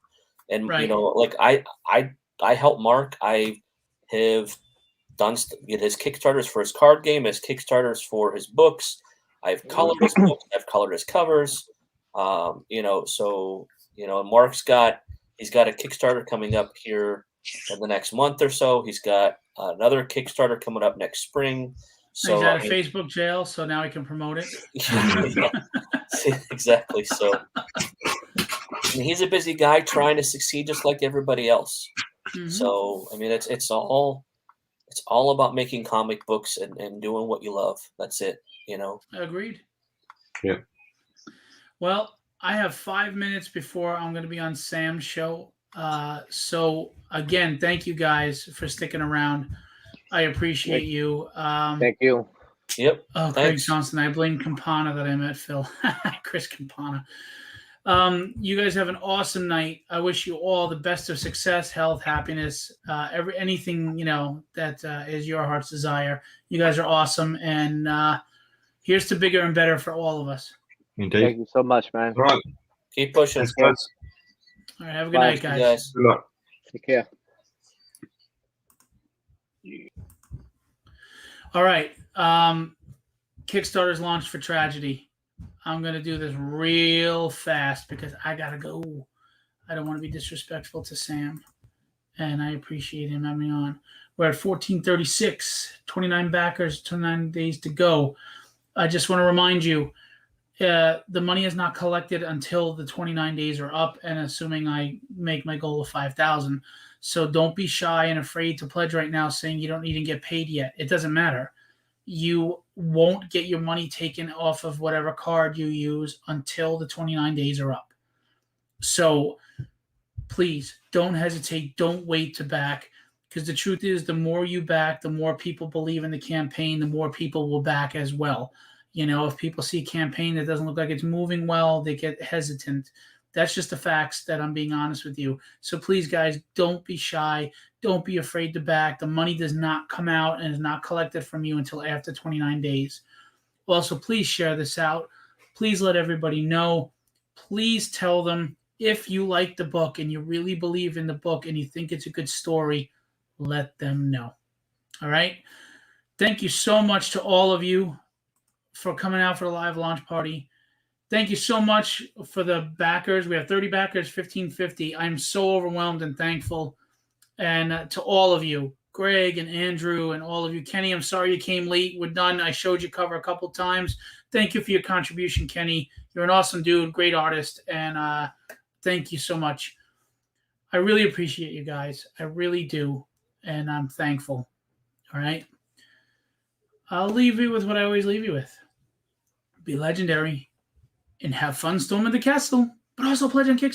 And, like I help Mark. I have done his Kickstarters for his card game, his Kickstarters for his books. I've colored his books. I've colored his covers. Mark's he's got a Kickstarter coming up here in the next month or so. He's got another Kickstarter coming up next spring. So he's out of Facebook jail, so now he can promote it. Exactly. So he's a busy guy trying to succeed just like everybody else. Mm-hmm. So I mean, it's all about making comic books and doing what you love. That's it. Agreed. Yeah. Well, I have 5 minutes before I'm going to be on Sam's show. So again, thank you guys for sticking around. I appreciate you. Thank you. Yep. Oh, Craig Thanks. Johnson. I blame Campana that I met Phil. Chris Campana. You guys have an awesome night. I wish you all the best of success, health, happiness, anything that is your heart's desire. You guys are awesome, and here's to bigger and better for all of us. Indeed. Thank you so much, man. All right. Keep pushing. Thanks, guys. All right, have a good Bye. night, guys. You guys. Good luck. Take care. All right. Kickstarter's launched for Tragedy. I'm going to do this real fast because I got to go. I don't want to be disrespectful to Sam, and I appreciate him having me on. We're at 1436, 29 backers, 29 days to go. I just want to remind you, the money is not collected until the 29 days are up, and assuming I make my goal of 5,000. So don't be shy and afraid to pledge right now saying you don't even get paid yet. It doesn't matter. You won't get your money taken off of whatever card you use until the 29 days are up. So please don't hesitate. Don't wait to back, because the truth is the more you back, the more people believe in the campaign, the more people will back as well. If people see a campaign that doesn't look like it's moving well, they get hesitant. That's just the facts that I'm being honest with you. So please, guys, don't be shy. Don't be afraid to back. The money does not come out and is not collected from you until after 29 days. Also, please share this out. Please let everybody know. Please tell them if you like the book and you really believe in the book and you think it's a good story, let them know. All right? Thank you so much to all of you for coming out for the live launch party. Thank you so much for the backers. We have 30 backers, 1550. I'm so overwhelmed and thankful. And to all of you, Greg and Andrew and all of you. Kenny, I'm sorry you came late. We're done. I showed you cover a couple times. Thank you for your contribution, Kenny. You're an awesome dude, great artist, and thank you so much. I really appreciate you guys. I really do, and I'm thankful. All right? I'll leave you with what I always leave you with. Be legendary and have fun storming the castle, but also pledge on Kickstarter.